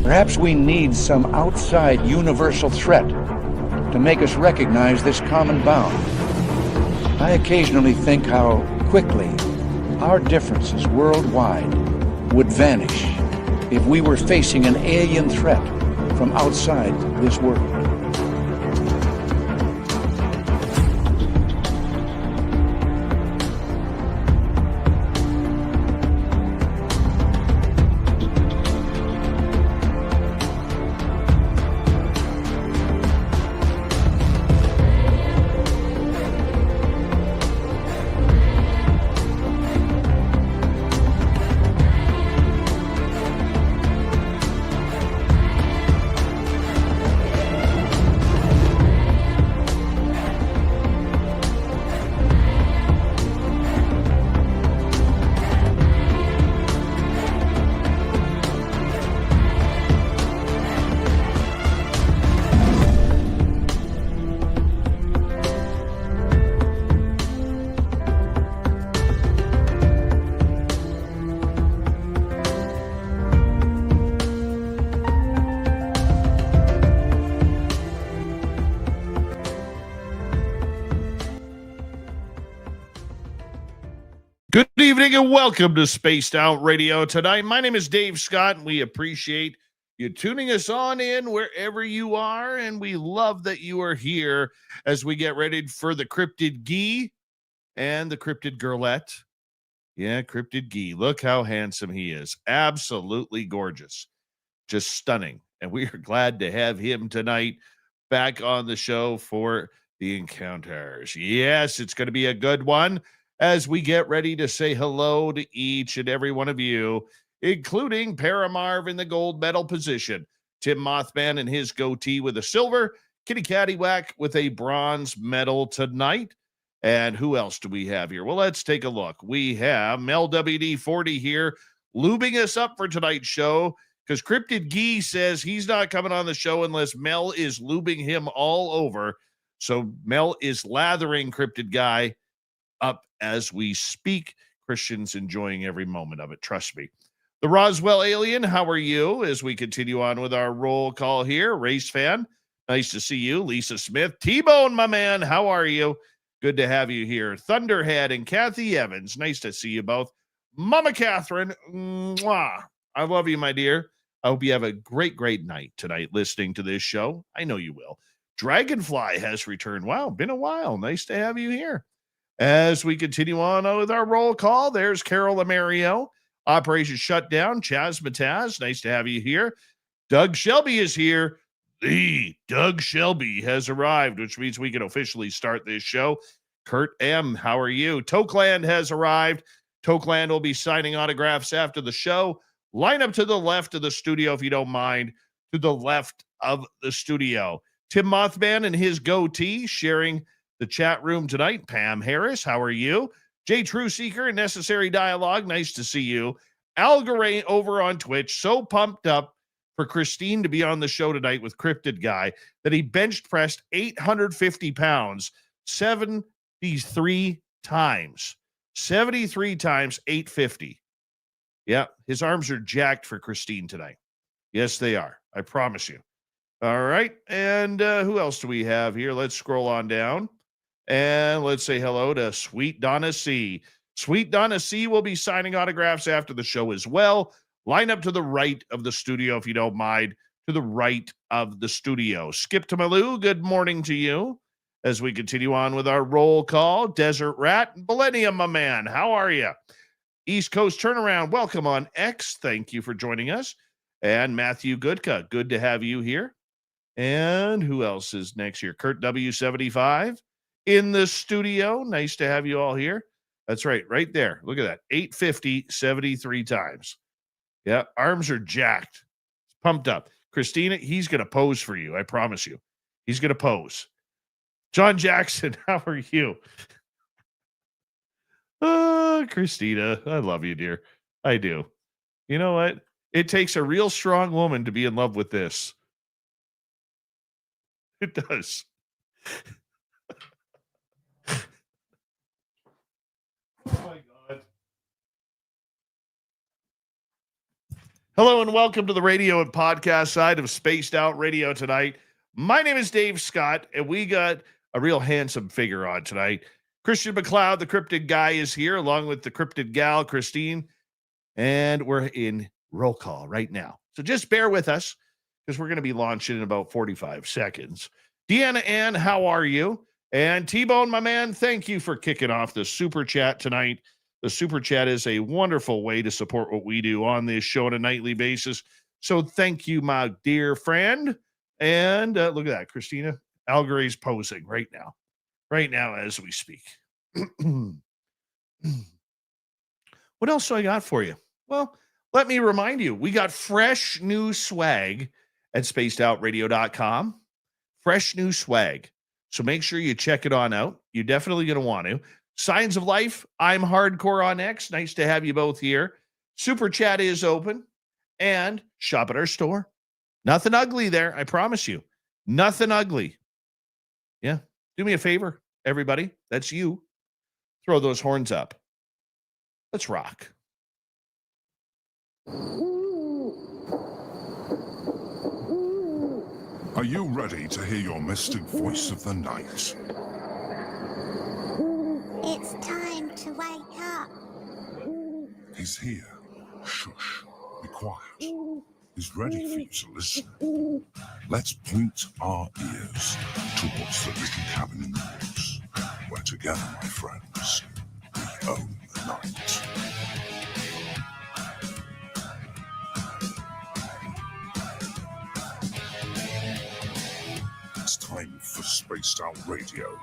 Perhaps we need some outside universal threat to make us recognize this common bound. I occasionally think how quickly our differences worldwide would vanish if we were facing an alien threat from outside this world. Good evening and welcome to Spaced Out Radio tonight. My name is Dave Scott, and we appreciate you tuning us on in wherever you are, and we love that you are here as we get ready for the Cryptid Gee and the Cryptid Girlette. Yeah, Cryptid Gee. Look how handsome he is. Absolutely gorgeous. Just stunning. And we are glad to have him tonight back on the show for the encounters. Yes, it's going to be a good one as we get ready to say hello to each and every one of you, including Paramarv in the gold medal position, Tim Mothman and his goatee with a silver, Kitty Caddywhack with a bronze medal tonight. And who else do we have here? Well, let's take a look. We have Mel WD40 here, lubing us up for tonight's show, because Cryptid Gee says he's not coming on the show unless Mel is lubing him all over. So Mel is lathering Cryptid Guy up as we speak. Christian's enjoying every moment of it, trust me. The Roswell Alien, how are you? As we continue on with our roll call here. Race fan, nice to see you. Lisa Smith, T-Bone, my man, how are you? Good to have you here. Thunderhead and Kathy Evans, nice to see you both. Mama Catherine, mwah. I love you, my dear. I hope you have a great, great night tonight listening to this show. I know you will. Dragonfly has returned. Wow, been a while. Nice to have you here. As we continue on with our roll call, there's Carol Amario, Operation Shutdown, Chaz Mataz, nice to have you here. Doug Shelby is here. The Doug Shelby has arrived, which means we can officially start this show. Kurt M., how are you? Tokeland has arrived. Tokeland will be signing autographs after the show. Line up to the left of the studio, if you don't mind, to the left of the studio. Tim Mothman and his goatee sharing the chat room tonight. Pam Harris, how are you? Jay Trueseeker and Necessary Dialogue, nice to see you. Al Garay over on Twitch, so pumped up for Christine to be on the show tonight with Cryptid Guy that he bench pressed 850 pounds 73 times. 73 times 850. Yeah, his arms are jacked for Christine tonight. Yes, they are. I promise you. All right, and who else do we have here? Let's scroll on down. And let's say hello to Sweet Donna C. Sweet Donna C will be signing autographs after the show as well. Line up to the right of the studio, if you don't mind, to the right of the studio. Skip to Malou, good morning to you. As we continue on with our roll call, Desert Rat, Millennium, my man, how are you? East Coast Turnaround, welcome on X. Thank you for joining us. And Matthew Goodka, good to have you here. And who else is next here? Kurt W75. In the studio. Nice to have you all here. That's right there. Look at that. 850, 73 times. Yeah, arms are jacked. Pumped up. Christina, he's going to pose for you. I promise you. He's going to pose. John Jackson, how are you? Christina, I love you, dear. I do. You know what? It takes a real strong woman to be in love with this. It does. Oh my God. Hello and welcome to the radio and podcast side of Spaced Out Radio tonight. My name is Dave Scott, and we got a real handsome figure on tonight. Christian MacLeod, the Cryptid guy, is here, along with the Cryptid gal, Christine, and we're in roll call right now. So just bear with us, because we're going to be launching in about 45 seconds. Deanna Ann, how are you? And T-Bone, my man, thank you for kicking off the Super Chat tonight. The Super Chat is a wonderful way to support what we do on this show on a nightly basis. So thank you, my dear friend. And look at that, Christina. Algary's posing right now as we speak. What else do I got for you? Well, let me remind you, we got fresh new swag at spacedoutradio.com. Fresh new swag. So make sure you check it on out. You're definitely going to want to. Signs of Life, I'm Hardcore on X. Nice to have you both here. Super Chat is open. And shop at our store. Nothing ugly there, I promise you. Nothing ugly. Yeah. Do me a favor, everybody. That's you. Throw those horns up. Let's rock. Are you ready to hear your mystic voice of the night? It's time to wake up. He's here. Shush. Be quiet. He's ready for you to listen. Let's point our ears towards the little cabin in the woods, where together, my friends, we own the night. It's time for Spaced Out Radio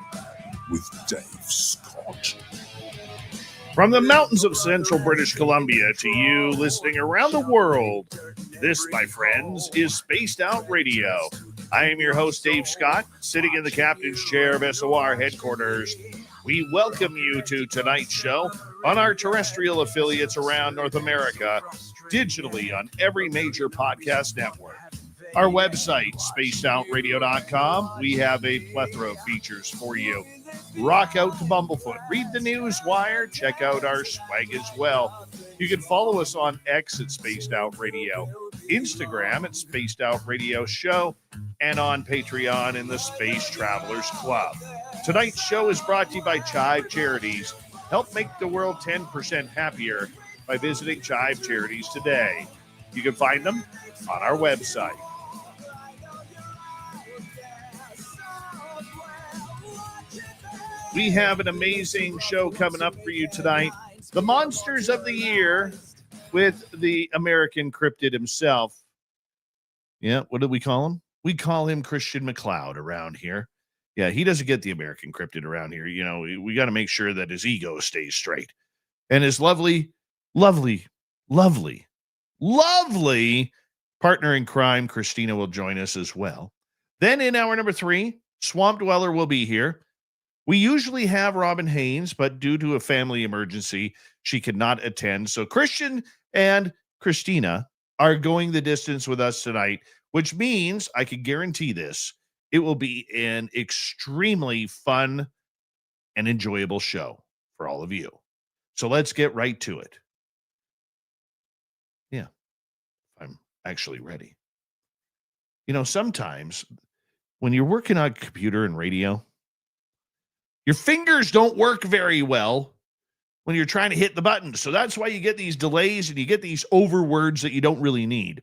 with Dave Scott. From the mountains of central British Columbia to you listening around the world, this, my friends, is Spaced Out Radio. I am your host, Dave Scott, sitting in the captain's chair of SOR headquarters. We welcome you to tonight's show on our terrestrial affiliates around North America, digitally on every major podcast network. Our website, spacedoutradio.com, we have a plethora of features for you. Rock out to Bumblefoot. Read the news wire. Check out our swag as well. You can follow us on X at Spaced Out Radio, Instagram at Spaced Out Radio Show, and on Patreon in the Space Travelers Club. Tonight's show is brought to you by Chive Charities. Help make the world 10% happier by visiting Chive Charities today. You can find them on our website. We have an amazing show coming up for you tonight. The Monsters of the Year with the American Cryptid himself. Yeah, what do we call him? We call him Christian MacLeod around here. Yeah, he doesn't get the American Cryptid around here. You know, we got to make sure that his ego stays straight. And his lovely, lovely, lovely, lovely partner in crime, Christina, will join us as well. Then in hour number 3, Swamp Dweller will be here. We usually have Robin Haynes, but due to a family emergency, she could not attend. So Christian and Christina are going the distance with us tonight, which means I can guarantee this. It will be an extremely fun and enjoyable show for all of you. So let's get right to it. Yeah, I'm actually ready. You know, sometimes when you're working on computer and radio, your fingers don't work very well when you're trying to hit the buttons. So that's why you get these delays and you get these overwords that you don't really need.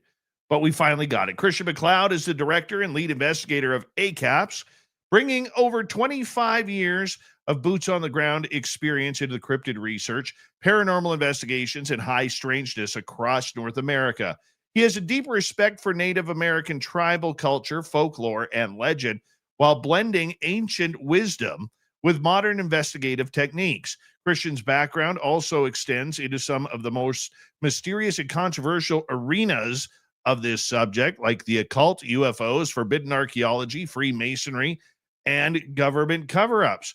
But we finally got it. Christian MacLeod is the Director and Lead Investigator of A.C.A.P.S, bringing over 25 years of boots-on-the-ground experience into the cryptid research, paranormal investigations, and high-strangeness across North America. He has a deep respect for Native American tribal culture, folklore, and legend, while blending ancient wisdom with modern investigative techniques. Christian's background also extends into some of the most mysterious and controversial arenas of this subject, like the occult, UFOs, forbidden archaeology, Freemasonry, and government cover-ups.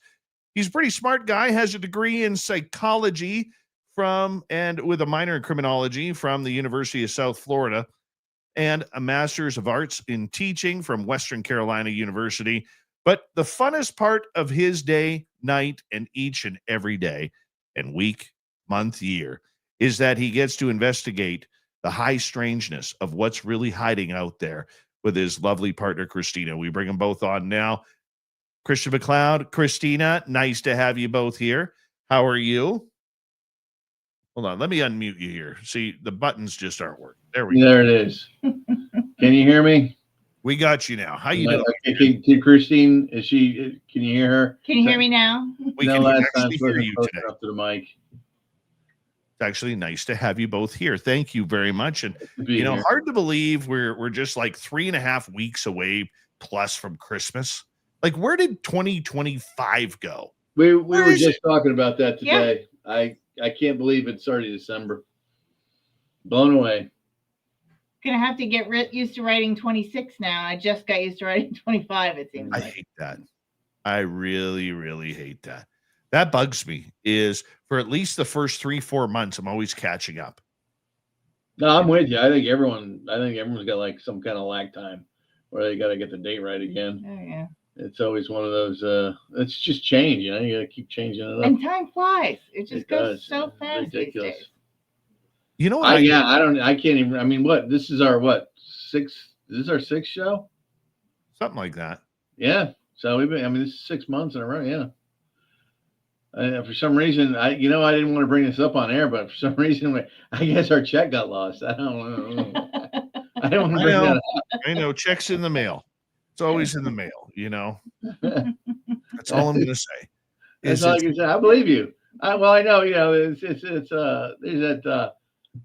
He's a pretty smart guy, has a degree in psychology and with a minor in criminology from the University of South Florida, and a master's of arts in teaching from Western Carolina University. But the funnest part of his day, night, and each and every day, and week, month, year, is that he gets to investigate the high strangeness of what's really hiding out there with his lovely partner, Christina. We bring them both on now. Christian MacLeod, Christina, nice to have you both here. How are you? Hold on, let me unmute you here. See, the buttons just aren't working. There we go. There it is. Can you hear me? We got you now. How you doing? Okay, Christine, is she? Can you hear her? Can you hear me now? We no, can last time actually she hear wasn't you close today. enough to the mic. It's actually nice to have you both here. Thank you very much. And To be you know, here. hard to believe we're just like 3.5 weeks away plus from Christmas. Like, where did 2025 go? We Where were is just talking about that Yeah. today. I can't believe it's already December. Blown away. Gonna have to get used to writing 26 now. I just got used to writing 25. It seems I like. hate that. I really, really hate that. That bugs me. Is for at least the first 3-4 months, I'm always catching up. No, I'm with you. I think everyone's got like some kind of lag time where they got to get the date right again. Oh yeah. It's always one of those. It's just change. You know, you got to keep changing it up. And time flies. It just It goes does. so It's fast ridiculous. these days. You know what? I can't even. I mean, what? This is our sixth? This is our sixth show. Something like that. Yeah. So we've been. I mean, this is 6 months in a row. Yeah. For some reason, I didn't want to bring this up on air, but for some reason, I guess our check got lost. I don't know. I don't want to bring that up. I know. Checks in the mail. It's always in the mail. You know. That's all I'm going to say. That's all I can say. I believe you. I know. You know, it's there's that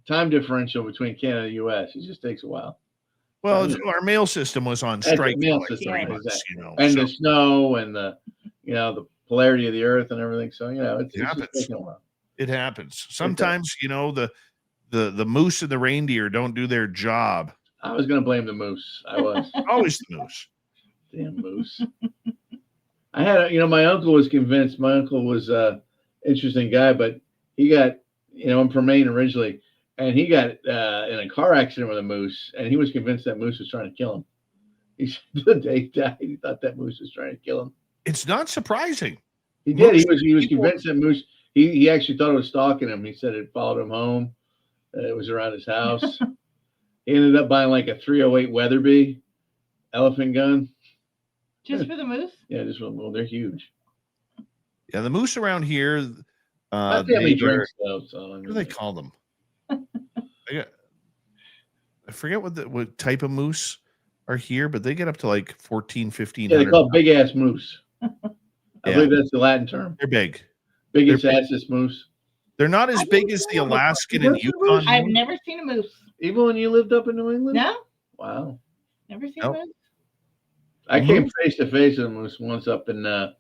time differential between Canada and the U.S. It just takes a while. Well, our mail system was on That's the strike mail for like system, 3 months. exactly. You know, And so the snow and the polarity of the earth and everything. So it's just happens. taking a while. it happens. Sometimes you know the moose and the reindeer don't do their job. I was going to blame the moose. I was. Always the moose. Damn moose. I had, my uncle was convinced. My uncle was interesting guy, but he got, I'm from Maine originally, and he got in a car accident with a moose, and he was convinced that moose was trying to kill him. He said the day he died, he thought that moose was trying to kill him. It's not surprising. He did. Moose He was people- convinced that moose. He actually thought it was stalking him. He said it followed him home. It was around his house. He ended up buying like a 308 Weatherby elephant gun. Just for the moose? Yeah, they're huge. Yeah, the moose around here. My family they drinks are- though, so what do they call them? I forget what type of moose are here, but they get up to like 1,400, Yeah, they 1,500. call it big ass moose. I Yeah. believe that's the Latin term. They're big. Biggest assest moose. They're not as I big don't as the know. Alaskan and What's the Yukon. moose? I've moose. never seen a moose. Even when you lived up in New England? No, Wow. never seen Nope. a moose. I came Moose? face to face with a moose once up in the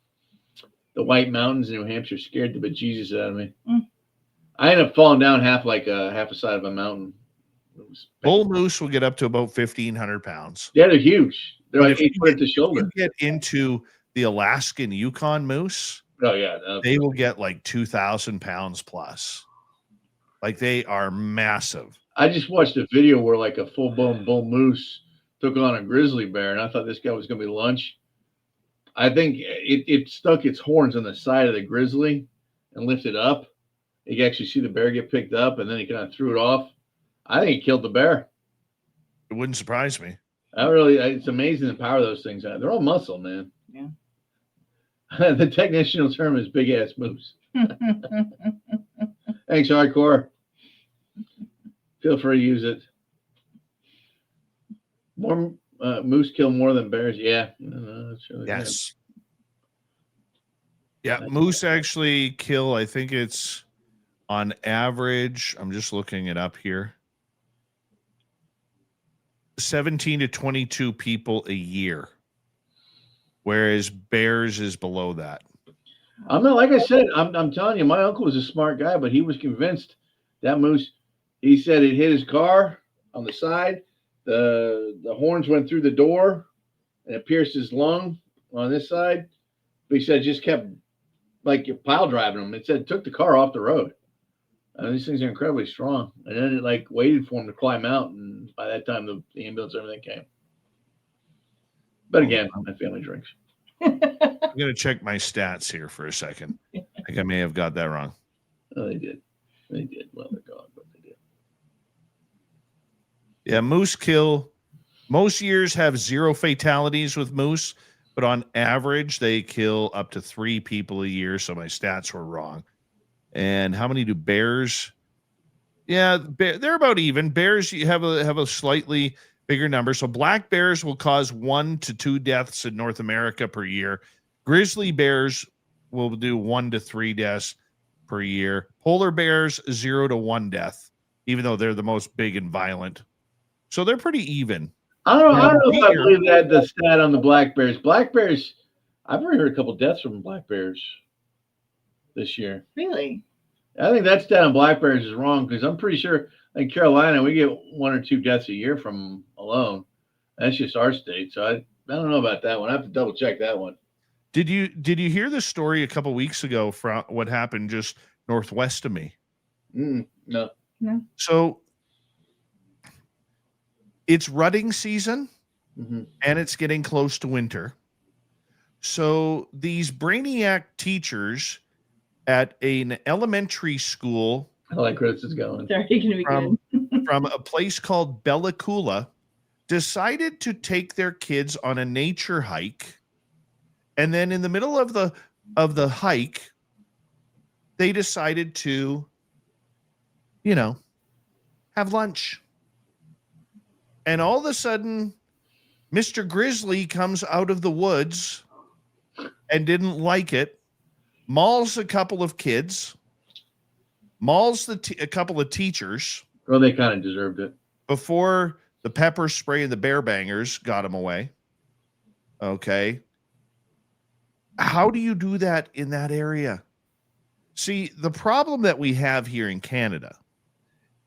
White Mountains in New Hampshire. Scared the bejesus out of me. Mm. I ended up falling down half a side of a mountain. It was Bull moose will get up to about 1,500 pounds. Yeah, they're huge. They're But like if 8 you foot at the If shoulder. you get into the Alaskan Yukon moose, Oh yeah. No. they will get like 2,000 pounds plus. Like they are massive. I just watched a video where like a full-blown bull moose took on a grizzly bear, and I thought this guy was going to be lunch. I think it stuck its horns on the side of the grizzly and lifted up. You can actually see the bear get picked up, and then he kind of threw it off. I think he killed the bear. It wouldn't surprise me. It's amazing the power of those things. They're all muscle, man. Yeah. The technical term is big ass moose. Thanks, hardcore. Feel free to use it. More moose kill more than bears. Yeah. That's really good. Yes. Yeah, moose actually kill, I think it's on average, I'm just looking it up here, 17 to 22 people a year, whereas bears is below that. I'm not, like I said, I'm telling you, my uncle was a smart guy, but he was convinced that moose, he said it hit his car on the side. The horns went through the door and it pierced his lung on this side. But he said it just kept like you're pile driving them. It said it took the car off the road. These things are incredibly strong. And then it like waited for him to climb out. And by that time, the ambulance, everything came. But again, my family drinks. I'm going to check my stats here for a second. I think I may have got that wrong. Oh, they did. They did. Well, they're gone, but they did. Yeah, moose kill. Most years have 0 fatalities with moose, but on average, they kill up to 3 people a year. So my stats were wrong. And how many do bears? Yeah, they're about even. Bears have a slightly bigger number. So black bears will cause 1 to 2 deaths in North America per year. Grizzly bears will do 1 to 3 deaths per year. Polar bears 0 to 1 death, even though they're the most big and violent. So they're pretty even. I don't know if I believe that the stat on the black bears. Black bears, I've already heard a couple deaths from black bears this year. Really? I think that stat on black bears is wrong because I'm pretty sure in Carolina we get 1 or 2 deaths a year from them alone. That's just our state, so I don't know about that one. I have to double check that one. Did you hear the story a couple weeks ago from what happened just northwest of me? No. So it's rutting season, and it's getting close to winter. So these brainiac teachers at an elementary school, I like where this is going. Sorry, gonna be good. from a place called Bella Coola, decided to take their kids on a nature hike, and then in the middle of the hike, they decided to, have lunch. And all of a sudden, Mr. Grizzly comes out of the woods and didn't like it, mauls a couple of kids, mauls a couple of teachers. Well, they kind of deserved it. Before the pepper spray and the bear bangers got him away. Okay. How do you do that in that area? See, the problem that we have here in Canada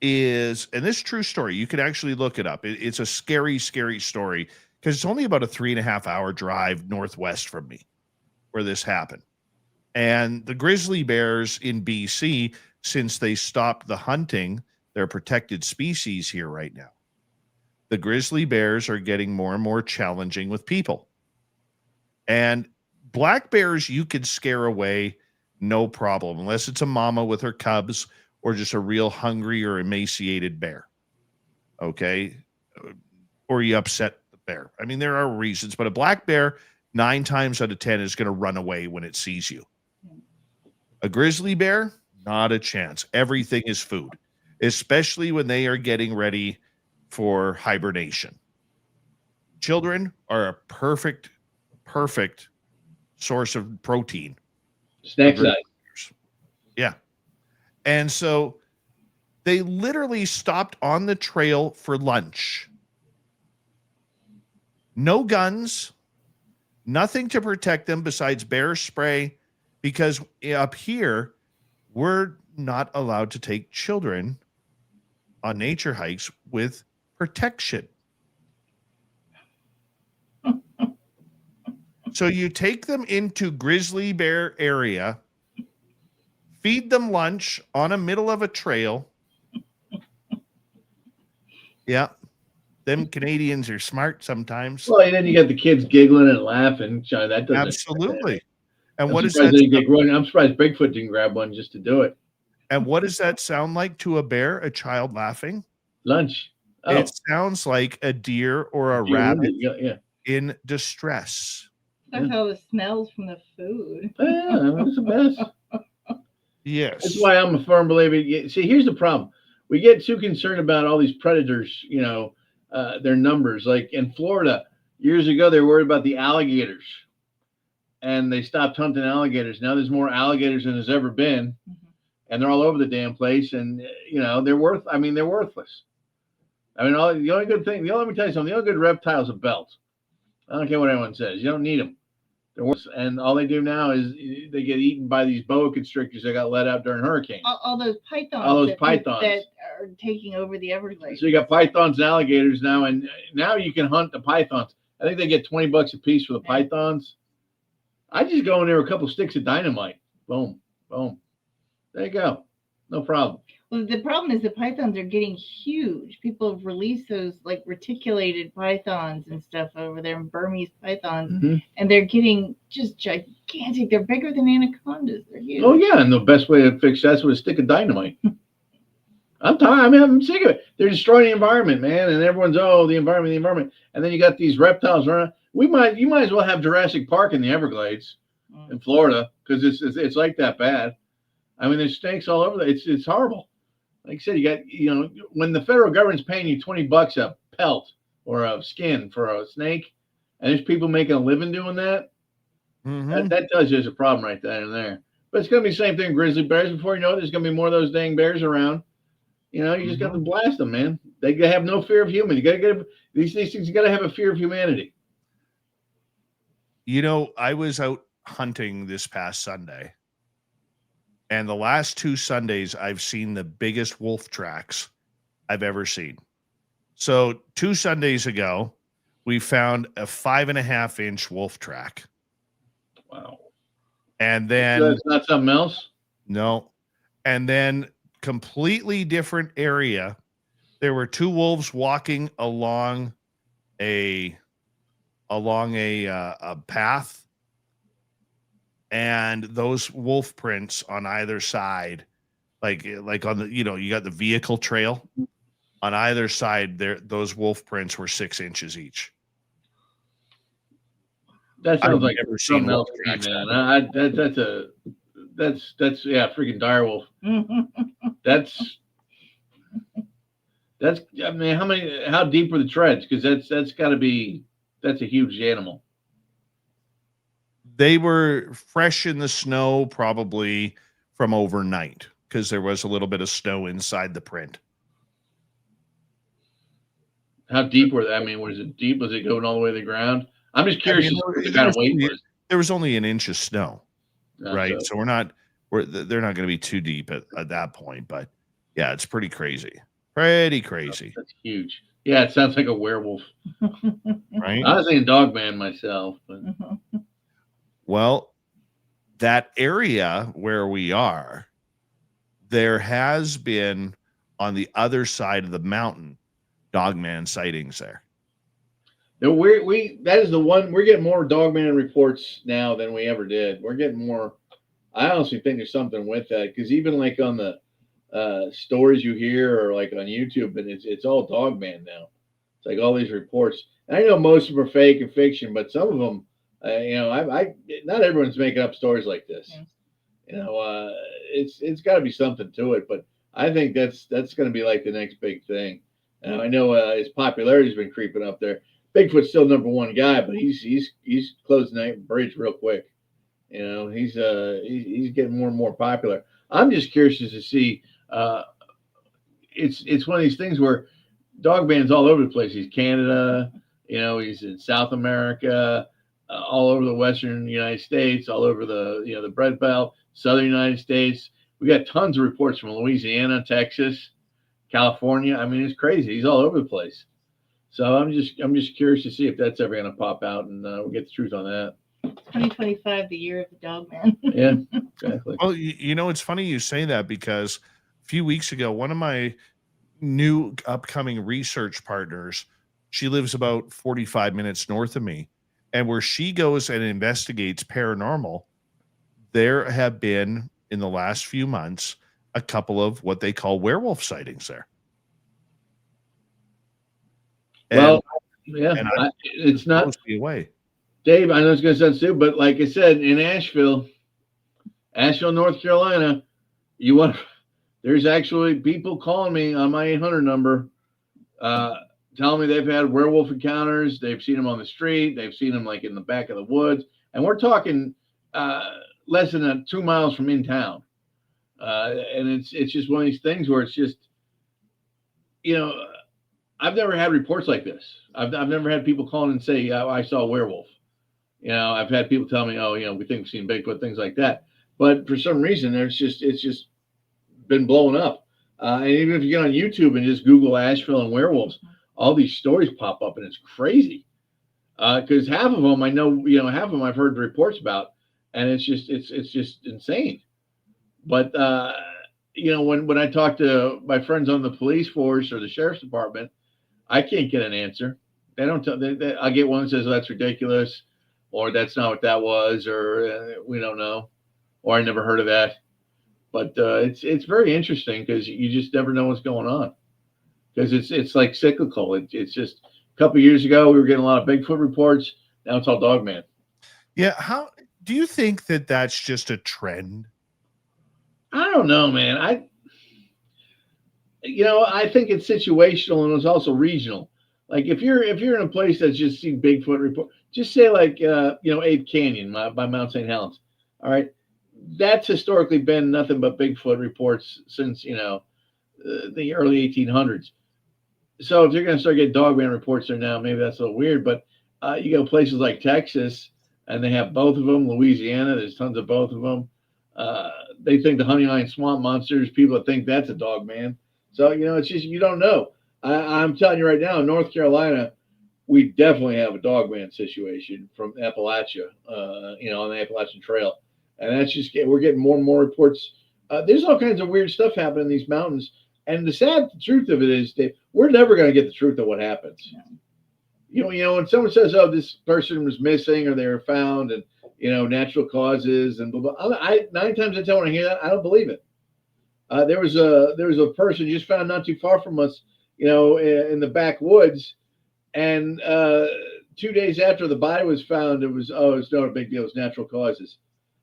is, and this is a true story, you could actually look it up. It's a scary, scary story because it's only about a 3.5 hour drive northwest from me where this happened. And the grizzly bears in BC, since they stopped the hunting, they're protected species here right now. The grizzly bears are getting more and more challenging with people. And black bears you could scare away no problem, unless it's a mama with her cubs or just a real hungry or emaciated bear. Okay? Or you upset the bear. I mean, there are reasons, but a black bear, 9 times out of 10 is going to run away when it sees you. A grizzly bear, not a chance. Everything is food, especially when they are getting ready for hibernation. Children are a perfect source of protein. Snack size. Yeah. And so they literally stopped on the trail for lunch. No guns, nothing to protect them besides bear spray, because up here, we're not allowed to take children on nature hikes with protection. So you take them into grizzly bear area, feed them lunch on a middle of a trail. Yeah. Them Canadians are smart sometimes. Well, and then you got the kids giggling and laughing. That doesn't Absolutely. And I'm surprised Bigfoot didn't grab one just to do it. And what does that sound like to a bear, a child laughing? Lunch. Oh. It sounds like a deer or a rabbit in distress. That's how it smells from the food. Yeah, it's the best. Yes. That's why I'm a firm believer. See, here's the problem. We get too concerned about all these predators, their numbers. Like in Florida, years ago, they were worried about the alligators. And they stopped hunting alligators. Now there's more alligators than there's ever been. Mm-hmm. And they're all over the damn place. And, they're worthless. I mean, the only good thing, let me tell you something, the only good reptile is a belt. I don't care what anyone says. You don't need them. They're worthless. And all they do now is they get eaten by these boa constrictors that got let out during hurricanes. All those pythons. That are taking over the Everglades. So you got pythons and alligators now. And now you can hunt the pythons. I think they get $20 a piece for the pythons. I just go in there with a couple sticks of dynamite. Boom, boom. There you go. No problem. Well, the problem is the pythons are getting huge. People have released those like reticulated pythons and stuff over there, Burmese pythons, and they're getting just gigantic. They're bigger than anacondas. They're huge. Oh yeah, and the best way to fix that's with a stick of dynamite. I'm tired. I mean, I'm sick of it. They're destroying the environment, man, and everyone's the environment, and then you got these reptiles running. You might as well have Jurassic Park in the Everglades, in Florida, because it's like that bad. I mean, there's snakes all over. It's horrible. Like I said, you got when the federal government's paying you $20 a pelt or a skin for a snake, and there's people making a living doing that. That tells you there's a problem right there and there. But it's going to be the same thing with grizzly bears. Before you know it, there's going to be more of those dang bears around. You just got to blast them, man. They have no fear of human. You got to get these things. You got to have a fear of humanity. I was out hunting this past Sunday, and the last 2 Sundays I've seen the biggest wolf tracks I've ever seen. So 2 Sundays ago, we found a 5.5-inch wolf track. Wow. And then that's not something else? No. And then completely different area. There were 2 wolves walking along a path, and those wolf prints on either side, like on the, you got the vehicle trail on either side there. Those wolf prints were 6 inches each. That sounds like never seen wolf tracks. Man. That's freaking direwolf. That's I mean, how deep were the treads? Because that's a huge animal. They were fresh in the snow, probably from overnight, because there was a little bit of snow inside the print. How deep were they? I mean, was it deep? Was it going all the way to the ground? I'm just curious. There was only an inch of snow, right? So they're not going to be too deep at that point. But yeah, it's pretty crazy. Pretty crazy. That's huge. Yeah, it sounds like a werewolf. Right? I was thinking Dogman myself. But... Well, that area where we are, there has been on the other side of the mountain Dogman sightings there. That is the one we're getting more Dogman reports now than we ever did. We're getting more. I honestly think there's something with that, because even like on the stories you hear or like on YouTube, and it's all Dogman now. It's like all these reports. And I know most of them are fake and fiction, but some of them, not everyone's making up stories like this. Yeah. It's got to be something to it. But I think that's going to be like the next big thing. And I know his popularity's been creeping up there. Bigfoot's still #1 guy, but he's closing that bridge real quick. He's getting more and more popular. I'm just curious to see. It's one of these things where Dogman's all over the place. He's Canada, he's in South America, all over the Western United States, all over the bread belt, Southern United States. We got tons of reports from Louisiana, Texas, California. I mean, it's crazy. He's all over the place. So I'm just curious to see if that's ever going to pop out, and we'll get the truth on that. 2025, the year of the Dogman. Yeah, exactly. Well, it's funny you say that, because a few weeks ago, one of my new upcoming research partners, she lives about 45 minutes north of me, and where she goes and investigates paranormal, there have been, in the last few months, a couple of what they call werewolf sightings there. It's not away. Dave, I know it's going to sound stupid, but like I said, in Asheville, North Carolina, there's actually people calling me on my 800 number, telling me they've had werewolf encounters. They've seen them on the street. They've seen them like in the back of the woods. And we're talking less than 2 miles from in town. And it's just one of these things where it's just, I've never had reports like this. I've never had people calling and say, I saw a werewolf. I've had people tell me, we think we've seen Bigfoot, things like that. But for some reason, it's just been blowing up. And even if you get on YouTube and just Google Asheville and werewolves, all these stories pop up, and it's crazy. Because half of them I know, half of them I've heard the reports about, and it's just insane. But when I talk to my friends on the police force or the sheriff's department, I can't get an answer. They don't tell. I get one that says, "Oh, that's ridiculous," or "That's not what that was," or "We don't know," or "I never heard of that." But it's very interesting because you just never know what's going on, because it's like cyclical. It's just a couple of years ago we were getting a lot of Bigfoot reports. Now it's all Dogman. Yeah. How do you think that that's just a trend? I don't know, man. I think it's situational and it's also regional. Like if you're in a place that's just seen Bigfoot report, just say like Ape Canyon by Mount St. Helens. All right, that's historically been nothing but Bigfoot reports since the early 1800s. So if you're going to start getting Dogman reports there now, maybe that's a little weird. But you go places like Texas, and they have both of them. Louisiana, there's tons of both of them. They think the Honeyline Swamp Monsters. People that think that's a Dogman. So it's just you don't know. I'm telling you right now, in North Carolina, we definitely have a Dogman situation from Appalachia, on the Appalachian Trail, and that's just we're getting more and more reports. There's all kinds of weird stuff happening in these mountains, and the sad truth of it is, Dave, we're never going to get the truth of what happens. When someone says, "Oh, this person was missing or they were found," and natural causes and blah blah, 9 times out of 10 when I hear that, I don't believe it. There was a person just found not too far from us, in the backwoods, and 2 days after the body was found, it's not a big deal. It's natural causes.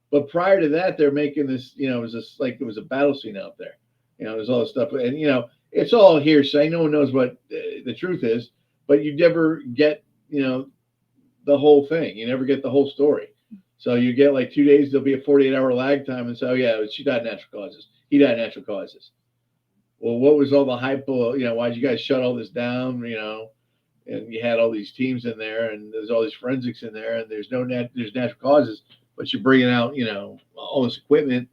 But prior to that, they're making this, it was a battle scene out there. There's all this stuff, and it's all hearsay. No one knows what the truth is, but you never get, the whole thing. You never get the whole story. So you get like 2 days. There'll be a 48-hour lag time, and so she died of natural causes. He died of natural causes. Well, what was all the hype? Why'd you guys shut all this down? And you had all these teams in there, and there's all these forensics in there, and there's natural causes, but you're bringing out, all this equipment.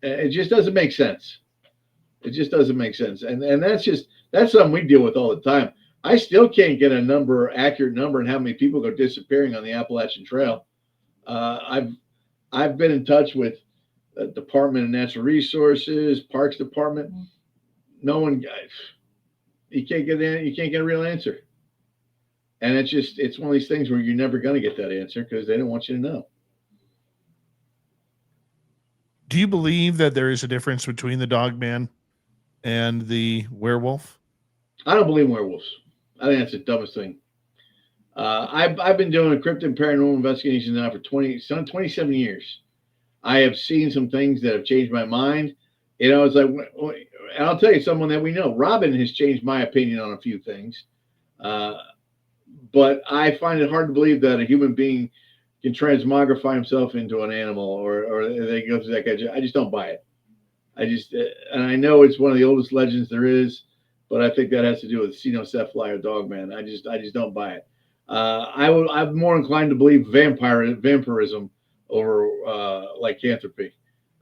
It just doesn't make sense. It just doesn't make sense, and that's something we deal with all the time. I still can't get a accurate number on how many people go disappearing on the Appalachian Trail. I've been in touch with the Department of Natural Resources, Parks Department. No one, you can't get a real answer. And it's one of these things where you're never going to get that answer because they don't want you to know. Do you believe that there is a difference between the Dogman and the werewolf? I don't believe in werewolves. I think that's the dumbest thing. I've been doing cryptid paranormal investigations now for 27 years. I have seen some things that have changed my mind. It's like, and I'll tell you, someone that we know, Robin, has changed my opinion on a few things. But I find it hard to believe that a human being can transmogrify himself into an animal, or they go through that kind of. I just don't buy it. And I know it's one of the oldest legends there is, but I think that has to do with Xenocephaly or Dogman. I just don't buy it. I'm more inclined to believe vampirism over lycanthropy.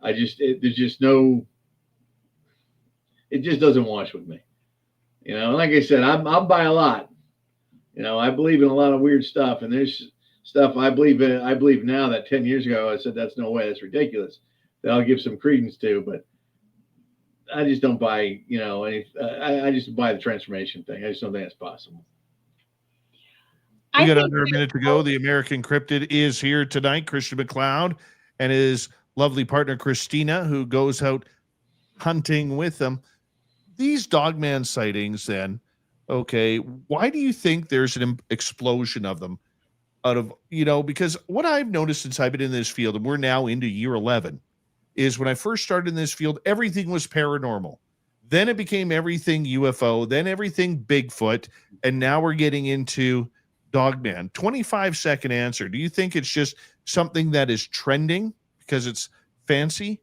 There's just no. It just doesn't wash with me. Like I said, I'll buy a lot. I believe in a lot of weird stuff, and there's stuff I believe in. I believe now that 10 years ago I said that's no way, that's ridiculous. That I'll give some credence to, but I just don't buy. I just buy the transformation thing. I just don't think it's possible. We got under a minute to go. The American Cryptid is here tonight. Christian MacLeod and his lovely partner Christina, who goes out hunting with them. These Dogman sightings, then, okay, why do you think there's an explosion of them? Because what I've noticed since I've been in this field, and we're now into year 11, is when I first started in this field, everything was paranormal. Then it became everything UFO, then everything Bigfoot, and now we're getting into Dogman. 25-second answer. Do you think it's just something that is trending because it's fancy?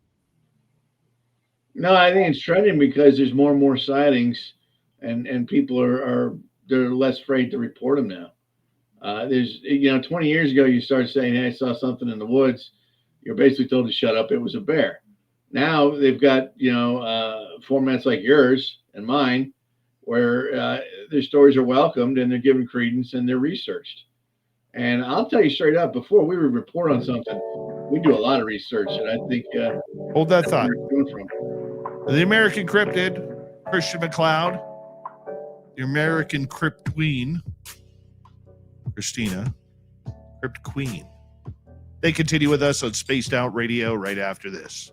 No, I think it's trending because there's more and more sightings, and people they're less afraid to report them now. There's 20 years ago you started saying, "Hey, I saw something in the woods." You're basically told to shut up. It was a bear. Now they've got formats like yours and mine, where their stories are welcomed and they're given credence and they're researched. And I'll tell you straight up, before we would report on something, we do a lot of research, and I think hold that thought. From. The American Cryptid, Christian MacLeod, the American Crypt Queen, Christina, Crypt Queen. They continue with us on Spaced Out Radio right after this.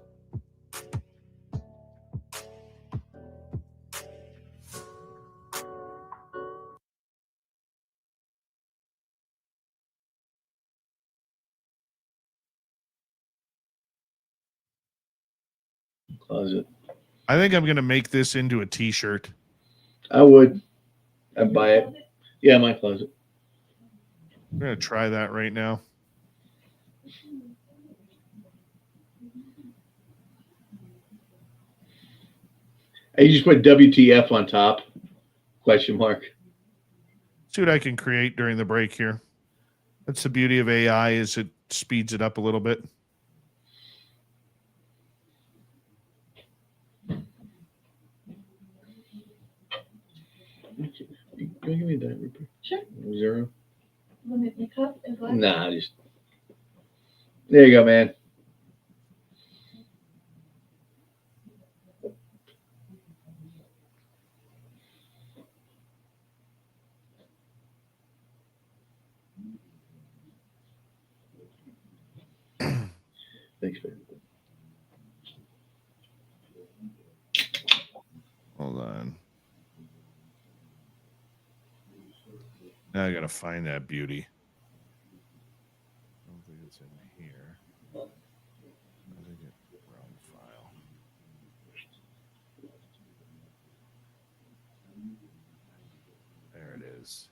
closet. I think I'm going to make this into a t-shirt. I would. I'd buy it. Yeah, my closet. I'm going to try that right now. You just put WTF on top? Question mark. See what I can create during the break here. That's the beauty of AI, is it speeds it up a little bit. Can you give me that, Rupert? Sure. 0. Limit the cup as well. Nah, just there you go, man. Thanks, man. Hold on. Now I got to find that beauty. I don't think it's in here. I think it's wrong file. There it is.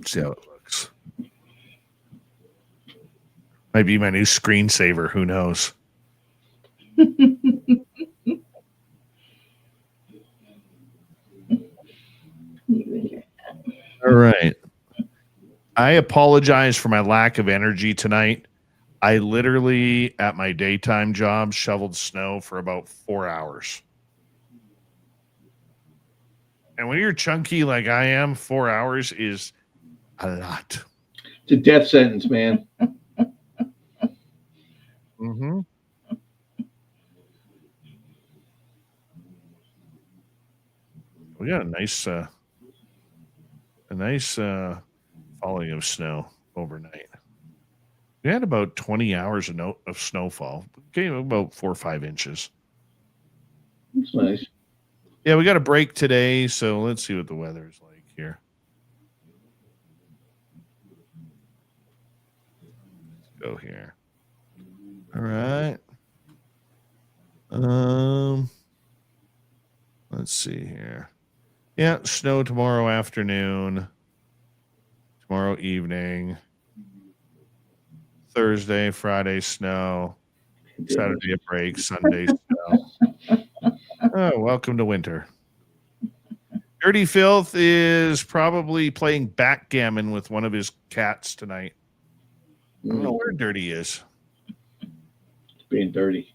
See how it looks. Might be my new screensaver. Who knows? All right. I apologize for my lack of energy tonight. I literally, at my daytime job, shoveled snow for about 4 hours. And when you're chunky like I am, 4 hours is a lot. It's a death sentence, man. Mm-hmm. We got a nice falling of snow overnight. We had about 20 hours of snowfall. Came about 4 or 5 inches. That's nice. Yeah, we got a break today, so let's see what the weather's like here. Let's go here. All right. Let's see here. Yeah, snow tomorrow afternoon, tomorrow evening, Thursday, Friday, snow, Saturday a break, Sunday snow. Oh, welcome to winter. Dirty Filth is probably playing backgammon with one of his cats tonight. I don't know where Dirty is. It's being dirty.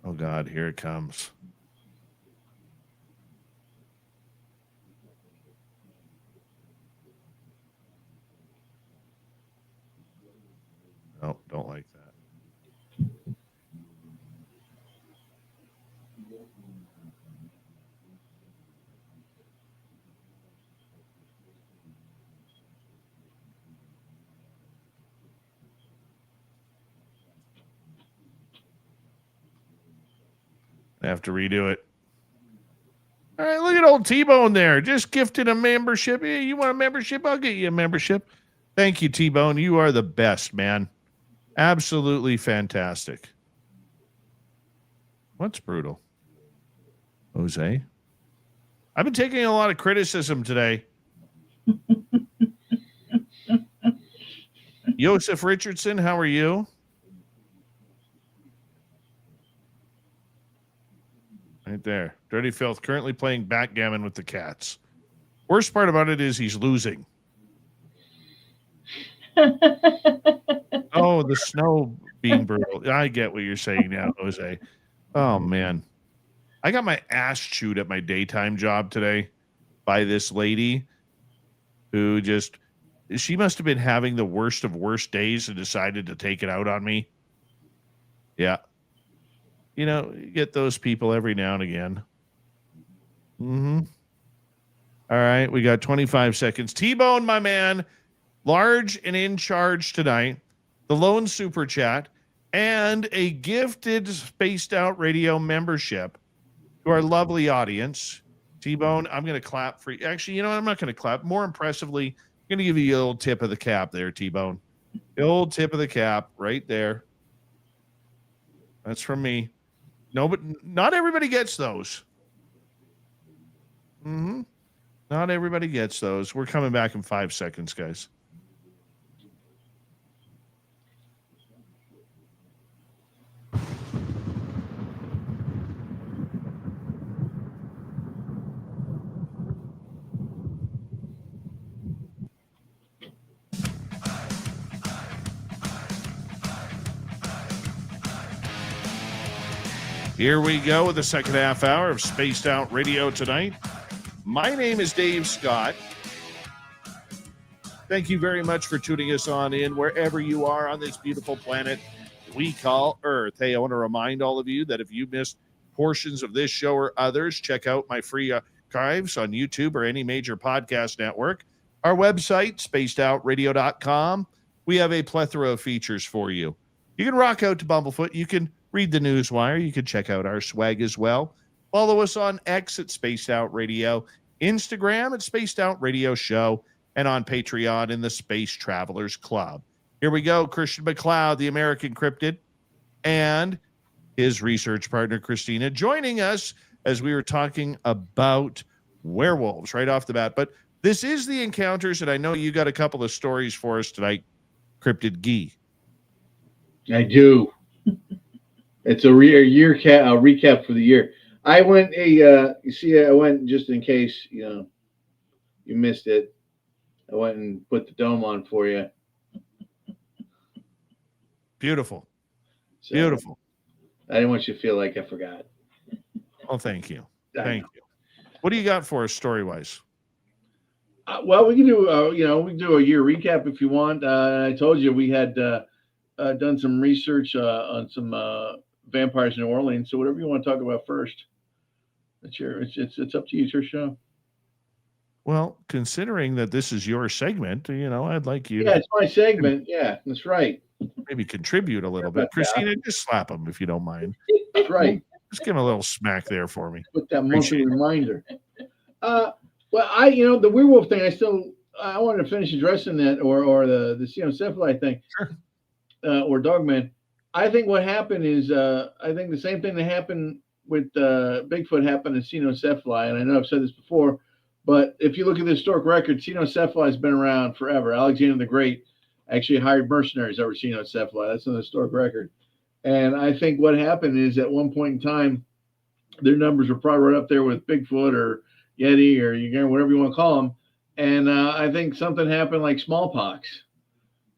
Oh, God, here it comes. No, don't like that. I have to redo it. All right, look at old T-Bone there. Just gifted a membership. Hey, you want a membership? I'll get you a membership. Thank you, T-Bone. You are the best, man. Absolutely fantastic. What's brutal? Jose? I've been taking a lot of criticism today. Joseph Richardson, how are you? Right there. Dirty Filth currently playing backgammon with the cats. Worst part about it is he's losing. Oh, the snow being brutal. I get what you're saying now, Jose. Oh, man. I got my ass chewed at my daytime job today by this lady who she must have been having the worst of worst days and decided to take it out on me. Yeah. You know, you get those people every now and again. Mm-hmm. All right, we got 25 seconds. T-Bone, my man, large and in charge tonight. The lone super chat and a gifted Spaced Out Radio membership to our lovely audience. T-Bone, I'm going to clap for you. Actually, you know what? I'm not going to clap. More impressively, I'm going to give you a little tip of the cap there, T-Bone. The old tip of the cap right there. That's from me. No, but not everybody gets those. Not everybody gets those. We're coming back in 5 seconds, guys. Here we go with the second half hour of Spaced Out Radio tonight. My name is Dave Scott. Thank you very much for tuning us on in wherever you are on this beautiful planet we call Earth. Hey, I want to remind all of you that if you missed portions of this show or others, check out my free archives on YouTube or any major podcast network. Our website, spacedoutradio.com. We have a plethora of features for you. You can rock out to Bumblefoot. You can read the Newswire. You can check out our swag as well. Follow us on X at Spaced Out Radio, Instagram at Spaced Out Radio Show, and on Patreon in the Space Travelers Club. Here we go. Christian MacLeod, the American Cryptid, and his research partner, Christina, joining us as we were talking about werewolves right off the bat. But this is the encounters, and I know you got a couple of stories for us tonight, Cryptid Gee. I do. It's a recap for the year. I went I went just in case, you missed it. I went and put the dome on for you. Beautiful. So, Beautiful. I didn't want you to feel like I forgot. Oh, thank you. Thank you. What do you got for us story-wise? Well, we can do, we can do a year recap if you want. I told you we had done some research on some vampires in New Orleans. So whatever you want to talk about first, it's up to you. It's your show. Well, considering that this is your segment, I'd like you to. Yeah, it's my segment. Yeah, that's right. Maybe contribute a little bit. Christina, just slap him if you don't mind. That's right. Just give him a little smack there for me. Put that monthly reminder. Well, the werewolf thing, I wanted to finish addressing that or the Cenocephaly thing. Sure. Or Dogman. I think what happened is, I think the same thing that happened with Bigfoot happened in Cenocephaly. And I know I've said this before, but if you look at the historic record, Cenocephaly has been around forever. Alexander the Great actually hired mercenaries over Cenocephaly. That's in the historic record. And I think what happened is at one point in time, their numbers were probably right up there with Bigfoot or Yeti or whatever you want to call them. And I think something happened like smallpox.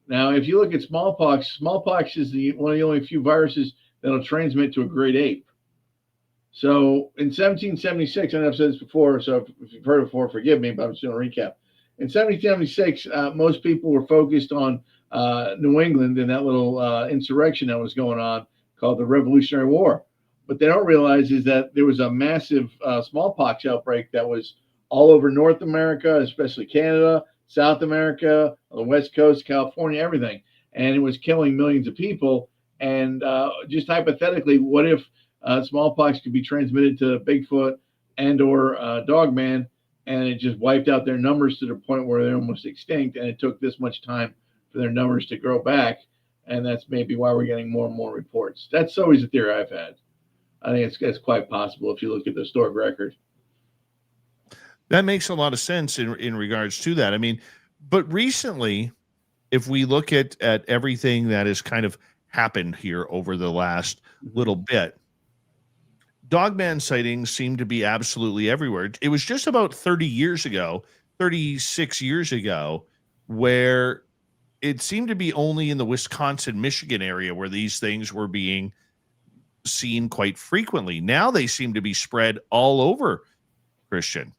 Now, if you look at smallpox is one of the only few viruses that'll transmit to a great ape. So in 1776, I know I've said this before, so if you've heard it before, forgive me, but I'm just going to recap. In 1776, most people were focused on New England and that little insurrection that was going on called the Revolutionary War. What they don't realize is that there was a massive smallpox outbreak that was all over North America, especially Canada, South America, on the West Coast, California, everything. And it was killing millions of people. And just hypothetically, what if smallpox could be transmitted to Bigfoot and or Dogman, and it just wiped out their numbers to the point where they're almost extinct, and it took this much time for their numbers to grow back. And that's maybe why we're getting more and more reports. That's always a theory I've had. I think it's quite possible if you look at the historic record. That makes a lot of sense in regards to that. I mean, but recently, if we look at everything that has kind of happened here over the last little bit, Dogman sightings seem to be absolutely everywhere. It was just about 36 years ago, where it seemed to be only in the Wisconsin, Michigan area where these things were being seen quite frequently. Now they seem to be spread all over, Christian.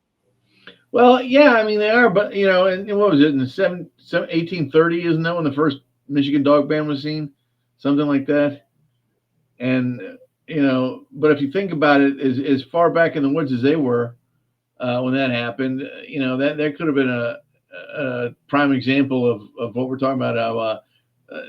Well, yeah, I mean, they are, but, and what was it, in the 1830, isn't that when the first Michigan Dogman was seen? Something like that. And, but if you think about it, as far back in the woods as they were when that happened, that could have been a prime example of what we're talking about, how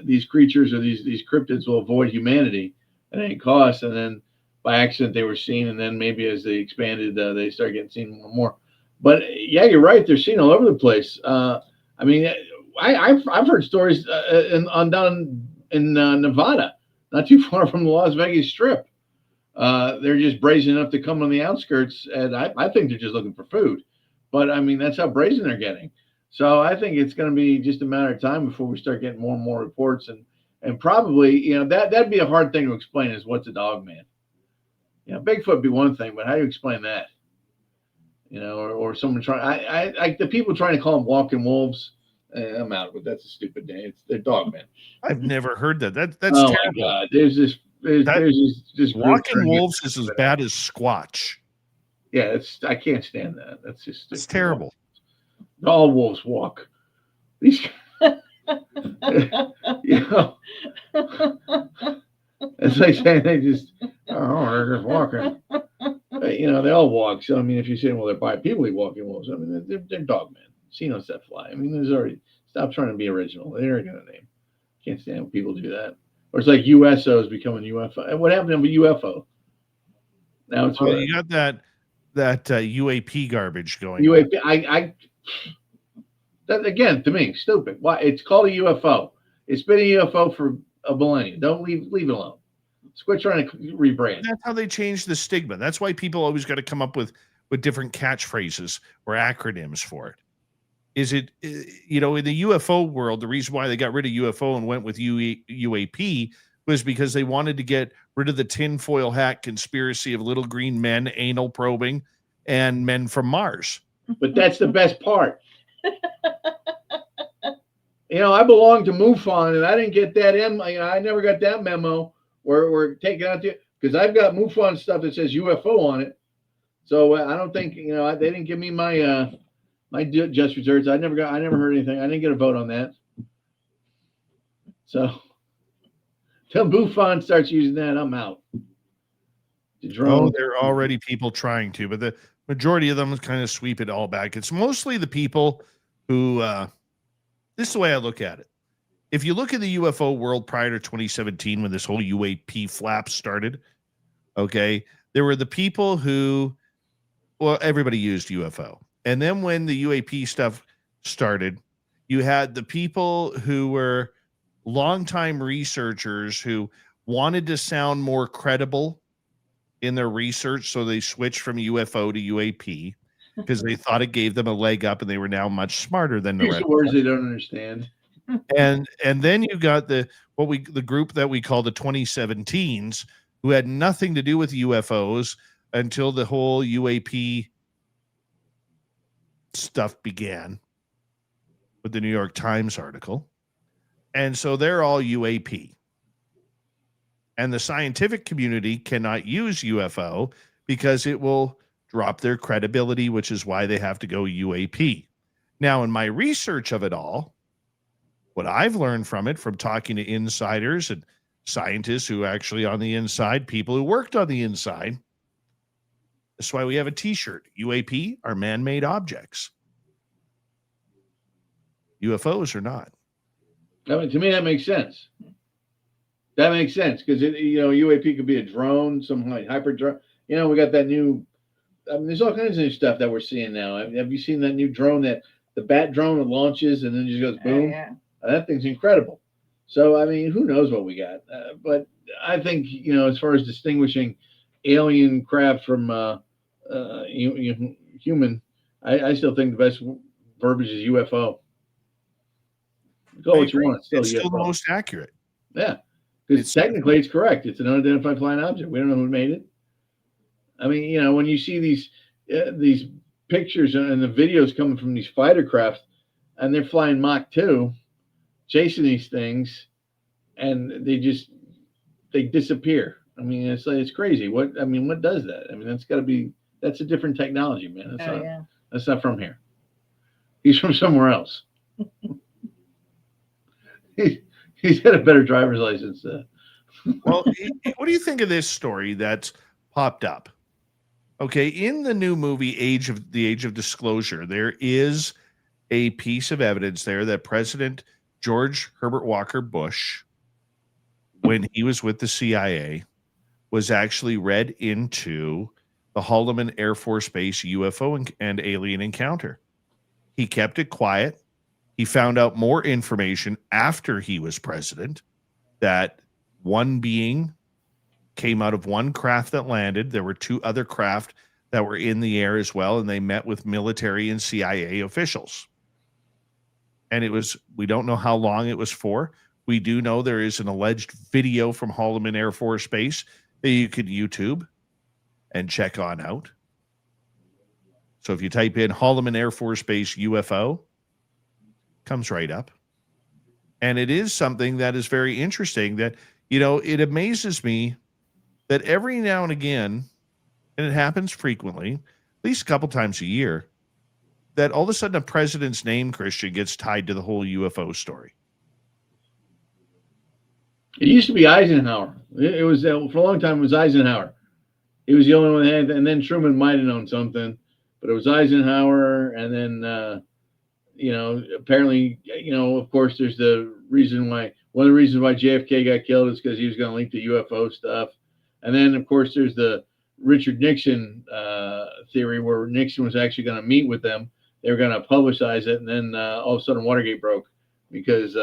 these creatures or these cryptids will avoid humanity at any cost. And then by accident they were seen, and then maybe as they expanded, they started getting seen more and more. But yeah, you're right; they're seen all over the place. I mean, I've heard stories down in Nevada, not too far from the Las Vegas Strip. They're just brazen enough to come on the outskirts, and I think they're just looking for food. But I mean, that's how brazen they're getting. So I think it's going to be just a matter of time before we start getting more and more reports, and probably, you know, that'd be a hard thing to explain, is what's a Dogman. You know, Bigfoot would be one thing, but how do you explain that? You know, or someone trying, I the people trying to call them walking wolves. I'm out, but that's a stupid name. They're Dogmen. I've never heard that. That's Oh terrible. my God! There's this group walking wolves is as bad as Squatch. Yeah, I can't stand that. That's just it's terrible. All wolves walk. These, you know, it's like saying they're just walking. You know, they all walk. So I mean, if you're saying, well, they're bipedally walking wolves, I mean, they're Dogmen. See no set fly. I mean, there's already, stop trying to be original. They're already got a name. Can't stand when people do that. Or it's like USOs becoming UFO. And what happened to UFO? Now it's you got that UAP garbage going. UAP. That again, to me, stupid. Why? It's called a UFO. It's been a UFO for a millennia. Don't leave it alone. Quit trying to rebrand. That's how they change the stigma. That's why people always got to come up with different catchphrases or acronyms for it. Is it, you know, in the UFO world, the reason why they got rid of UFO and went with UAP was because they wanted to get rid of the tinfoil hat conspiracy of little green men, anal probing, and men from Mars. But that's the best part. You know, I belong to MUFON, and I didn't get that. I never got that memo where we're taking out because I've got MUFON stuff that says UFO on it. So I don't think, you know, they didn't give me my just reserves. I never heard anything. I didn't get a vote on that. So till MUFON starts using that, I'm out. There are already people trying to, but the majority of them kind of sweep it all back. It's mostly the people who, this is the way I look at it. If you look at the UFO world prior to 2017, when this whole UAP flap started, okay, there were the people who, well, everybody used UFO. And then when the UAP stuff started, you had the people who were longtime researchers who wanted to sound more credible in their research. So they switched from UFO to UAP because they thought it gave them a leg up and they were now much smarter than the rest. Words they don't understand. And then you got the group that we call the 2017s, who had nothing to do with UFOs until the whole UAP stuff began with the New York Times article. And so they're all UAP. And the scientific community cannot use UFO because it will drop their credibility, which is why they have to go UAP. Now, in my research of it all, what I've learned from it, from talking to insiders and scientists who are actually on the inside, people who worked on the inside, that's why we have a t-shirt. UAP are man-made objects. UFOs are not. I mean, to me, that makes sense. That makes sense because, you know, UAP could be a drone, some like hyper drone. You know, we got that new, I mean, there's all kinds of new stuff that we're seeing now. Have you seen that new drone, the bat drone that launches and then just goes boom? Yeah. That thing's incredible. So, I mean, who knows what we got? But I think, you know, as far as distinguishing alien craft from human, I still think the best verbiage is UFO. Call what you want. It's still the most accurate. Yeah, because technically it's correct. It's an unidentified flying object. We don't know who made it. I mean, you know, when you see these pictures and the videos coming from these fighter craft, and they're flying Mach 2, chasing these things, and they disappear. I mean, it's crazy. What does that? I mean, that's a different technology, man. That's not from here. He's from somewhere else. He's got a better driver's license. Well, what do you think of this story that's popped up? Okay, in the new movie Age of Disclosure, there is a piece of evidence there that President George Herbert Walker Bush, when he was with the CIA, was actually read into the Holloman Air Force Base UFO and alien encounter. He kept it quiet. He found out more information after he was president, that one being came out of one craft that landed. There were 2 other craft that were in the air as well, and they met with military and CIA officials. And we don't know how long it was for. We do know there is an alleged video from Holloman Air Force Base that you could YouTube and check on out. So if you type in Holloman Air Force Base UFO, comes right up. And it is something that is very interesting that, it amazes me that every now and again, and it happens frequently, at least a couple times a year, that all of a sudden a president's name, Christian, gets tied to the whole UFO story. It used to be Eisenhower. It was for a long time. It was Eisenhower. He was the only one that had, and then Truman might have known something, but it was Eisenhower. And then, apparently, of course, there's the reason why. One of the reasons why JFK got killed is because he was going to link the UFO stuff. And then, of course, there's the Richard Nixon theory, where Nixon was actually going to meet with them. They were going to publicize it, and then all of a sudden Watergate broke because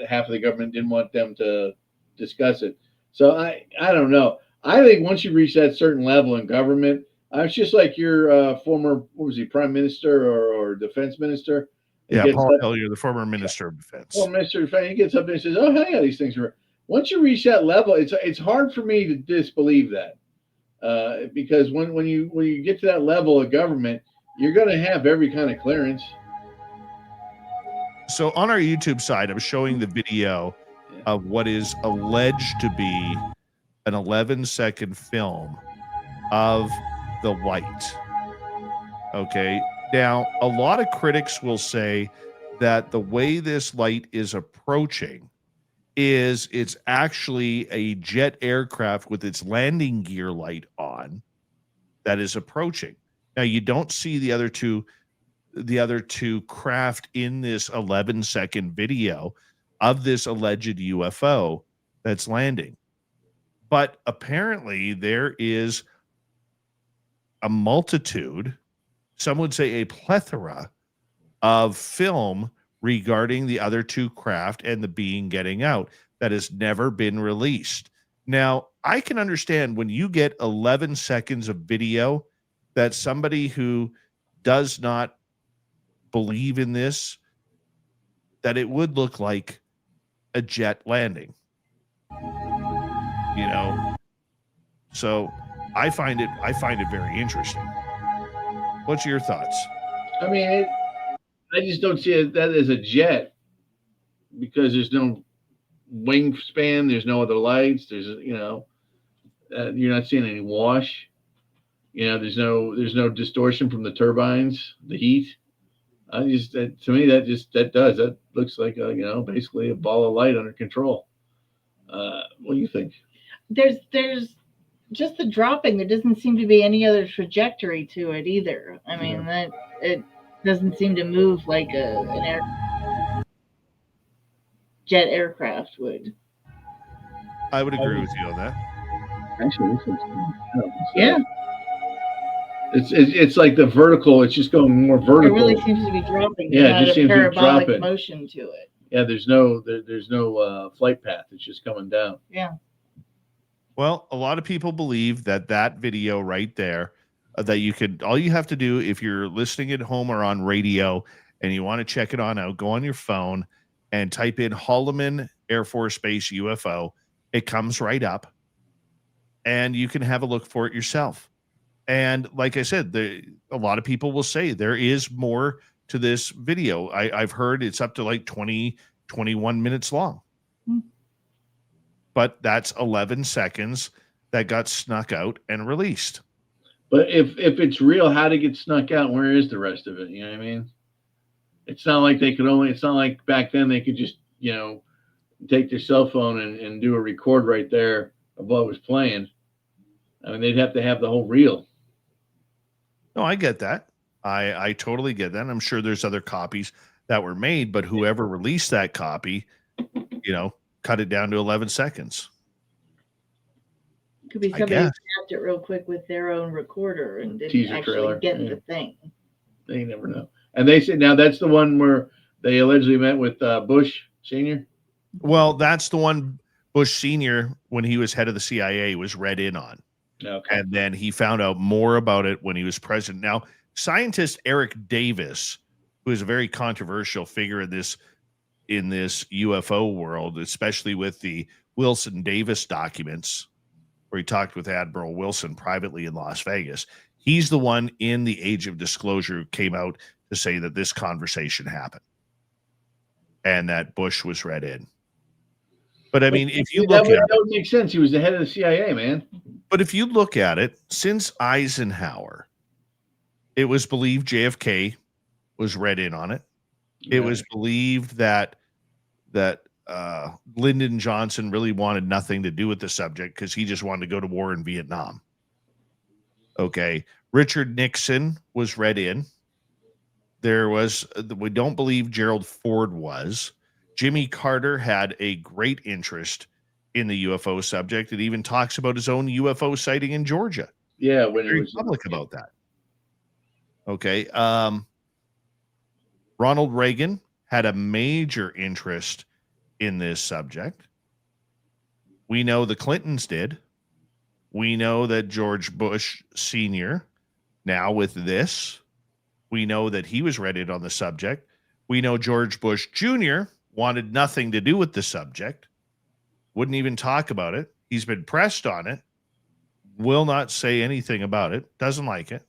half of the government didn't want them to discuss it. So I don't know. I think once you reach that certain level in government, it's just like your former, prime minister or defense minister. Yeah, Paul Hellyer, the former minister of defense. Former minister of defense, he gets up there and says, "Oh, yeah, these things are." Once you reach that level, it's hard for me to disbelieve that, because when you get to that level of government, you're going to have every kind of clearance. So on our YouTube side, I'm showing the video of what is alleged to be an 11-second film of the light. Okay. Now, a lot of critics will say that the way this light is approaching is it's actually a jet aircraft with its landing gear light on that is approaching. Now, you don't see the other two craft in this 11-second video of this alleged UFO that's landing. But apparently there is a multitude, some would say a plethora of film regarding the other 2 craft and the being getting out that has never been released. Now, I can understand when you get 11 seconds of video that somebody who does not believe in this, that it would look like a jet landing, so I find it very interesting. What's your thoughts? I mean, I just don't see that as a jet, because there's no wingspan, there's no other lights, there's you're not seeing any wash, there's no distortion from the turbines, the heat. To me that looks like basically a ball of light under control. What do you think? There's just the dropping. There doesn't seem to be any other trajectory to it either. I mean, that it doesn't seem to move like an jet aircraft would. I would agree with you on that. Actually, yeah. It's like the vertical. It's just going more vertical. It really seems to be dropping. Yeah, it just seems to be dropping. Motion to it. Yeah, there's no flight path. It's just coming down. Yeah. Well, a lot of people believe that video right there, that all you have to do if you're listening at home or on radio and you want to check it on out, go on your phone and type in Holloman Air Force Base UFO. It comes right up and you can have a look for it yourself. And like I said, a lot of people will say there is more to this video. I've heard it's up to like 20, 21 minutes long. But that's 11 seconds that got snuck out and released. But if it's real, how did it get snuck out? Where is the rest of it? You know what I mean? It's not like it's not like back then they could just, take their cell phone and do a record right there of what was playing. I mean, they'd have to have the whole reel. No, I get that. I totally get that. I'm sure there's other copies that were made, but whoever released that copy, cut it down to 11 seconds. Could be I somebody guess. snapped it real quick with their own recorder and didn't Teaser actually trailer, get yeah. the thing. They never know. And they said now that's the one where they allegedly met with Bush Senior. Well, that's the one Bush Sr., when he was head of the CIA, was read in on. Okay. And then he found out more about it when he was president. Now, scientist Eric Davis, who is a very controversial figure in this UFO world, especially with the Wilson Davis documents, where he talked with Admiral Wilson privately in Las Vegas. He's the one in the Age of Disclosure who came out to say that this conversation happened and that Bush was read in. But I mean, if you look at it, that would make sense. He was the head of the CIA, man. but if you look at it, since Eisenhower, it was believed JFK was read in on it. It was believed that Lyndon Johnson really wanted nothing to do with the subject because he just wanted to go to war in Vietnam. Okay. Richard Nixon was read in. We don't believe Gerald Ford was. Jimmy Carter had a great interest in the UFO subject. It even talks about his own UFO sighting in Georgia. Yeah, when Very he was public about that. Okay. Ronald Reagan had a major interest in this subject. We know the Clintons did. We know that George Bush Sr., now with this, we know that he was read in on the subject. We know George Bush Jr. wanted nothing to do with the subject, wouldn't even talk about it. He's been pressed on it, will not say anything about it, doesn't like it.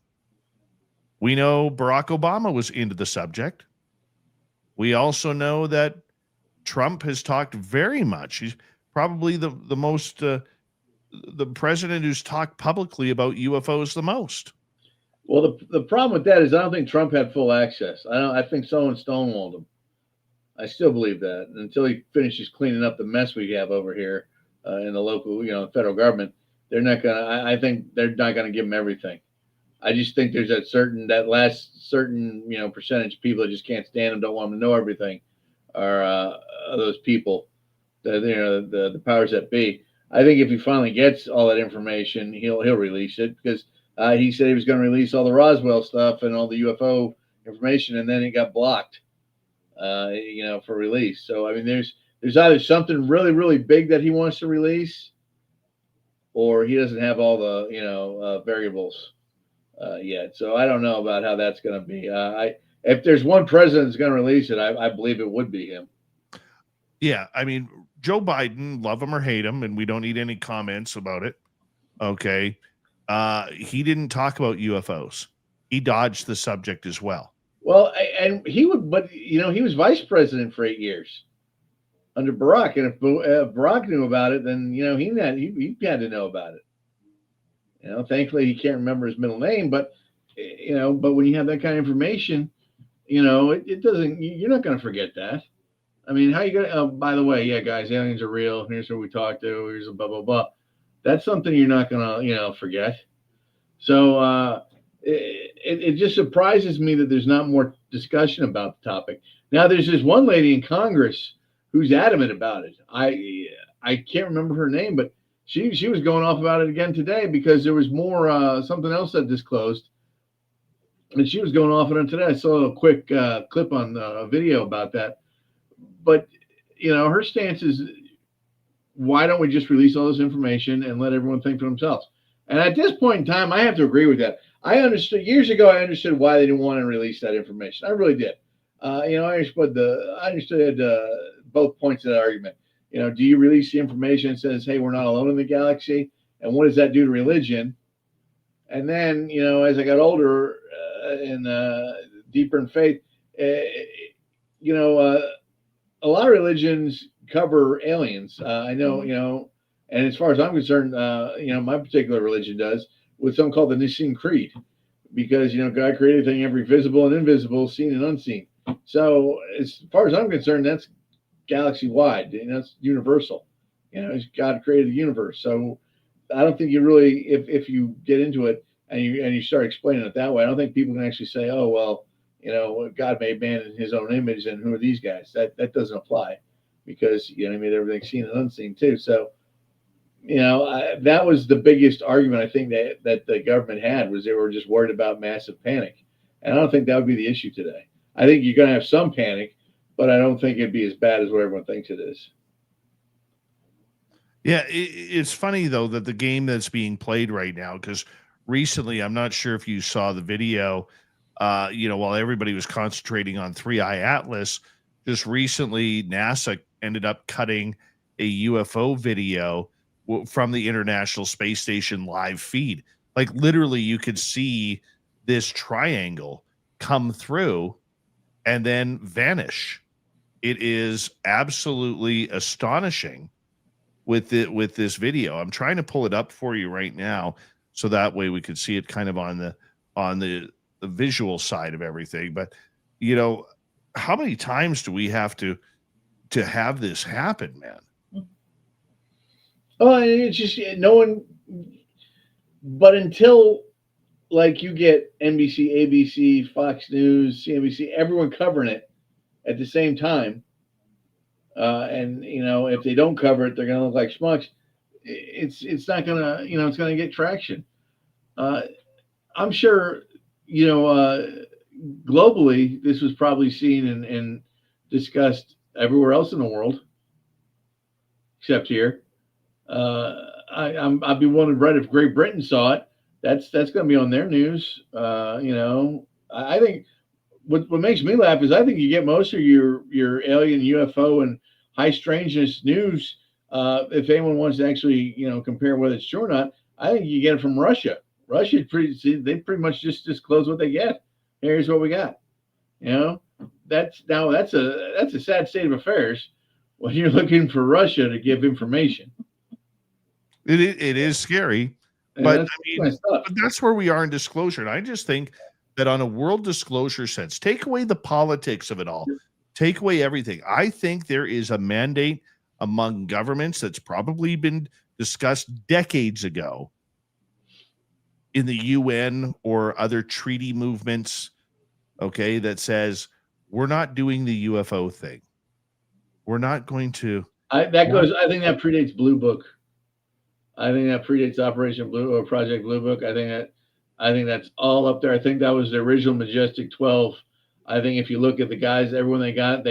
We know Barack Obama was into the subject. We also know that Trump has talked very much. He's probably the most, the president who's talked publicly about UFOs the most. Well, the problem with that is I don't think Trump had full access. I think someone stonewalled him. I still believe that until he finishes cleaning up the mess we have over here in the local, federal government. They're not gonna. I think they're not gonna give him everything. I just think there's that last certain percentage of people that just can't stand him, don't want him to know everything, are those people, the powers that be. I think if he finally gets all that information, he'll release it because he said he was going to release all the Roswell stuff and all the UFO information, and then it got blocked, for release. So I mean, there's either something really, really big that he wants to release, or he doesn't have all the variables yet. So I don't know about how that's going to be. If there's one president that's going to release it, I believe it would be him. Yeah, I mean, Joe Biden, love him or hate him, and we don't need any comments about it. Okay. He didn't talk about UFOs. He dodged the subject as well. Well, and he would, but he was vice president for 8 years under Barack, and if Barack knew about it, then he had to know about it. Thankfully he can't remember his middle name, but but when you have that kind of information, it doesn't. You're not going to forget that. I mean, how you gonna? Oh, by the way, yeah, guys, aliens are real. Here's who we talk to. Here's a blah blah blah. That's something you're not gonna forget. So it just surprises me that there's not more discussion about the topic. Now there's this one lady in Congress who's adamant about it. I can't remember her name, but she was going off about it again today because there was more something else that disclosed, and she was going off on it today. I saw a quick clip on a video about that. But her stance is, why don't we just release all this information and let everyone think for themselves? And at this point in time, I have to agree with that. I understood years ago. I understood why they didn't want to release that information. I really did. I understood both points of that argument. Do you release the information that says, "Hey, we're not alone in the galaxy," and what does that do to religion? And then, as I got older and deeper in faith, a lot of religions cover aliens. I know, and as far as I'm concerned, my particular religion does, with something called the Nicene Creed, because, God created everything, every visible and invisible, seen and unseen. So as far as I'm concerned, that's galaxy wide, that's universal. God created the universe. So I don't think you really, if you get into it and you start explaining it that way, I don't think people can actually say, oh, well, God made man in his own image, and who are these guys? That doesn't apply, because he made everything seen and unseen too. So that was the biggest argument I think that the government had, was they were just worried about massive panic. And I don't think that would be the issue today. I think you're going to have some panic, but I don't think it'd be as bad as what everyone thinks it is. Yeah, it's funny though that the game that's being played right now, because recently, I'm not sure if you saw the video, while everybody was concentrating on 3i Atlas, just recently NASA ended up cutting a UFO video from the International Space Station live feed. Like literally you could see this triangle come through and then vanish. It is absolutely astonishing with this video. I'm trying to pull it up for you right now so that way we could see it kind of on the visual side of everything. But how many times do we have to have this happen, man? Oh, it's just no one. But until like you get NBC, ABC, Fox News, CNBC, everyone covering it at the same time, and if they don't cover it, they're going to look like schmucks. It's not going to it's going to get traction. I'm sure globally this was probably seen and discussed everywhere else in the world except here. I'd be willing to bet if Great Britain saw it, that's going to be on their news. I think what makes me laugh is I think you get most of your alien, UFO, and high strangeness news. If anyone wants to actually compare whether it's true or not, I think you get it from Russia. Russia they pretty much just disclose what they get. Here's what we got. That's a sad state of affairs when you're looking for Russia to give information. It is scary, but but that's where we are in disclosure. And I just think that on a world disclosure sense, take away the politics of it all, take away everything. I think there is a mandate among governments that's probably been discussed decades ago in the UN or other treaty movements, okay, that says we're not doing the UFO thing. We're not going to. I think that predates Blue Book. I think that predates Operation Blue or Project Blue Book. I think that's all up there. I think that was the original Majestic 12. I think if you look at the guys, everyone they got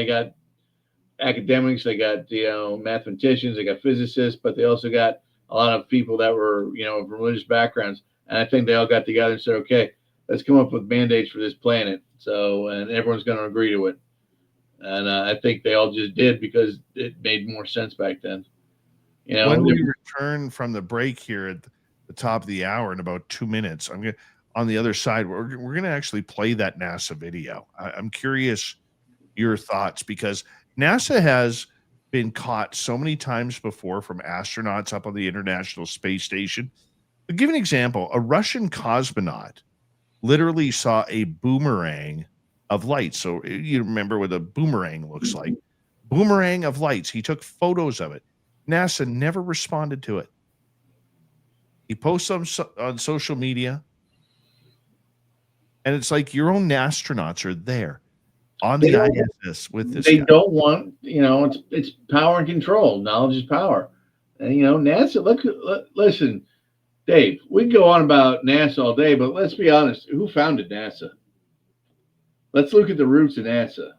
academics, they got mathematicians, they got physicists, but they also got a lot of people that were of religious backgrounds. And I think they all got together and said, okay, let's come up with mandates for this planet. So, and everyone's going to agree to it. And I think they all just did because it made more sense back then. When we return from the break here at the top of the hour in about 2 minutes, on the other side, we're going to actually play that NASA video. I'm curious your thoughts, because NASA has been caught so many times before from astronauts up on the International Space Station. I'll give an example. A Russian cosmonaut literally saw a boomerang of light. So you remember what a boomerang looks like. Boomerang of lights. He took photos of it. NASA never responded to it. He posts on social media, and it's like your own astronauts are there on the ISS with this. They don't want, it's power and control. Knowledge is power. And, NASA, listen, Dave, we can go on about NASA all day, but let's be honest. Who founded NASA? Let's look at the roots of NASA.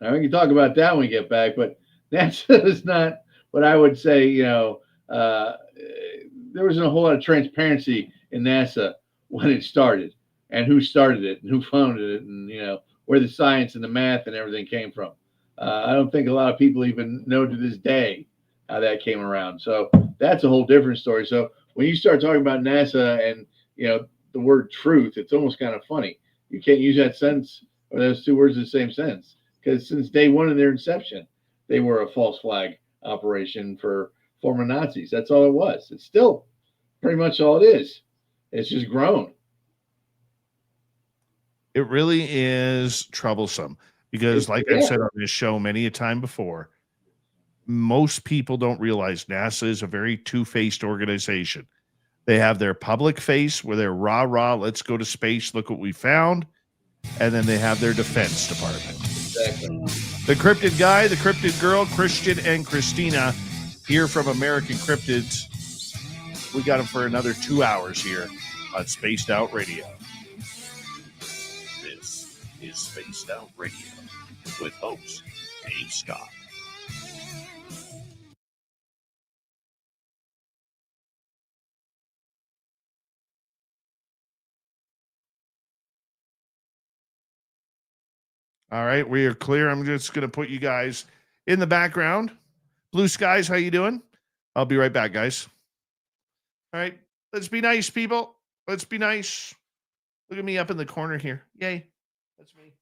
Now, we can talk about that when we get back, but NASA is not what I would say, there wasn't a whole lot of transparency in NASA when it started, and who started it and who founded it, and, where the science and the math and everything came from. I don't think a lot of people even know to this day how that came around. So that's a whole different story. So when you start talking about NASA and, the word truth, it's almost kind of funny. You can't use that sentence or those two words in the same sense, because since day one of their inception, they were a false flag operation for former Nazis. That's all it was. It's still pretty much all it is. It's just grown. It really is troublesome because, like I've said on this show many a time before, most people don't realize NASA is a very two-faced organization. They have their public face where they're rah, let's go to space, look what we found. And then they have their defense department. Exactly. The Cryptid guy, the Cryptid girl, Christian and Christina, hear from American Cryptids, we got them for another 2 hours here on Spaced Out Radio. This is Spaced Out Radio with host Dave Scott. All right, we are clear. I'm just going to put you guys in the background. Blue skies, how you doing? I'll be right back, guys. All right, let's be nice, people. Let's be nice. Look at me up in the corner here. Yay, that's me.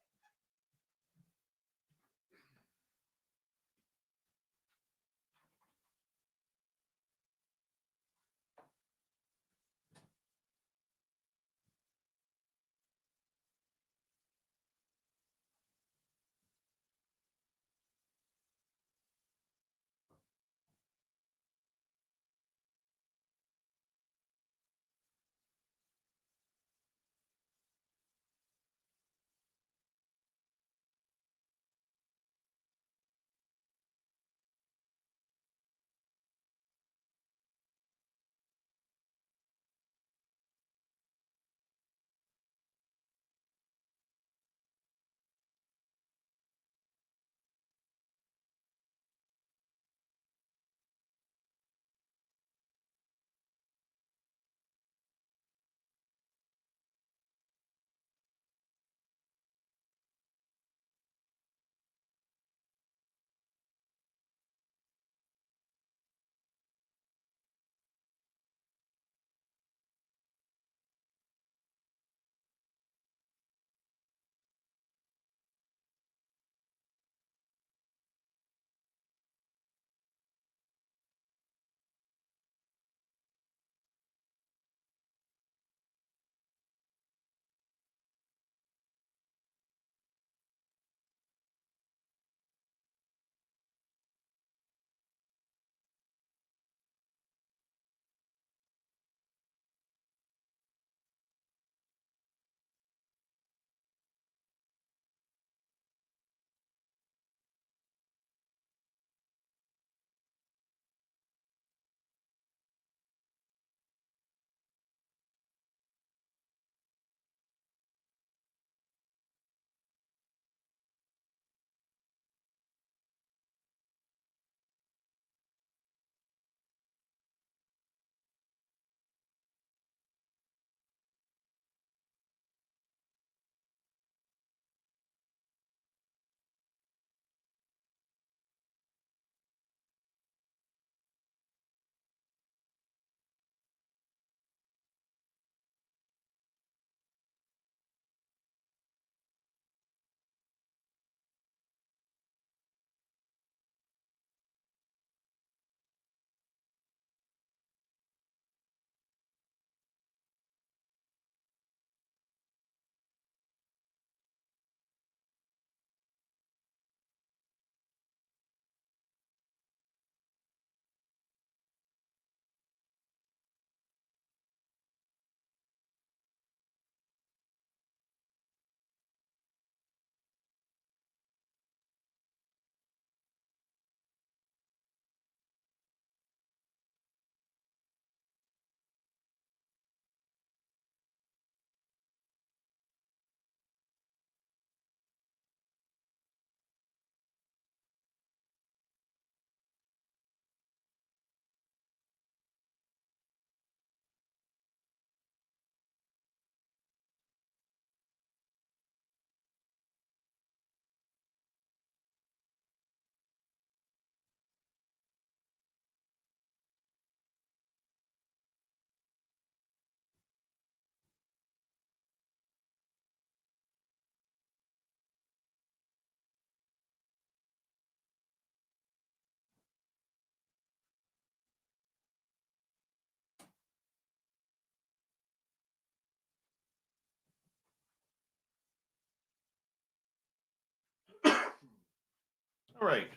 All right.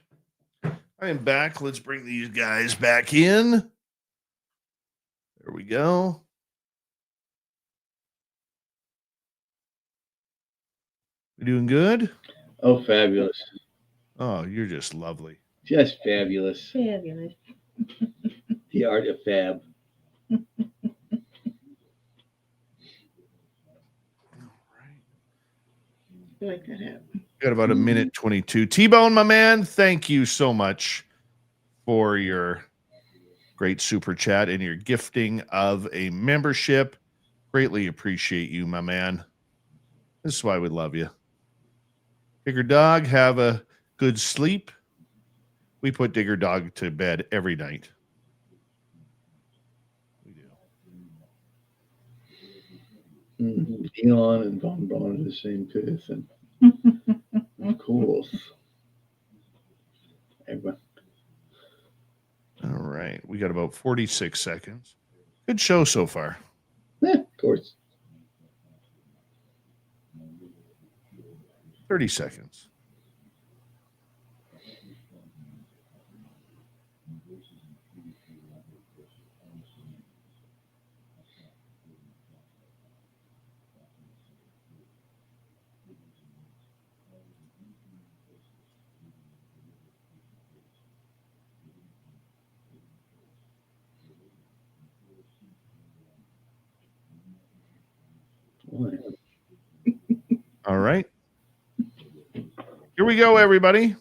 I am back. Let's bring these guys back in. There we go. We doing good? Oh, fabulous. Oh, you're just lovely. Just fabulous. Fabulous. The art of fab. I feel like that happened. Got about a minute 22. T-Bone, my man, thank you so much for your great super chat and your gifting of a membership. Greatly appreciate you, my man. This is why we love you. Digger Dog, have a good sleep. We put Digger Dog to bed every night. We do. Elon and Von Braun are the same person. Of course. Everybody. All right. We got about 46 seconds. Good show so far. Of course. 30 seconds. All right. Here we go, everybody.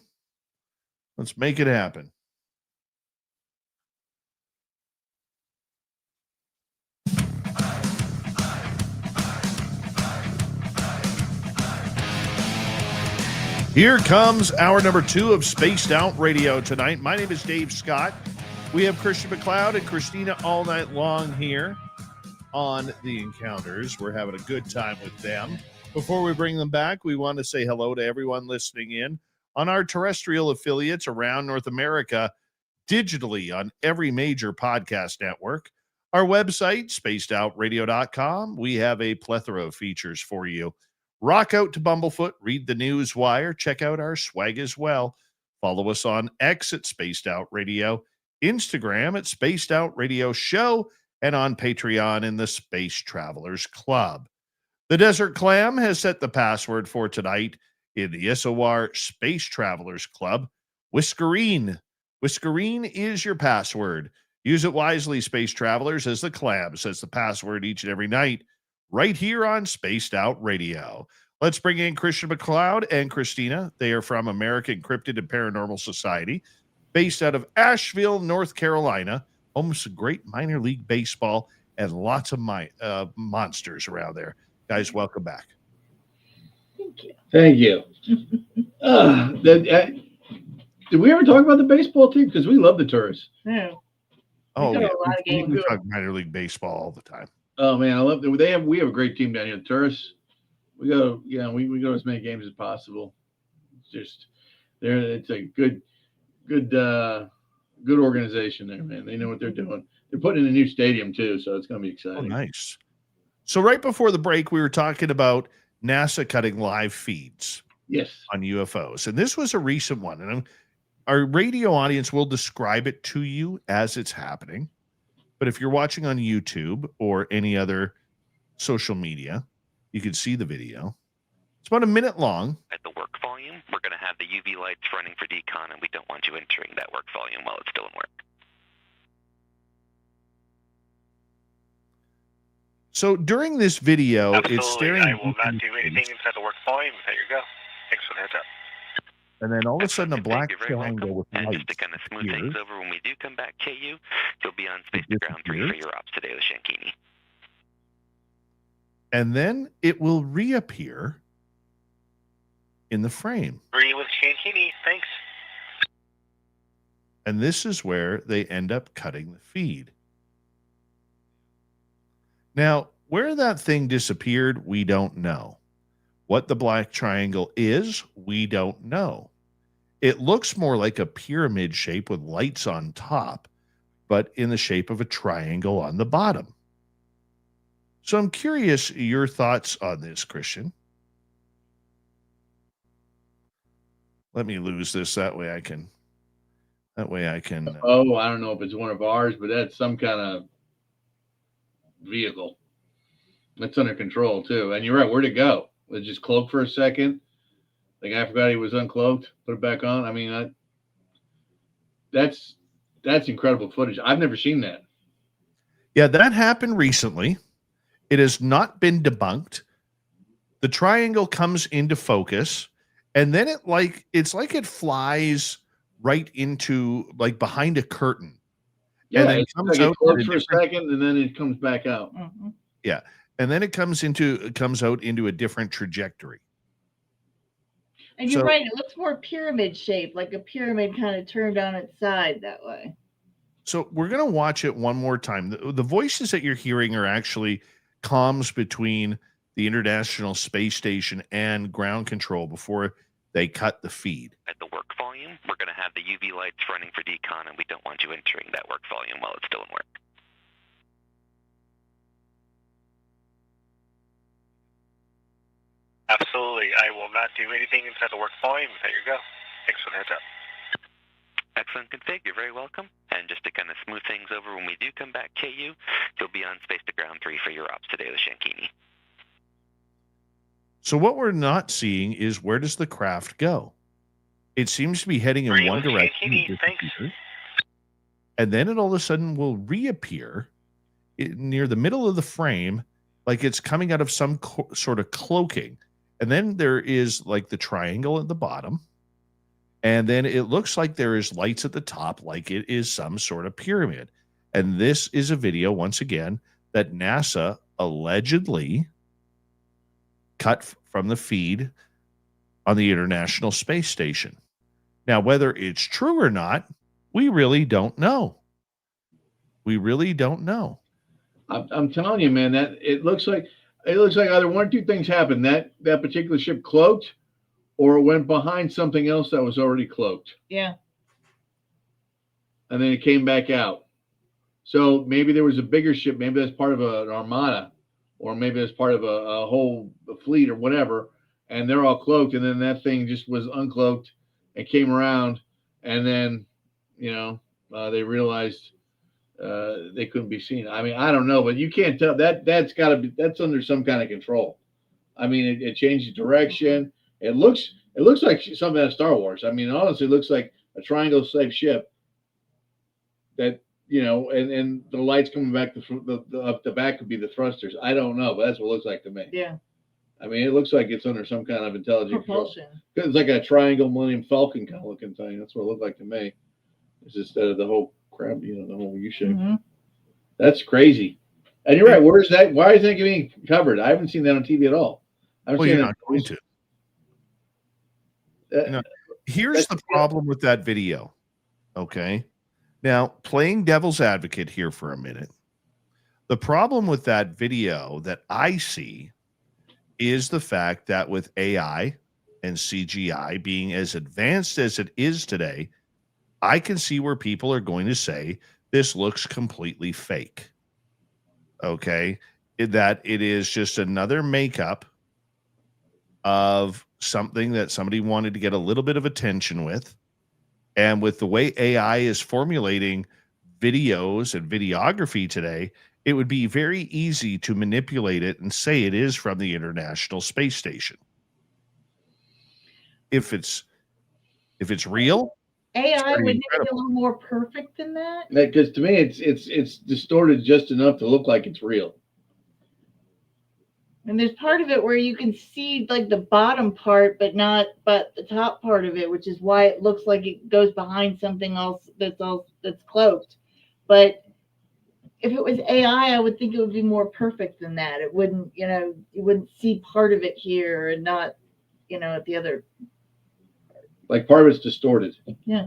Let's make it happen. Here comes hour number 2 of Spaced Out Radio tonight. My name is Dave Scott. We have Christian MacLeod and Christina all night long here on The Encounters. We're having a good time with them. Before we bring them back, we want to say hello to everyone listening in on our terrestrial affiliates around North America, digitally on every major podcast network. Our website, spacedoutradio.com. We have a plethora of features for you. Rock out to Bumblefoot, read the news wire, check out our swag as well. Follow us on X at Spaced Out Radio, Instagram at Spaced Out Radio Show, and on Patreon in the Space Travelers Club. The Desert Clam has set the password for tonight in the SOR Space Travelers Club. Whiskerine. Whiskerine is your password. Use it wisely, Space Travelers, as the Clam says the password each and every night, right here on Spaced Out Radio. Let's bring in Christian MacLeod and Christina. They are from American Cryptid and Paranormal Society, based out of Asheville, North Carolina. Home to some great minor league baseball and lots of monsters around there. Guys, welcome back. Thank you. Thank you. Did we ever talk about the baseball team? Because we love the tourists. No. Oh, got yeah. a lot of We games. talk minor league baseball all the time. Oh man, I love that. We have a great team down here. The tourists. We go as many games as possible. It's just it's a good organization there, man. They know what they're doing. They're putting in a new stadium too, so it's gonna be exciting. Oh, nice. So right before the break, we were talking about NASA cutting live feeds. Yes. On UFOs. And this was a recent one. And our radio audience will describe it to you as it's happening. But if you're watching on YouTube or any other social media, you can see the video. It's about a minute long. At the work volume, we're going to have the UV lights running for decon, and we don't want you entering that work volume while it's still in work. So during this video, Absolutely. it's staring. I will not do anything inside the work volume. There you go. Thanks for the heads up. And then all of a sudden, a black You're very triangle with welcome. And lights just to kind of smooth appears. things over when we do come back to you, you'll be on Space to Ground 3 for your ops today with Shankini. And then it will reappear in the frame. 3 with Shankini. Thanks. And this is where they end up cutting the feed. Now, where that thing disappeared, we don't know. What the black triangle is, we don't know. It looks more like a pyramid shape with lights on top, but in the shape of a triangle on the bottom. So I'm curious your thoughts on this, Christian. Let me lose this. That way I can. Oh, I don't know if it's one of ours, but that's some kind of vehicle. That's under control too. And you're right. Where'd it go? It just cloaked for a second. The guy forgot he was uncloaked. Put it back on. I mean, that's That's incredible footage. I've never seen that. Yeah, that happened recently. It has not been debunked. The triangle comes into focus, and then it's like it flies right into like behind a curtain. Yeah, and then it's comes like it out floats at a for a different, second and then it comes back out. Mhm. yeah, and then it comes out into a different trajectory. And you're So- right, it looks more pyramid shaped, like a pyramid kind of turned on its side that way. So we're going to watch it one more time. The voices that you're hearing are actually comms between the International Space Station and ground control before they cut the feed. At the work volume, we're going to have the UV lights running for decon, and we don't want you entering that work volume while it's still in work. Absolutely. I will not do anything inside the work volume without your go. Thanks for the heads up. Excellent config. You're very welcome. And just to kind of smooth things over, when we do come back, KU, you'll be on space to ground 3 for your ops today with Shankini. So what we're not seeing is, where does the craft go? It seems to be heading in one direction, Thanks. and then it all of a sudden will reappear near the middle of the frame, like it's coming out of some sort of cloaking. And then there is like the triangle at the bottom, and then it looks like there is lights at the top, like it is some sort of pyramid. And this is a video, once again, that NASA allegedly cut from the feed on the International Space Station. Now, whether it's true or not, we really don't know. We really don't know. I'm telling you, man, that it looks like either one or two things happened. That particular ship cloaked, or it went behind something else that was already cloaked, Yeah. and then it came back out. So maybe there was a bigger ship. Maybe that's part of an armada, or maybe that's part of a whole fleet or whatever. And they're all cloaked, and then that thing just was uncloaked and came around, and then they realized they couldn't be seen. I mean, I don't know, but you can't tell that's got to be, that's under some kind of control. I mean, it changed direction. It looks like something out of Star Wars. I mean, honestly, it looks like a triangle-shaped ship that, and the lights coming back, up the back could be the thrusters. I don't know, but that's what it looks like to me. Yeah. I mean, it looks like it's under some kind of intelligent Propulsion. control. It's like a triangle Millennium Falcon kind of looking thing. That's what it looked like to me. It's instead of the whole crab, the whole U-shape. Mm-hmm. That's crazy. And you're right. Where's that? Why is that getting covered? I haven't seen that on TV at all. I haven't Well, seen you're that. not going to. No. Here's the problem with that video. Okay. Now, playing devil's advocate here for a minute. The problem with that video that I see is the fact that with AI and CGI being as advanced as it is today, I can see where people are going to say this looks completely fake. Okay. That it is just another makeup of something that somebody wanted to get a little bit of attention with. And with the way AI is formulating videos and videography today, it would be very easy to manipulate it and say it is from the International Space Station. If it's real, AI would be a little more perfect than that. Because to me, it's distorted just enough to look like it's real. And there's part of it where you can see like the bottom part, but the top part of it, which is why it looks like it goes behind something else that's cloaked. But if it was AI, I would think it would be more perfect than that. It wouldn't, you wouldn't see part of it here and not, at the other. Like part of it's distorted. Yeah.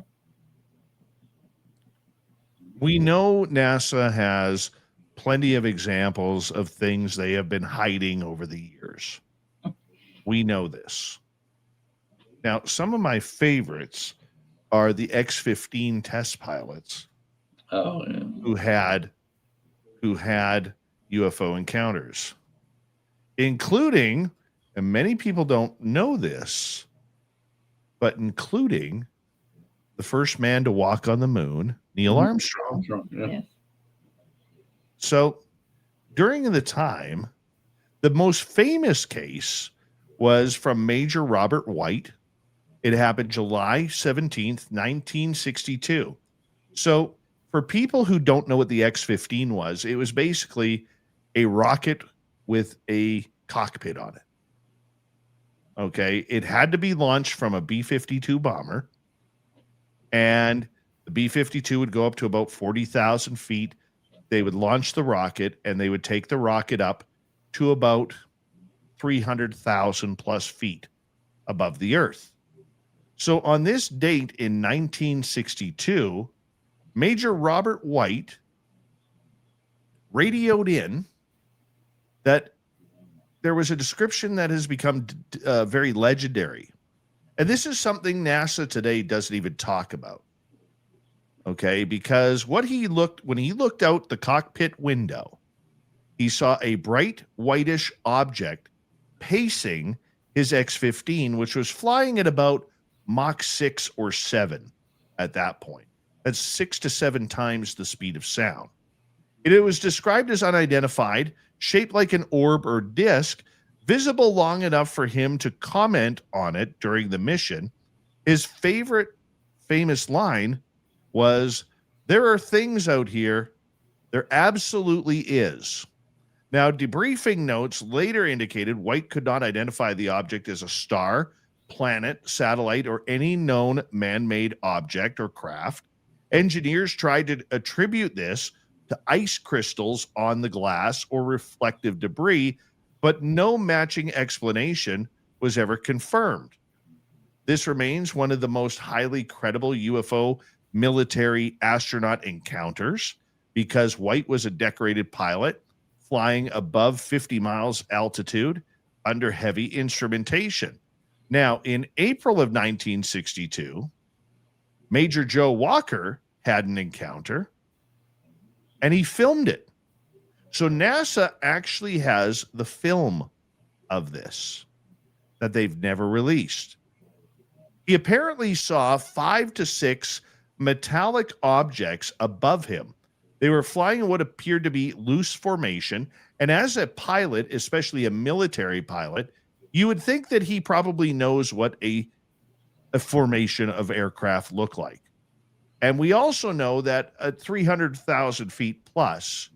We know NASA has plenty of examples of things they have been hiding over the years. We know this. Now, some of my favorites are the X-15 test pilots. Oh, yeah. who had UFO encounters, including, and many people don't know this, but including the first man to walk on the moon, Neil Armstrong. Yeah. Yes. So during the time, the most famous case was from Major Robert White. It happened July 17th, 1962. So for people who don't know what the X-15 was, it was basically a rocket with a cockpit on it. Okay. It had to be launched from a B-52 bomber, and the B-52 would go up to about 40,000 feet. They would launch the rocket, and they would take the rocket up to about 300,000 plus feet above the Earth. So on this date in 1962, Major Robert White radioed in that there was a description that has become very legendary. And this is something NASA today doesn't even talk about. Okay, because when he looked out the cockpit window, he saw a bright whitish object pacing his X-15, which was flying at about Mach 6 or 7 at that point. That's 6 to 7 times the speed of sound. It was described as unidentified, shaped like an orb or disc, visible long enough for him to comment on it during the mission. His famous line was, "There are things out here. There absolutely is." Now, debriefing notes later indicated White could not identify the object as a star, planet, satellite, or any known man-made object or craft. Engineers tried to attribute this to ice crystals on the glass or reflective debris, but no matching explanation was ever confirmed. This remains one of the most highly credible UFO military astronaut encounters because White was a decorated pilot flying above 50 miles altitude under heavy instrumentation. Now, in April of 1962, Major Joe Walker had an encounter, and he filmed it. So NASA actually has the film of this that they've never released. He apparently saw 5 to 6 metallic objects above him. They were flying in what appeared to be loose formation, and as a pilot, especially a military pilot, you would think that he probably knows what a formation of aircraft look like. And we also know that at 300,000 feet plus,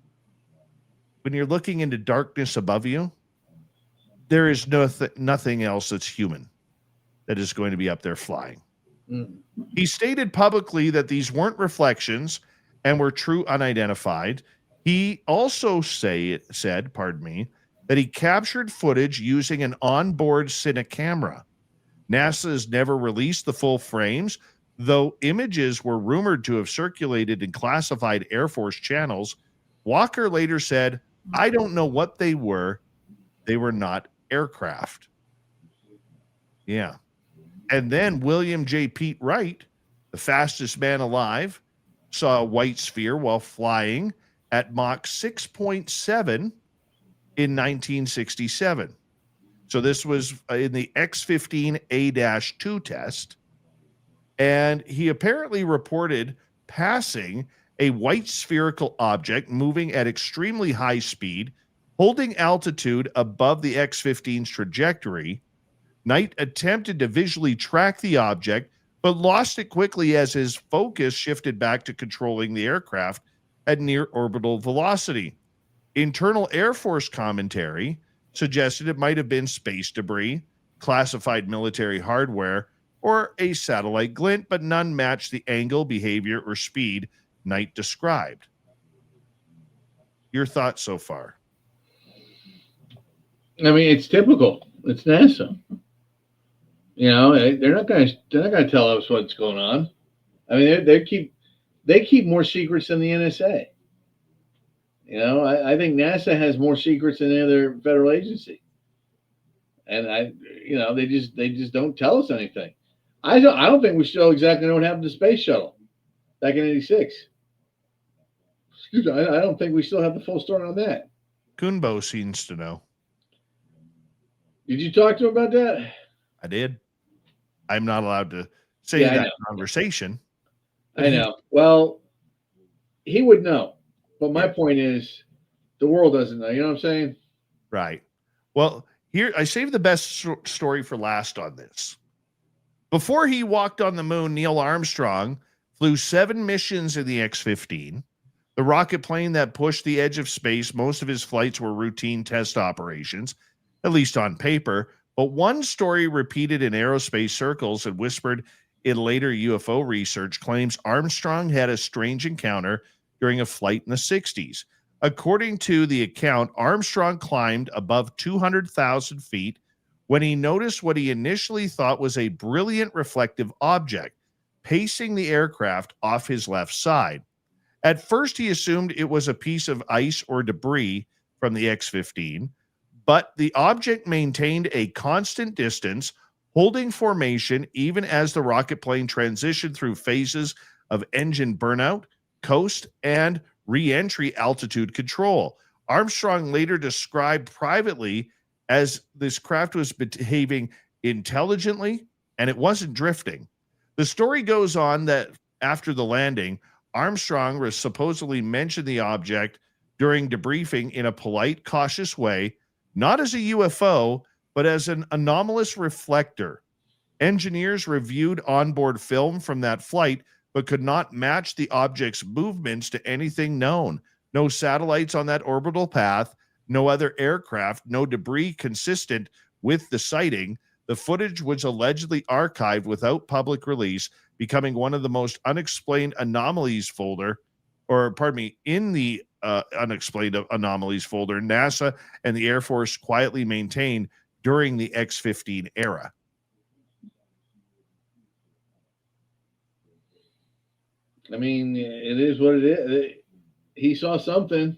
when you're looking into darkness above you, there is nothing else that's human that is going to be up there flying. He stated publicly that these weren't reflections and were true unidentified. He also said, that he captured footage using an onboard cine camera. NASA has never released the full frames, though images were rumored to have circulated in classified Air Force channels. Walker later said, "I don't know what they were. They were not aircraft." Yeah. And then William J. Pete Wright, the fastest man alive, saw a white sphere while flying at Mach 6.7 in 1967. So this was in the X-15A-2 test. And he apparently reported passing a white spherical object moving at extremely high speed, holding altitude above the X-15's trajectory. Knight attempted to visually track the object, but lost it quickly as his focus shifted back to controlling the aircraft at near orbital velocity. Internal Air Force commentary suggested it might have been space debris, classified military hardware, or a satellite glint, but none matched the angle, behavior, or speed Knight described. Your thoughts so far? I mean, it's typical. It's NASA. You know, they're not going to tell us what's going on. I mean, they keep more secrets than the NSA. You know, I think NASA has more secrets than any other federal agency, and they just don't tell us anything. I don't think we still exactly know what happened to the space shuttle back in '86. Excuse me, I don't think we still have the full story on that. Kunbo seems to know. Did you talk to him about that? I did. I'm not allowed to say that conversation. I know. Well, he would know. But my point is, the world doesn't know. You know what I'm saying? Right. Well, here, I saved the best story for last on this. Before he walked on the moon, Neil Armstrong flew 7 missions in the X-15. The rocket plane that pushed the edge of space, most of his flights were routine test operations, at least on paper. But one story repeated in aerospace circles and whispered in later UFO research claims Armstrong had a strange encounter during a flight in the 60s. According to the account, Armstrong climbed above 200,000 feet when he noticed what he initially thought was a brilliant reflective object pacing the aircraft off his left side. At first, he assumed it was a piece of ice or debris from the X-15, but the object maintained a constant distance, holding formation even as the rocket plane transitioned through phases of engine burnout, coast, and re-entry altitude control. Armstrong later described privately as this craft was behaving intelligently and it wasn't drifting. The story goes on that after the landing, Armstrong was supposedly mentioned the object during debriefing in a polite, cautious way, not as a UFO, but as an anomalous reflector. Engineers reviewed onboard film from that flight, but could not match the object's movements to anything known. No satellites on that orbital path, no other aircraft, no debris consistent with the sighting. The footage was allegedly archived without public release, becoming one of the most unexplained anomalies folder, in the unexplained anomalies folder NASA and the Air Force quietly maintained during the X-15 era. I mean, it is what it is. He saw something.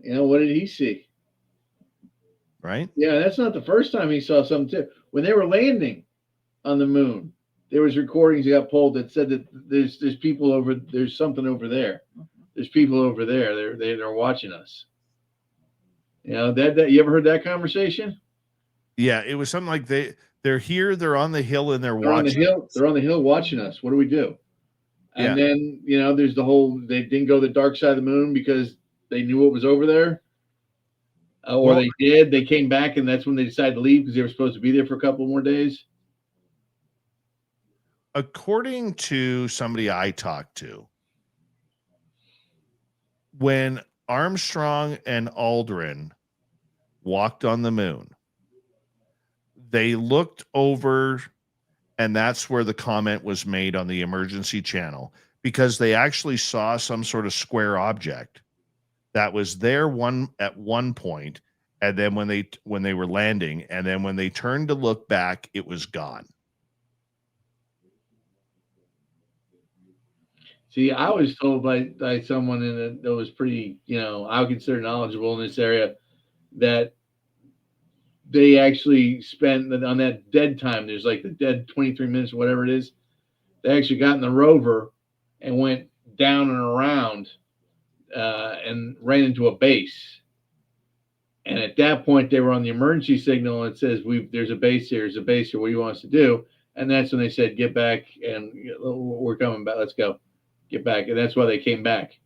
What did he see? Right? Yeah, that's not the first time he saw something too. When they were landing on the moon, there was recordings that got pulled that said that there's people there's something over there. There's people over there. They're watching us. That you ever heard that conversation? Yeah, it was something like they're here, they're on the hill, and they're watching. On the hill. They're on the hill watching us. What do we do? And then there's the whole they didn't go the dark side of the moon because they knew what was over there. They did. They came back, and that's when they decided to leave because they were supposed to be there for a couple more days. According to somebody I talked to, when Armstrong and Aldrin walked on the moon, they looked over, and that's where the comment was made on the emergency channel, because they actually saw some sort of square object that was there at one point, and then when they were landing, and then when they turned to look back, it was gone. See, I was told by someone that was pretty, I would consider knowledgeable in this area, that they actually spent on that dead time. There's like the dead 23 minutes, or whatever it is. They actually got in the rover and went down and around and ran into a base. And at that point, they were on the emergency signal. And it says, there's a base here. There's a base here. What do you want us to do? And that's when they said, get back, and we're coming back. Let's go. Get back. And that's why they came back.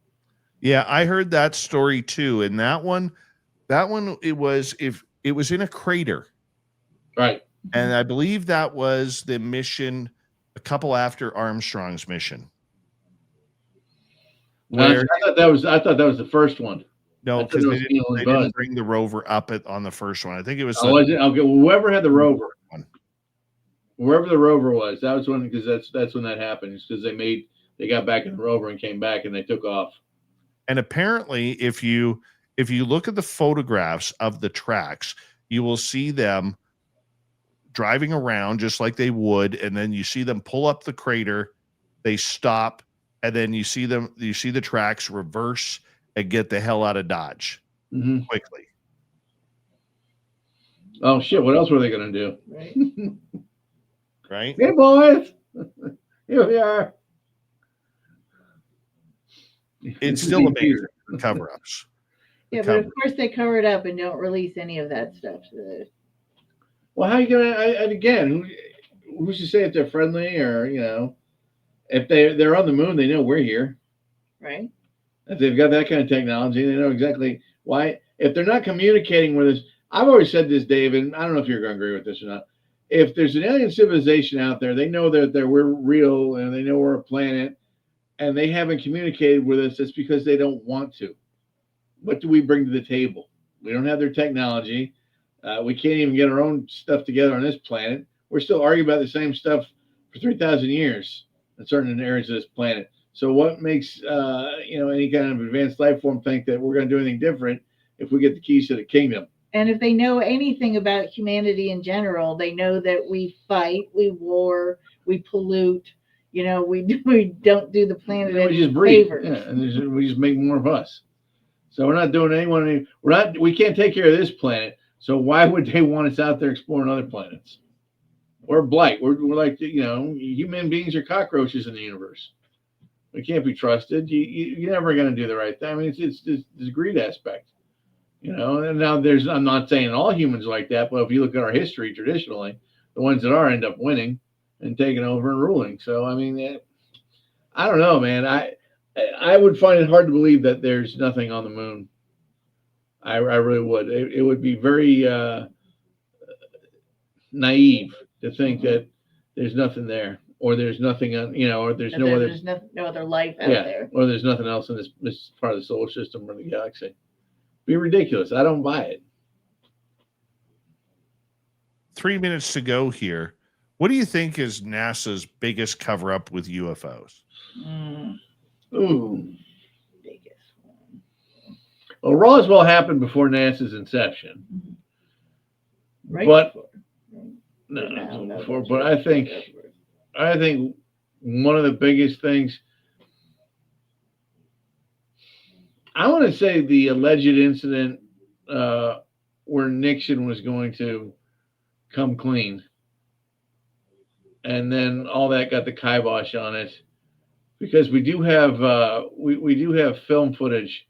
Yeah, I heard that story too. And that one, it was in a crater. Right. And I believe that was the mission a couple after Armstrong's mission. I thought that was the first one. No, because they didn't bring the rover up on the first one. I think it was. Okay, whoever had the rover. Wherever the rover was, that was when, because that's when that happened. It's because they got back in the rover and came back and they took off. And apparently, if you look at the photographs of the tracks, you will see them driving around just like they would, and then you see them pull up the crater, they stop, and then you see the tracks reverse and get the hell out of Dodge quickly. Oh shit! What else were they going to do? Right. Right? Hey boys, here we are. It's still amazing cover-ups. Yeah, but of course they cover it up and don't release any of that stuff. Well, how are you gonna? And again, who's to say if they're friendly or if they're on the moon, they know we're here, right? If they've got that kind of technology, they know exactly why. If they're not communicating with us, I've always said this, David. I don't know if you're going to agree with this or not. if there's an alien civilization out there, they know that we're real and they know we're a planet, and they haven't communicated with us. It's because they don't want to. What do we bring to the table? We don't have their technology. We can't even get our own stuff together on this planet. We're still arguing about the same stuff for 3,000 years in certain areas of this planet. So what makes any kind of advanced life form think that we're going to do anything different if we get the keys to the kingdom? And if they know anything about humanity in general, they know that we fight, we war, we pollute. We don't do the planet any just breed. favors. Yeah, and we just make more of us. So we're not doing anyone any. We can't take care of this planet. So why would they want us out there exploring other planets? We're blight. We're like human beings are cockroaches in the universe. We can't be trusted. You're never going to do the right thing. I mean, it's the greed aspect. And now I'm not saying all humans are like that, but if you look at our history traditionally, the ones that are end up winning and taking over and ruling. So, I mean, I don't know, man. I would find it hard to believe that there's nothing on the moon. I really would. It would be very naive to think that there's nothing there, or there's nothing on, or there's no other life out there, or there's nothing else in this part of the solar system or the galaxy. Be ridiculous. I don't buy it. 3 minutes to go here. What do you think is NASA's biggest cover up with UFOs? Ooh. Biggest one. Well, Roswell happened before NASA's inception. Right. But before. But I think one of the biggest things, I want to say the alleged incident where Nixon was going to come clean, and then all that got the kibosh on it, because we do have we do have film footage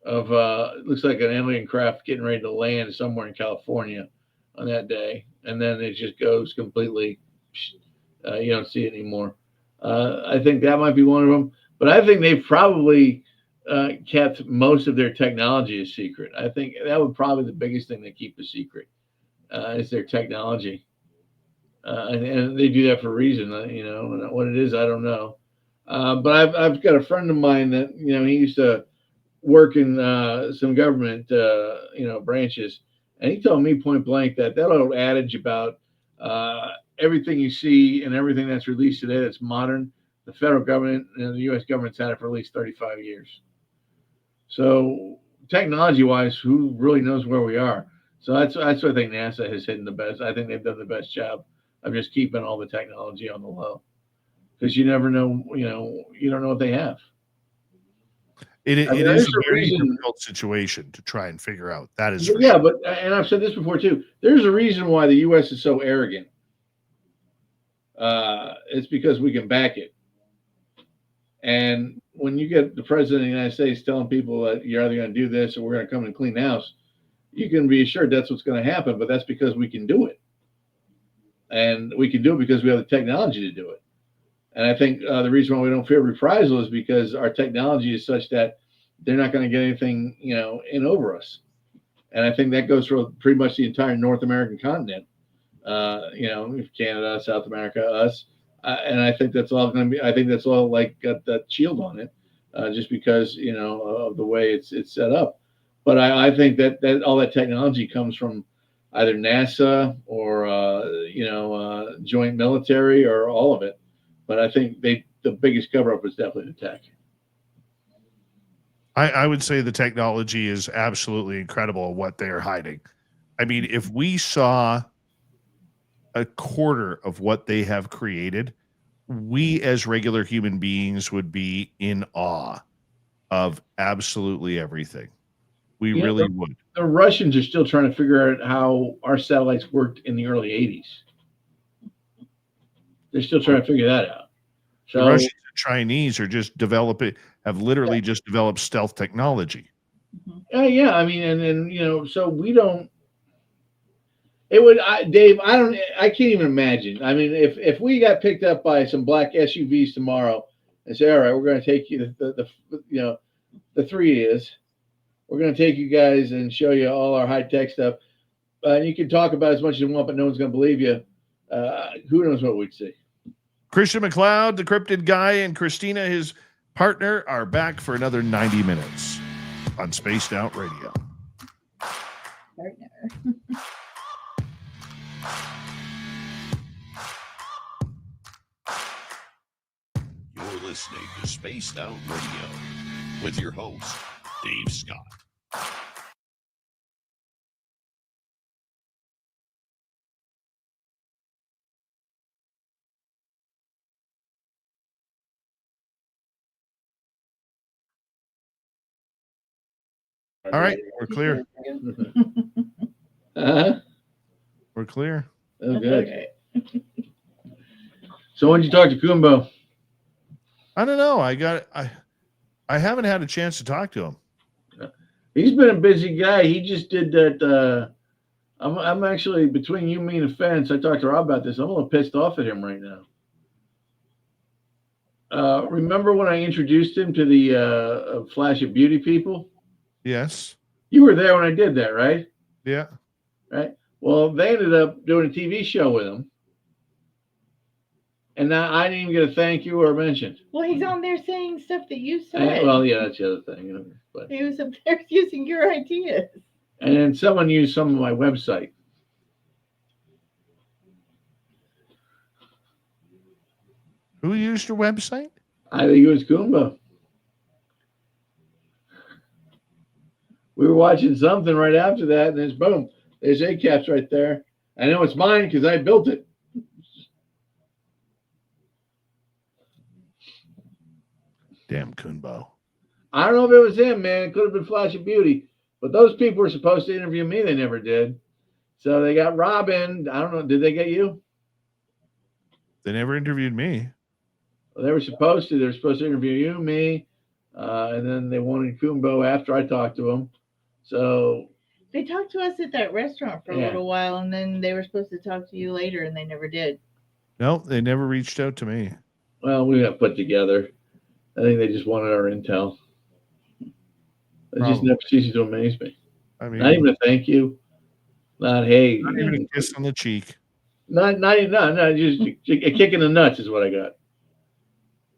of it looks like an alien craft getting ready to land somewhere in California on that day, and then it just goes completely. You don't see it anymore. I think that might be one of them, but I think they've probably kept most of their technology a secret. I think that would probably be the biggest thing they keep a secret is their technology, and they do that for a reason. What it is, I don't know. But I've got a friend of mine that he used to work in some government branches, and he told me point blank that old adage about everything you see and everything that's released today that's modern, the federal government and the U.S. government's had it for at least 35 years. So technology-wise, who really knows where we are? So that's what I think NASA has hidden the best. I think they've done the best job of just keeping all the technology on the low, because you never know. You don't know what they have. It is a very difficult situation to try and figure out. That is sure. But and I've said this before too. There's a reason why the U.S. is so arrogant. It's because we can back it. And when you get the president of the United States telling people that you're either going to do this or we're going to come and clean the house, you can be assured that's what's going to happen. But that's because we can do it, and we can do it because we have the technology to do it. And I think the reason why we don't fear reprisal is because our technology is such that they're not going to get anything, in over us. And I think that goes for pretty much the entire North American continent. Canada, South America, us. And I think that's all going to be, I think that's all like got that shield on it, just because, of the way it's set up. But I think that all that technology comes from either NASA or, joint military or all of it. But I think the biggest cover up is definitely the tech. I would say the technology is absolutely incredible at what they are hiding. I mean, if we saw a quarter of what they have created, we as regular human beings would be in awe of absolutely everything. We really would. The Russians are still trying to figure out how our satellites worked in the early 80s. They're still trying to figure that out. So, the Russians and Chinese are just have literally just developed stealth technology. Yeah. I mean, and so we don't. It would, Dave. I can't even imagine. I mean, if we got picked up by some black SUVs tomorrow and say, all right, we're going to take you the three is, we're going to take you guys and show you all our high tech stuff, and you can talk about as much as you want, but no one's going to believe you. who knows what we'd see. Christian MacLeod, the cryptid guy, and Christina, his partner, are back for another 90 minutes on Spaced Out Radio. Partner. You're listening to Spaced Out Radio with your host, Dave Scott. All right, we're clear. Uh-huh. We're clear. Oh, good. Okay. So when did you talk to Kumbo? I don't know. I haven't had a chance to talk to him. He's been a busy guy. He just did that. I'm actually, between you, me, and the fence, I talked to Rob about this. I'm a little pissed off at him right now. Remember when I introduced him to the Flash of Beauty people? Yes. You were there when I did that, right? Yeah. Right. Well, they ended up doing a TV show with him. And now I didn't even get a thank you or mention. Well, he's on there saying stuff that you said. Well, yeah, that's the other thing. You know, but. He was up there using your ideas. And then someone used some of my website. Who used your website? I think it was Kumba. We were watching something right after that, and there's boom. There's A.C.A.P.S right there. I know it's mine because I built it. Damn Kunbo. I don't know if it was him, man. It could have been Flash of Beauty. But those people were supposed to interview me. They never did. So they got Robin. I don't know. Did they get you? They never interviewed me. Well, they were supposed to. They were supposed to interview you, me, and then they wanted Kumbo after I talked to him. So they talked to us at that restaurant for a little while, and then they were supposed to talk to you later, and they never did. No, they never reached out to me. Well, we got put together. I think they just wanted our intel. It just never ceases to amaze me. I mean, not even a thank you. Not hey. Not even a kiss on the cheek. No, just a kick in the nuts is what I got.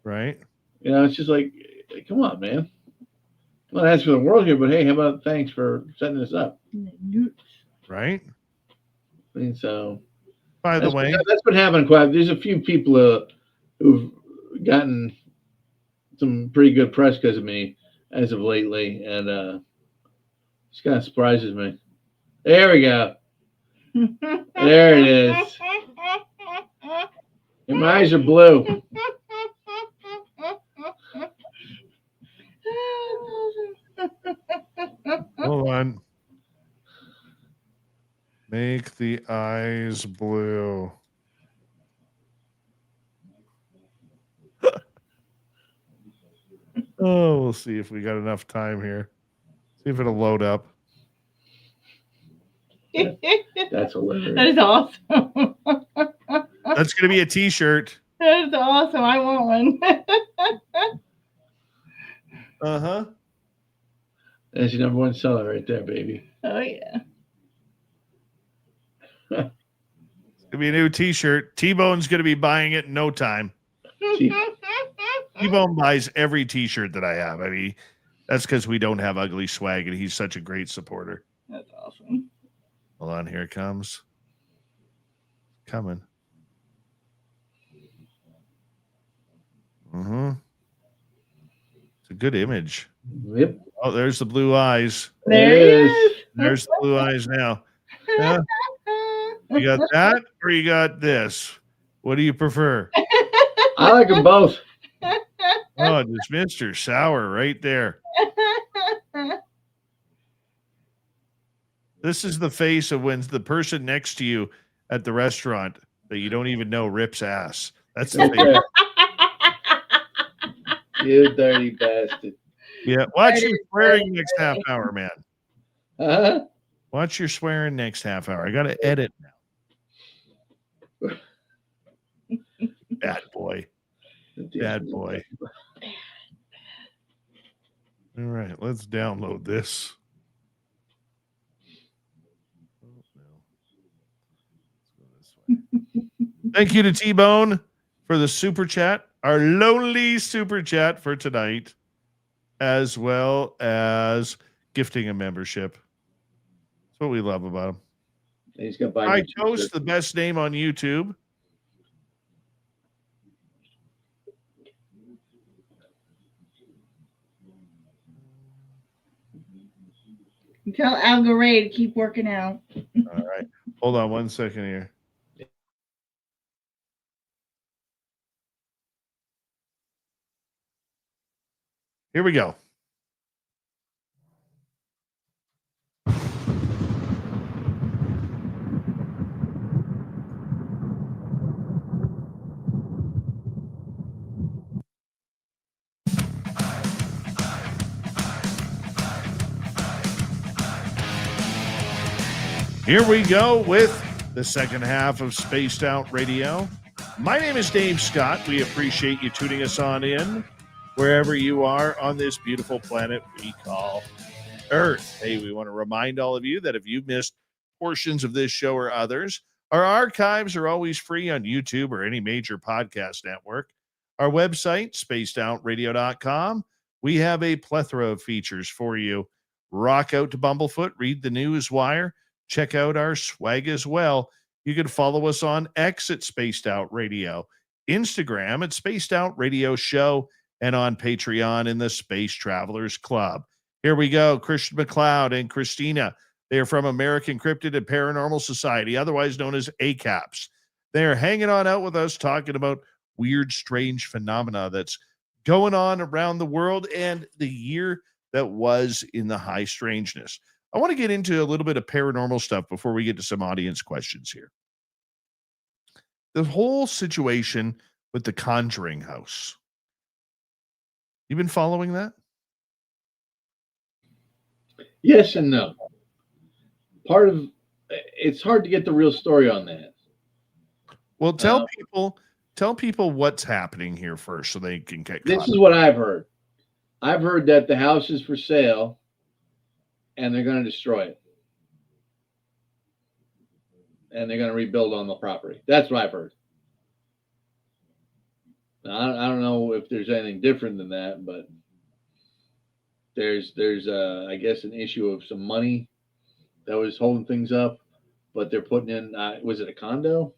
Right. You know, it's just like, come on, man. I'm not asking for the world here, but hey, how about thanks for setting this up? Right. I mean, so. By the way, that's been happening quite. There's a few people who've gotten some pretty good press because of me as of lately, and it kind of surprises me. There we go. There it is. And my eyes are blue. Hold on. Make the eyes blue. Oh, we'll see if we got enough time here. See if it'll load up. That's hilarious. That is awesome. That's going to be a t-shirt. That is awesome. I want one. Uh-huh. That's your number one seller right there, baby. Oh, yeah. It's going to be a new t-shirt. T-Bone's going to be buying it in no time. T-Bone buys every t-shirt that I have. I mean, that's because we don't have ugly swag, and he's such a great supporter. That's awesome. Hold on, here it comes. Coming. Mm-hmm. It's a good image. Yep. Oh, there's the blue eyes. There it is. There's the blue eyes now. Yeah. You got that, or you got this? What do you prefer? I like them both. Oh, just Mr. Sour right there. This is the face of when the person next to you at the restaurant that you don't even know rips ass. That's the face. You dirty bastard. Yeah, watch your swearing next half hour, man. Uh-huh. Watch your swearing next half hour. I got to edit now. Bad boy. Bad boy. All right, let's download this. Oh, no. Let's go this way. Thank you to T-Bone for the super chat, our lonely super chat for tonight, as well as gifting a membership. That's what we love about him. He's got by I Toast, the best name on YouTube. Tell Al Garay to keep working out. All right. Hold on one second here. Here we go. Here we go with the second half of Spaced Out Radio. My name is Dave Scott. We appreciate you tuning us on in wherever you are on this beautiful planet we call Earth. Hey, we want to remind all of you that if you've missed portions of this show or others, our archives are always free on YouTube or any major podcast network. Our website, spacedoutradio.com, we have a plethora of features for you. Rock out to Bumblefoot, read the news wire, check out our swag as well. You can follow us on X at Spaced Out Radio, Instagram at Spaced Out Radio Show, and on Patreon in the Space Travelers Club. Here we go. Christian MacLeod and Christina. They are from American Cryptid and Paranormal Society, otherwise known as A.C.A.P.S. They are hanging on out with us, talking about weird, strange phenomena that's going on around the world and the year that was in the high strangeness. I want to get into a little bit of paranormal stuff before we get to some audience questions here. The whole situation with the Conjuring House. You been following that? Yes and no. It's hard to get the real story on that. Well, tell people what's happening here first so they can get This is what I've heard. I've heard that the house is for sale and they're going to destroy it. And they're going to rebuild on the property. That's what I've heard. Now, I don't know if there's anything different than that, but there's I guess an issue of some money that was holding things up, but they're putting in, was it a condo?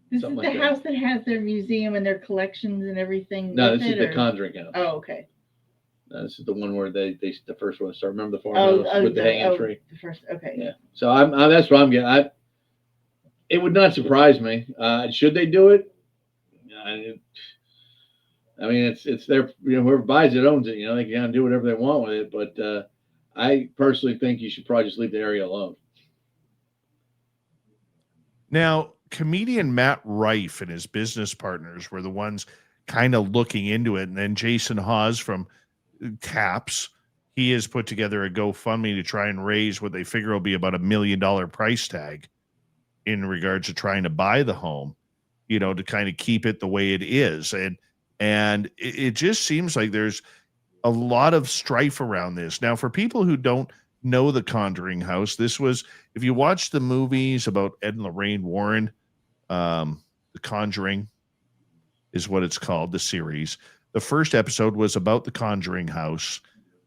This Something is the like that. house that has their museum and their collections and everything. No, with this is it, the or- Conjuring House. Oh, okay. This is the one where they the first one started. Remember the farmhouse with the hanging tree? The first, okay. Yeah. So I'm that's what I'm getting. It would not surprise me. Should they do it? I mean, it's their, whoever buys it owns it. They can kind of do whatever they want with it. But I personally think you should probably just leave the area alone. Now, comedian Matt Rife and his business partners were the ones kind of looking into it. And then Jason Hawes from A.C.A.P.S, he has put together a GoFundMe to try and raise what they figure will be about $1 million price tag in regards to trying to buy the home, to kind of keep it the way it is. And it just seems like there's a lot of strife around this. Now, for people who don't know the Conjuring House, this was, if you watch the movies about Ed and Lorraine Warren, The Conjuring is what it's called, the series. The first episode was about the Conjuring House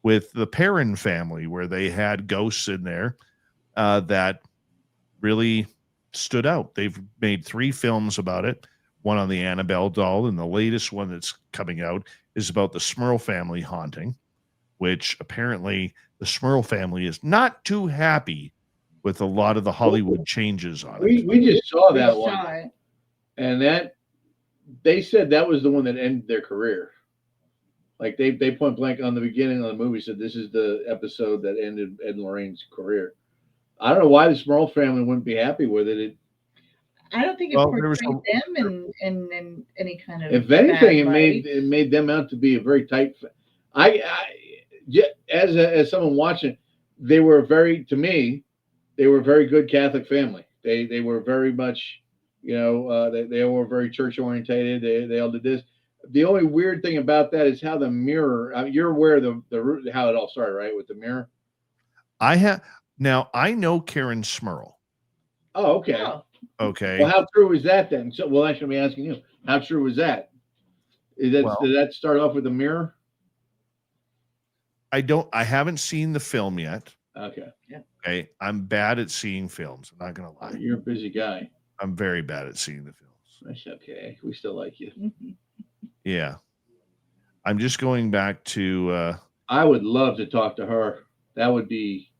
with the Perrin family, where they had ghosts in there that really stood out. They've made 3 films about it, one on the Annabelle doll, and the latest one that's coming out is about the Smurl family haunting, which apparently the Smurl family is not too happy with a lot of the Hollywood changes on it. We just saw that one. And that they said that was the one that ended their career. Like they point blank on the beginning of the movie said this is the episode that ended Ed and Lorraine's career. I don't know why the Smurl family wouldn't be happy with it. I don't think it portrayed them in any kind of. If anything, it made them out to be a very tight. As someone watching, they were to me, they were a very good Catholic family. They were very much, they were very church orientated. They all did this. The only weird thing about that is how the mirror. You're aware of the how it all started, right? With the mirror. I know Karen Smurl. Oh, okay. Okay. Well, how true is that then? So, well, I should be asking you. How true is that? Did that start off with a mirror? I haven't seen the film yet. Okay. Okay. I'm bad at seeing films. I'm not going to lie. You're a busy guy. I'm very bad at seeing the films. That's okay. We still like you. Yeah. I'm just going back to. I would love to talk to her. That would be,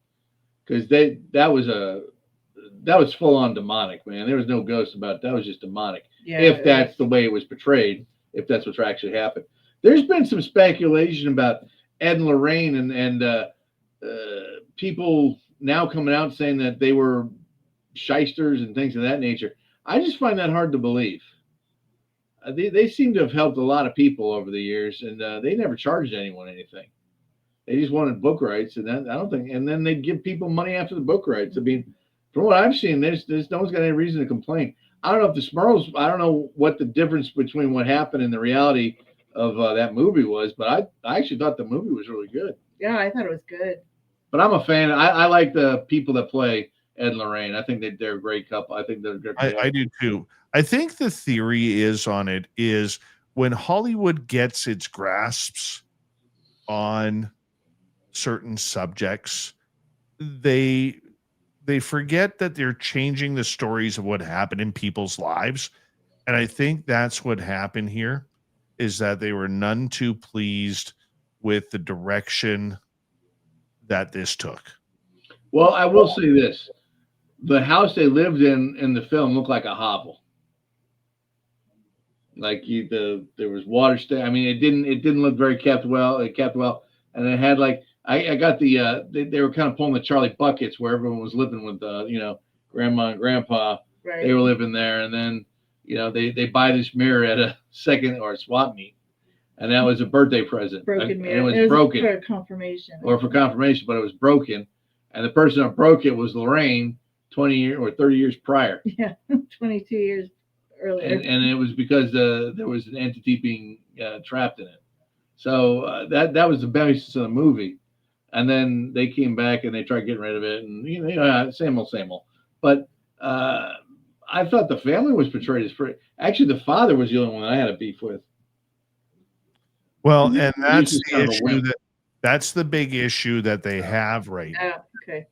because that was full on demonic, man. There was no ghost about it. That was just demonic. Yeah, if that's the way it was portrayed, if that's what's actually happened. There's been some speculation about Ed and Lorraine and people now coming out saying that they were shysters and things of that nature. I just find that hard to believe. They seem to have helped a lot of people over the years, and they never charged anyone anything. They just wanted book rights, and I don't think. And then they'd give people money after the book rights. I mean, from what I've seen, there's no one's got any reason to complain. I don't know if the Smurls. I don't know what the difference between what happened and the reality of that movie was, but I actually thought the movie was really good. Yeah, I thought it was good. But I'm a fan. I like the people that play Ed and Lorraine. I think they're a great couple. I think they're good. I do too. I think the theory is when Hollywood gets its grasps on certain subjects, they forget that they're changing the stories of what happened in people's lives. And I think that's what happened here, is that they were none too pleased with the direction that this took. Well, I will say this. The house they lived in the film looked like a hovel. Like there was water stay. I mean, it didn't look very kept well. It kept well, and it had like I got the they were kind of pulling the Charlie buckets where everyone was living with grandma and grandpa. Right. They were living there, and then they buy this mirror at a second or a swap meet, and that was a birthday present. Broken mirror. And it was broken for confirmation. or for confirmation, but it was broken, and the person that broke it was Lorraine 20 years or 30 years prior. Yeah, 22 years earlier. And it was because there was an entity being trapped in it. So that was the basis of the movie. And then they came back and they tried getting rid of it, and same old. But I thought the family was portrayed as pretty. Actually, the father was the only one I had a beef with. Well, and that's He's the kind of a issue wimp. that's the big issue that they have right now. Okay.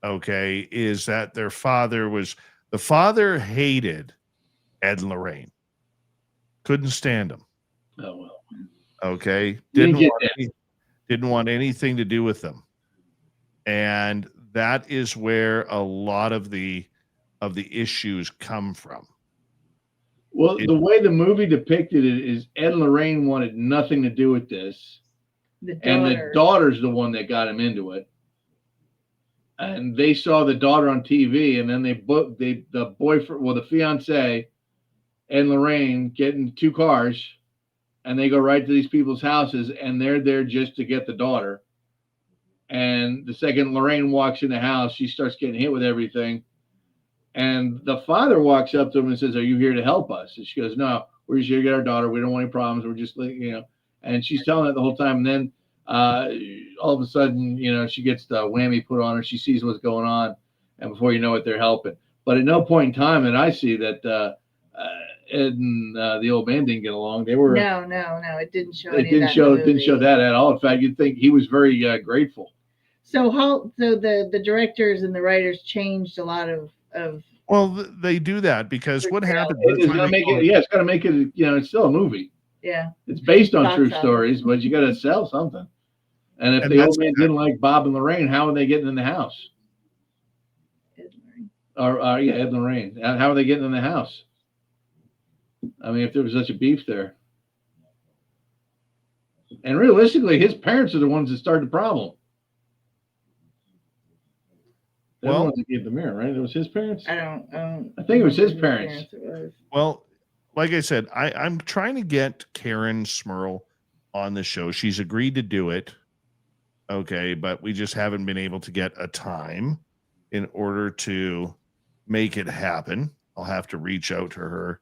Okay, is that the father hated Ed and Lorraine, couldn't stand them. Oh well. Okay, Didn't didn't want anything to do with them, and that is where a lot of the issues come from. Well, the way the movie depicted it is Ed and Lorraine wanted nothing to do with this, and the daughter's the one that got him into it. And they saw the daughter on TV, and then the boyfriend, the fiance, and Lorraine get in two cars, and they go right to these people's houses, and they're there just to get the daughter. And the second Lorraine walks in the house, she starts getting hit with everything. And the father walks up to him and says, "Are you here to help us?" And she goes, "No, we're just here to get our daughter. We don't want any problems. We're just, And she's telling it the whole time. And then all of a sudden, she gets the whammy put on her. She sees what's going on, and before you know it, they're helping. But at no point in time did I see that Ed and the old man didn't get along. They were No. It didn't show. It didn't show that at all. In fact, you'd think he was very grateful. So the directors and the writers changed a lot of. Well, they do that because what happens? It's got to make it. Yeah, it's got to make it. It's still a movie. Yeah. It's based on Thought true so. stories, but you got to sell something. And if the old man didn't like Bob and Lorraine, how are they getting in the house? Ed and Ed and Lorraine. How are they getting in the house? I mean, if there was such a beef there. And realistically, his parents are the ones that started the problem. They're the ones that gave the mirror, right? It was his parents? I think it was his parents. Well, like I said, I'm trying to get Karen Smurl on the show. She's agreed to do it. Okay, but we just haven't been able to get a time in order to make it happen. I'll have to reach out to her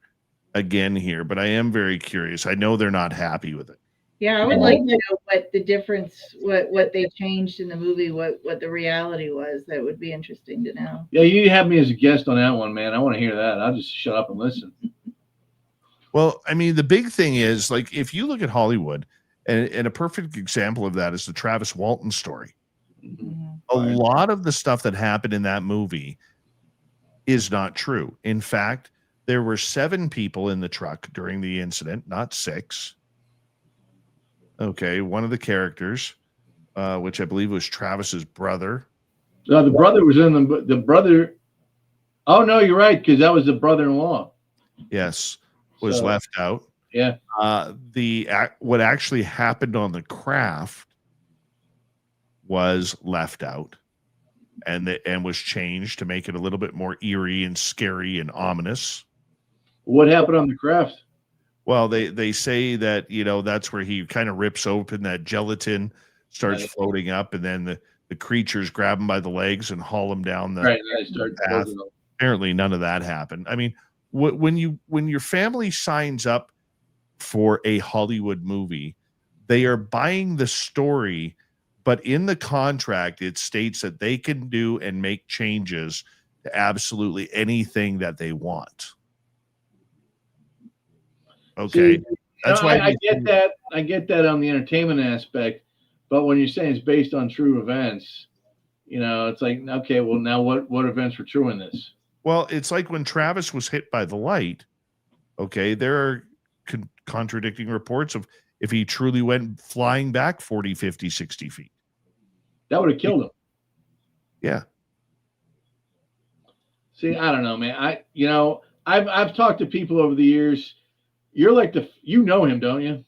again here, but I am very curious. I know they're not happy with it. Yeah, I would like to know what the difference, what they changed in the movie, what the reality was. That would be interesting to know. Yeah, you have me as a guest on that one, man. I want to hear that. I'll just shut up and listen. Well, I mean, the big thing is, like, if you look at Hollywood, and a perfect example of that is the Travis Walton story. A lot of the stuff that happened in that movie is not true. In fact, there were 7 people in the truck during the incident, not 6. Okay, one of the characters, which I believe was Travis's brother. The brother was in the brother. Oh no, you're right, because that was the brother-in-law. Yes, was left out. Yeah. What actually happened on the craft was left out, and was changed to make it a little bit more eerie and scary and ominous. What happened on the craft? Well, they say that, that's where he kind of rips open that gelatin, starts floating up, and then the creatures grab him by the legs and haul him down the path. Apparently, none of that happened. I mean, when your family signs up for a Hollywood movie, they are buying the story, but in the contract, it states that they can do and make changes to absolutely anything that they want. Okay. See, that's why I get that. I get that on the entertainment aspect, but when you're saying it's based on true events, it's like, okay, well, now what events were true in this? Well, it's like when Travis was hit by the light. Okay, there are contradicting reports of if he truly went flying back 40, 50, 60 feet. That would have killed him. Yeah. See, I don't know, man. I've talked to people over the years. You're like you know him, don't you?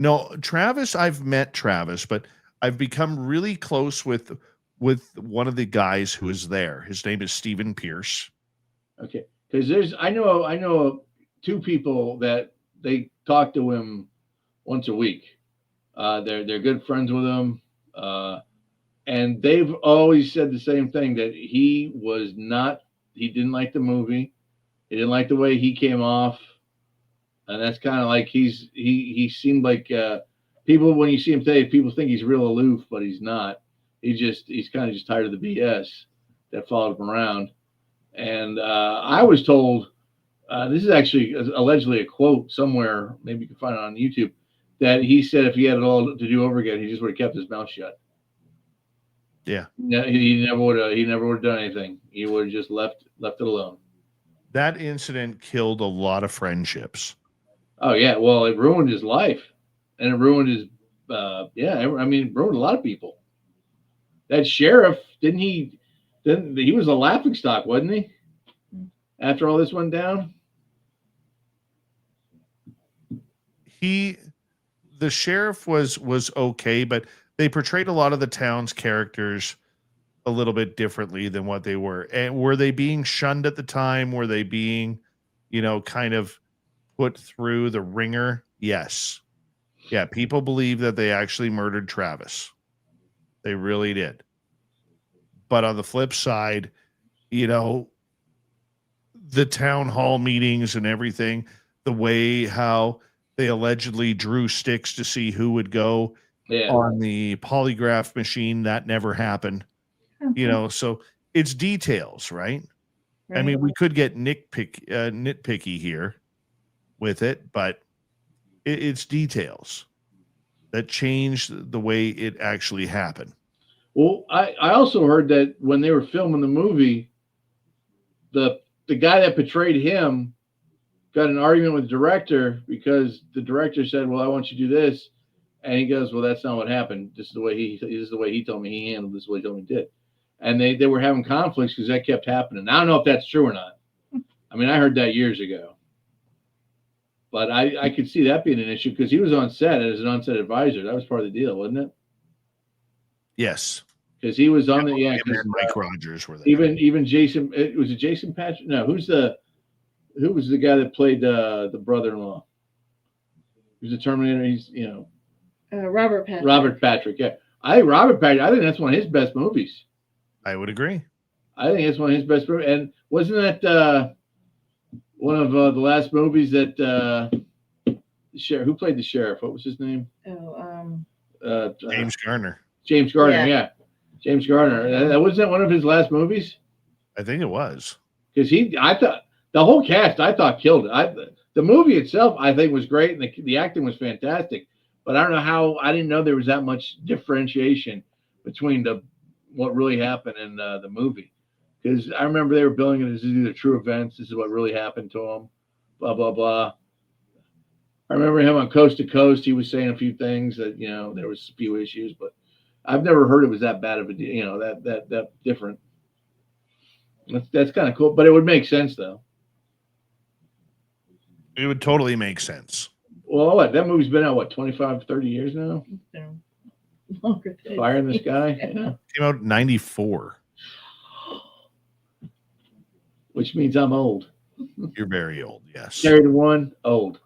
No, Travis, I've met Travis, but I've become really close with one of the guys who is there. His name is Stephen Pierce. Okay. Because I know 2 people that they talk to him once a week. They're good friends with him. And they've always said the same thing, that he didn't like the movie. He didn't like the way he came off. And that's kind of like he seemed like people, when you see him today, people think he's real aloof, but he's not. He's kind of just tired of the BS that followed him around. And I was told, this is actually allegedly a quote somewhere, maybe you can find it on YouTube, that he said if he had it all to do over again, he just would have kept his mouth shut. Yeah. He never would have done anything. He would have just left it alone. That incident killed a lot of friendships. Oh yeah, well, it ruined his life, and it ruined his it ruined a lot of people. That sheriff, he was a laughingstock, wasn't he? After all this went down, the sheriff was okay, but they portrayed a lot of the town's characters a little bit differently than what they were. And were they being shunned at the time? Were they being, kind of put through the ringer? Yes. Yeah, people believe that they actually murdered Travis. They really did. But on the flip side, the town hall meetings and everything, the way how they allegedly drew sticks to see who would go on the polygraph machine, that never happened. So it's details, right? I mean, we could get nitpicky here with it, but it's details that change the way it actually happened. Well, I also heard that when they were filming the movie, the guy that portrayed him got an argument with the director because the director said, "Well, I want you to do this," and he goes, "Well, that's not what happened. This is the way he told me he handled this. The way he told me he did." And they were having conflicts because that kept happening. I don't know if that's true or not. I mean, I heard that years ago, but I could see that being an issue because he was on set as an on-set advisor. That was part of the deal, wasn't it? Yes, because he was on Mike Rogers were there. Even Jason. Was it Jason Patrick? No, who was the guy that played the brother-in-law? He was a Terminator. He's Robert Patrick. Robert Patrick. Yeah, Robert Patrick. I think that's one of his best movies. I would agree. I think it's one of his best movies. And wasn't that one of the last movies that The sheriff. Who played the sheriff? What was his name? James Garner. James Garner. Yeah. James Garner. Wasn't that one of his last movies? I think it was. Because I thought the whole cast, I thought killed it. The movie itself, I think, was great, and the acting was fantastic. But I don't know how. I didn't know there was that much differentiation between what really happened in the movie. Because I remember they were billing it as either true events. This is what really happened to him. Blah blah blah. I remember him on Coast to Coast. He was saying a few things that there was a few issues, but I've never heard it was that bad of a that different. That's kind of cool, but it would make sense though. It would totally make sense. Well, that movie's been out 25, 30 years now. Longer. Fire in the Sky. Yeah. Came out in 94. Which means I'm old. You're very old, yes. Carry the one, old.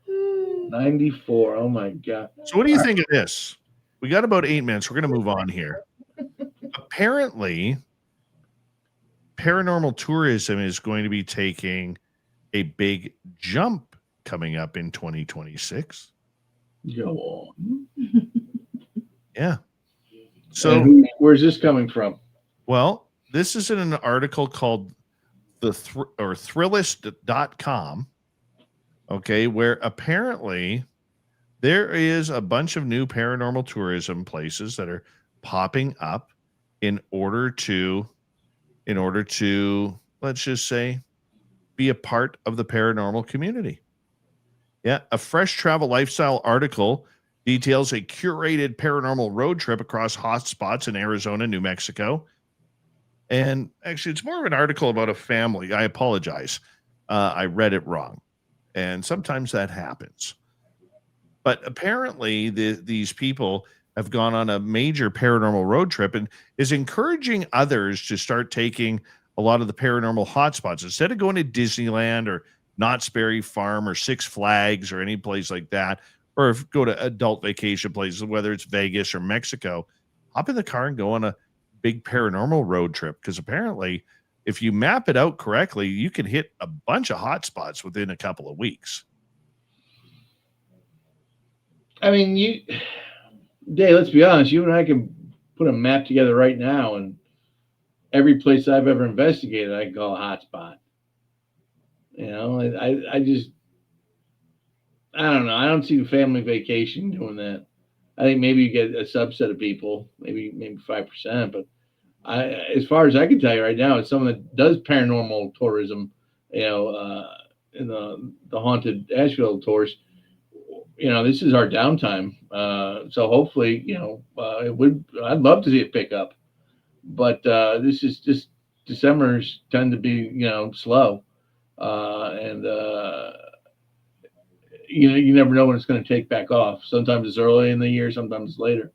94. Oh my God. So what do you think of this? We got about 8 minutes. We're going to move on here. Apparently, paranormal tourism is going to be taking a big jump coming up in 2026. Go on. Yeah. So where's this coming from? Well, this is in an article called Thrillist.com. Okay, where apparently there is a bunch of new paranormal tourism places that are popping up in order to, let's just say, be a part of the paranormal community. Yeah, a fresh travel lifestyle article details a curated paranormal road trip across hotspots in Arizona, New Mexico. And actually, it's more of an article about a family. I apologize. I read it wrong. And sometimes that happens. But apparently, these people have gone on a major paranormal road trip and is encouraging others to start taking a lot of the paranormal hotspots. Instead of going to Disneyland or Knott's Berry Farm or Six Flags or any place like that, or if go to adult vacation places, whether it's Vegas or Mexico, hop in the car and go on a big paranormal road trip. Because apparently, if you map it out correctly, you can hit a bunch of hotspots within a couple of weeks. I mean, Dave, let's be honest. You and I can put a map together right now, and every place I've ever investigated, I can call a hotspot. I don't know. I don't see the family vacation doing that. I think maybe you get a subset of people, maybe 5%. But as far as I can tell you right now, it's someone that does paranormal tourism, in the haunted Asheville tours. This is our downtime. So hopefully, I'd love to see it pick up. But this is just December's tend to be, slow. You never know when it's going to take back off. Sometimes it's early in the year, sometimes it's later.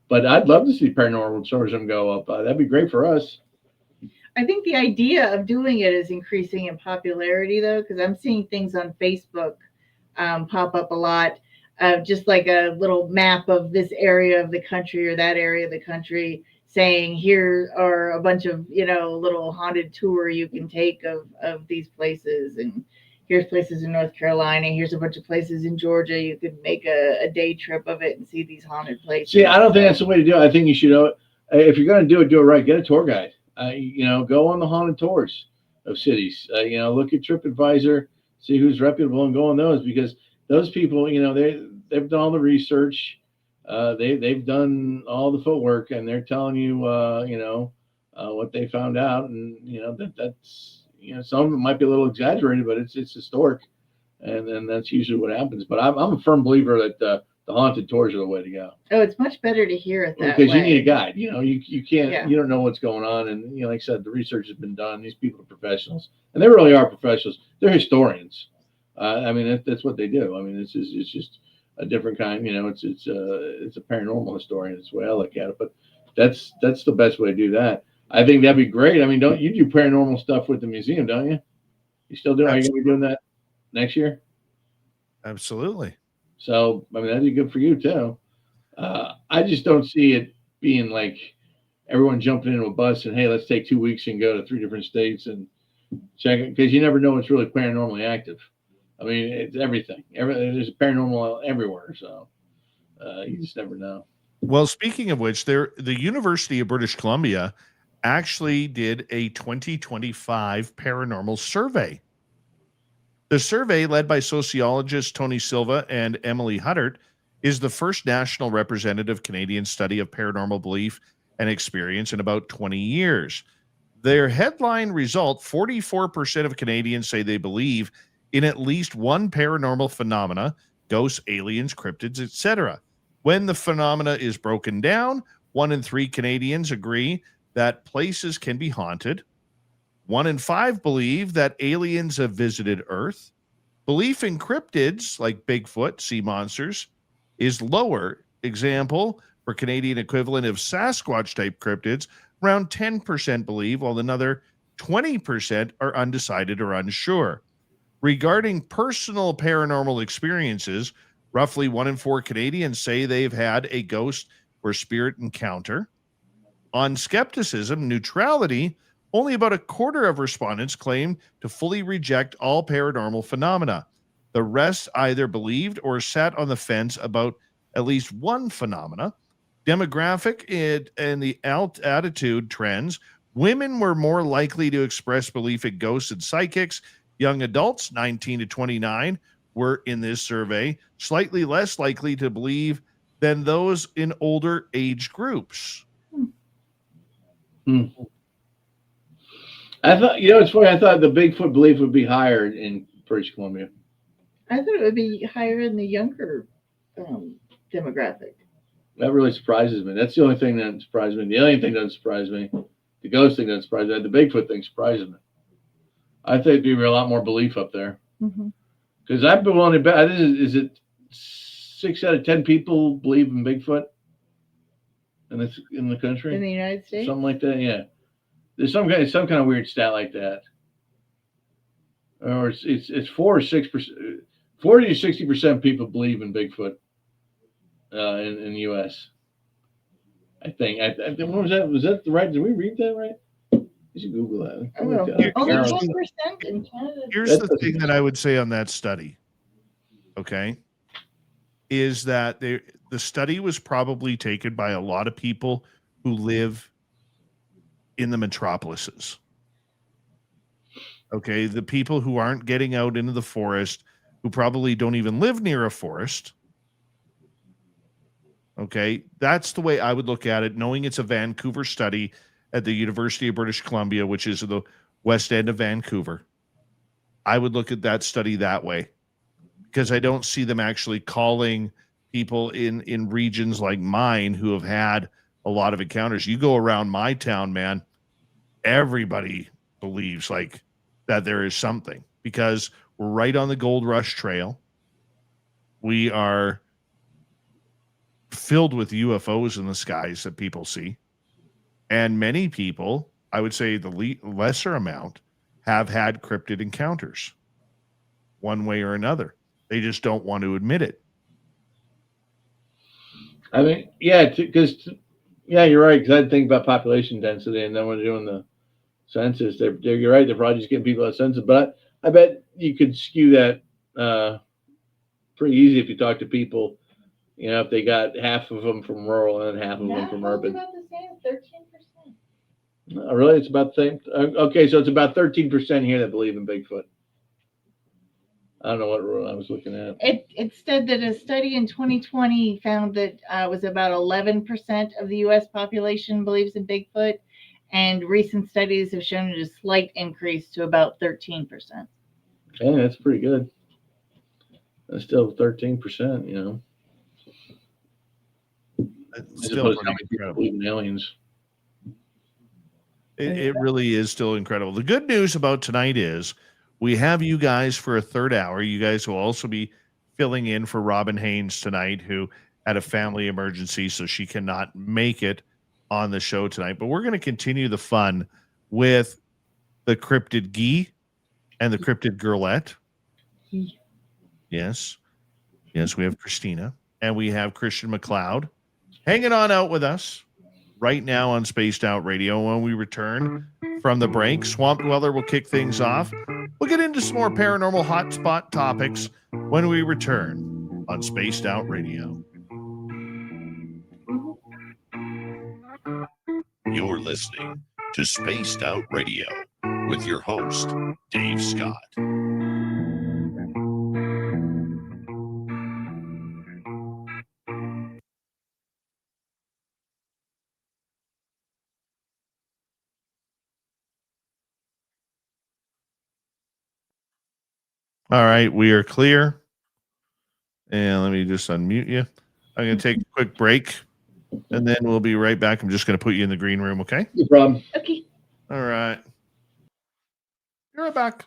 But I'd love to see paranormal tourism go up. That'd be great for us. I think the idea of doing it is increasing in popularity, though, because I'm seeing things on Facebook pop up a lot, just like a little map of this area of the country or that area of the country, saying here are a bunch of, little haunted tour you can take of these places. And here's places in North Carolina. Here's a bunch of places in Georgia. You could make a day trip of it and see these haunted places. See, I don't think that's the way to do it. I think you should, if you're going to do it right. Get a tour guide. Go on the haunted tours of cities. Look at TripAdvisor, see who's reputable, and go on those, because those people, they've done all the research. They've done all the footwork, and they're telling you, what they found out, and that's some of it might be a little exaggerated, but it's historic, and that's usually what happens. But I'm a firm believer that the haunted tours are the way to go. Oh, it's much better to hear it that because way. You need a guide. You can't. You don't know what's going on, and like I said, the research has been done. These people are professionals, and they really are professionals. They're historians. That's what they do. It's just a different kind. It's a paranormal historian. That's the way I look at it. But that's the best way to do that. I think that'd be great. Don't you do paranormal stuff with the museum, don't you? You still do? Are you going to be doing that next year? Absolutely. So, that'd be good for you too. I just don't see it being like everyone jumping into a bus and, hey, let's take 2 weeks and go to 3 different states and check it, because you never know what's really paranormally active. I mean, it's everything. There's paranormal everywhere, so you just never know. Well, speaking of which, the University of British Columbia actually did a 2025 paranormal survey. The survey, led by sociologists Tony Silva and Emily Huddart, is the first national representative Canadian study of paranormal belief and experience in about 20 years. Their headline result, 44% of Canadians say they believe in at least one paranormal phenomena, ghosts, aliens, cryptids, etc. When the phenomena is broken down, 1 in 3 Canadians agree that places can be haunted. 1 in 5 believe that aliens have visited Earth. Belief in cryptids like Bigfoot, sea monsters, is lower. Example, for Canadian equivalent of Sasquatch-type cryptids, around 10% believe, while another 20% are undecided or unsure. Regarding personal paranormal experiences, roughly 1 in 4 Canadians say they've had a ghost or spirit encounter. On skepticism, neutrality, only about a quarter of respondents claim to fully reject all paranormal phenomena. The rest either believed or sat on the fence about at least one phenomena. Demographic and the attitude trends, women were more likely to express belief in ghosts and psychics. Young adults, 19 to 29, were in this survey slightly less likely to believe than those in older age groups. I thought, it's funny. I thought the Bigfoot belief would be higher in British Columbia. I thought it would be higher in the younger demographic. That really surprises me. That's the only thing that surprises me. The alien thing doesn't surprise me. The ghost thing doesn't surprise me. The Bigfoot thing surprises me. I think there'd be a lot more belief up there. Because I've been willing to bet. Is it 6 out of 10 people believe in Bigfoot in the country? In the United States? Something like that, yeah. There's some kind of weird stat like that. Or it's 4 or 6%, 40 to 60% people believe in Bigfoot in the U.S. I think. What was that? Was that the right? Did we read that right? You should Google that. There's 1% in Canada. Here's the thing that I would say on that study, okay, is that the study was probably taken by a lot of people who live in the metropolises. Okay, the people who aren't getting out into the forest, who probably don't even live near a forest. Okay, that's the way I would look at it, knowing it's a Vancouver study at the University of British Columbia, which is the west end of Vancouver. I would look at that study that way, because I don't see them actually calling people in regions like mine who have had a lot of encounters. You go around my town, man, everybody believes like that there is something, because we're right on the Gold Rush Trail. We are filled with UFOs in the skies that people see. And many people, I would say the lesser amount, have had cryptid encounters one way or another. They just don't want to admit it. I mean, yeah, because you're right. Because I think about population density, and then when they're doing the census, you're right. They're probably just getting people at census. But I bet you could skew that pretty easy if you talk to people. If they got half of them from rural and half of them from urban. About the same, 13%. Really, it's about the same. Okay, so it's about 13% here that believe in Bigfoot. I don't know what rule I was looking at. It said that a study in 2020 found that it was about 11% of the U.S. population believes in Bigfoot, and recent studies have shown a slight increase to about 13%. Yeah, that's pretty good. That's still 13%, It's still pretty incredible. Aliens. It really is still incredible. The good news about tonight is we have you guys for a third hour. You guys will also be filling in for Robin Haynes tonight, who had a family emergency, so she cannot make it on the show tonight. But we're going to continue the fun with the Cryptid Gee and the Cryptid Girlette. Yes, we have Christina, and we have Christian MacLeod hanging on out with us right now on Spaced Out Radio. When we return from the break, Swamp Dweller will kick things off. We'll We'll get into some more paranormal hotspot topics when we return on Spaced Out Radio. You're listening to Spaced Out Radio with your host, Dave Scott. All right, we are clear. And let me just unmute you. I'm going to take a quick break, and then we'll be right back. I'm just going to put you in the green room, okay? No problem. Okay. All right. You're back.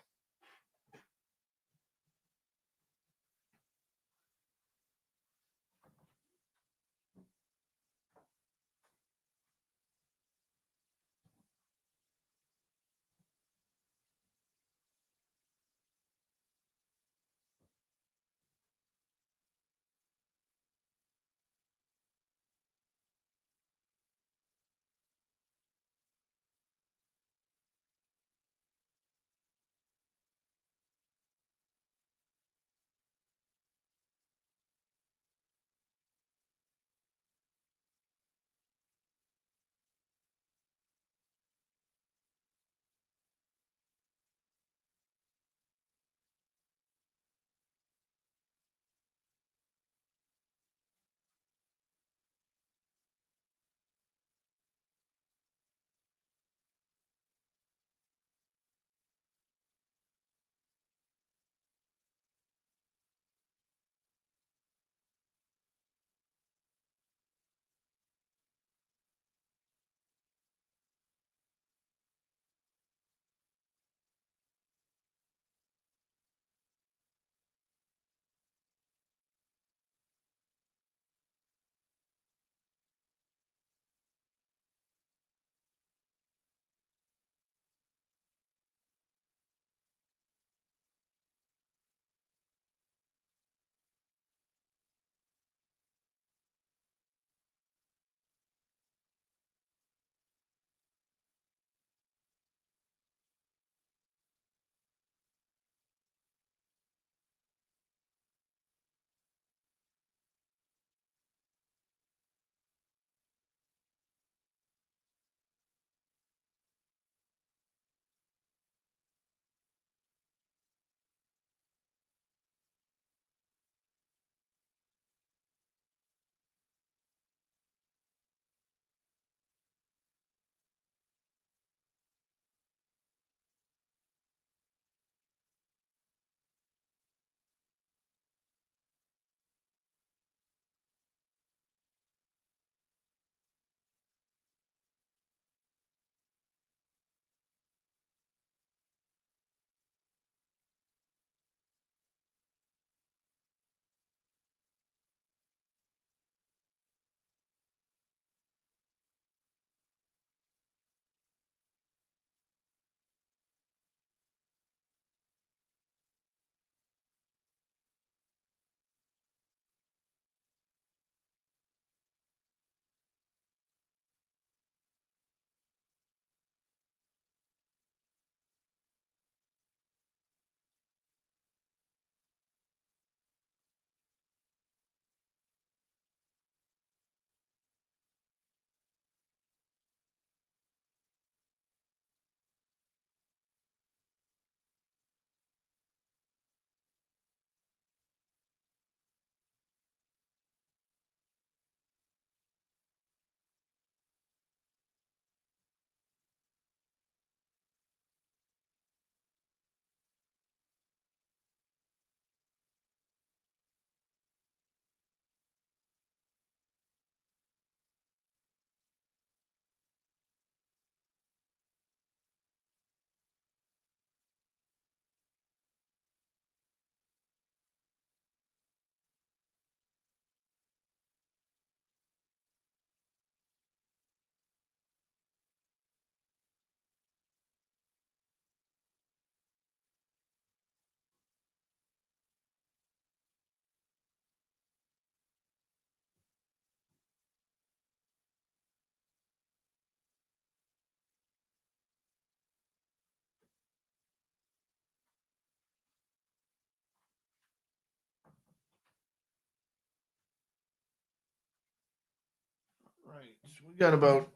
right. We got about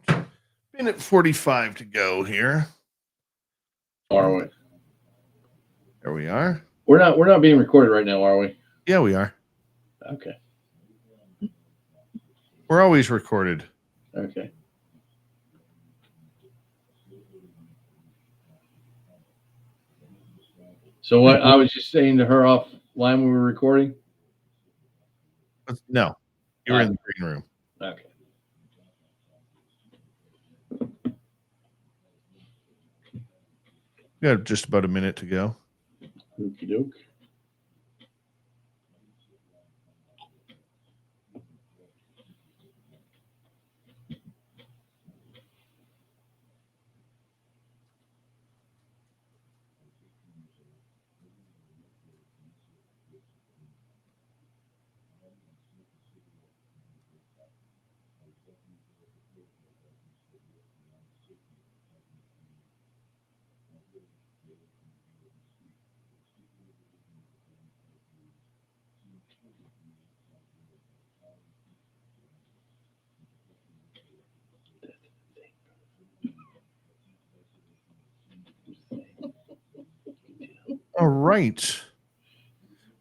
minute 45 to go here. Are we? There we are. We're not being recorded right now, are we? Yeah, we are. Okay. We're always recorded. Okay. So what I was just saying to her offline when we were recording? No, you were in the green room. Okay. We got just about a minute to go. Okie doke. All right.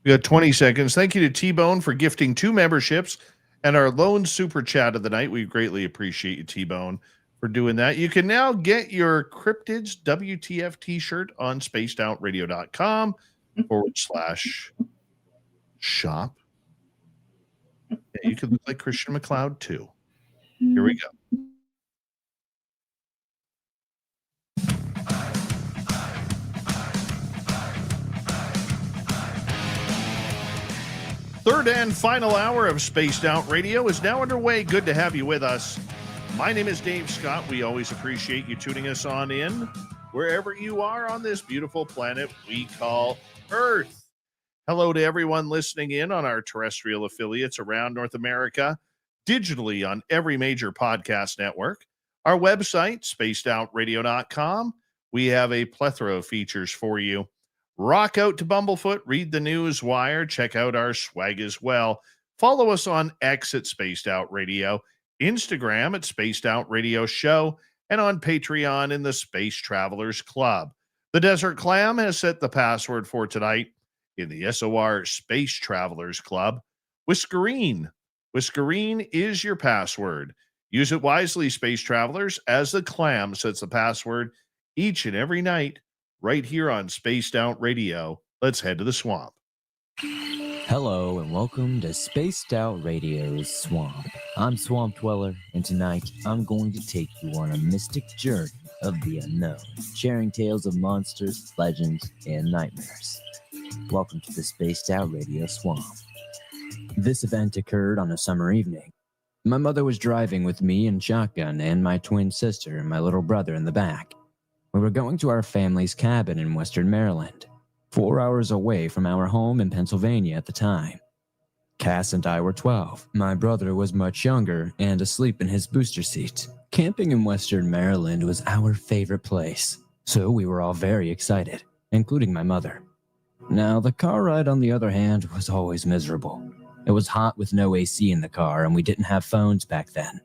We got 20 seconds. Thank you to T-Bone for gifting 2 memberships and our lone super chat of the night. We greatly appreciate you, T-Bone, for doing that. You can now get your Cryptids WTF t-shirt on spacedoutradio.com/shop. Yeah, you can look like Christian MacLeod too. Here we go. Third and final hour of Spaced Out Radio is now underway. Good to have you with us. My name is Dave Scott. We always appreciate you tuning us on in wherever you are on this beautiful planet we call Earth. Hello to everyone listening in on our terrestrial affiliates around North America, digitally on every major podcast network. Our website, spacedoutradio.com. We have a plethora of features for you. Rock out to Bumblefoot, read the news wire, check out our swag as well. Follow us on X at Spaced Out Radio, Instagram at Spaced Out Radio Show, and on Patreon in the Space Travelers Club. The Desert Clam has set the password for tonight in the SOR Space Travelers Club. Whiskerine. Whiskerine is your password. Use it wisely, Space Travelers, as the Clam sets the password each and every night right here on Spaced Out Radio. Let's head to the swamp. Hello and welcome to Spaced Out Radio's Swamp. I'm Swamp Dweller, and tonight I'm going to take you on a mystic journey of the unknown, sharing tales of monsters, legends, and nightmares. Welcome to the Spaced Out Radio Swamp. This event occurred on a summer evening. My mother was driving with me in shotgun and my twin sister and my little brother in the back. We were going to our family's cabin in Western Maryland, 4 hours away from our home in Pennsylvania at the time. Cass and I were 12. My brother was much younger and asleep in his booster seat. Camping in Western Maryland was our favorite place, so we were all very excited, including my mother. Now, the car ride, on the other hand, was always miserable. It was hot with no AC in the car, and we didn't have phones back then.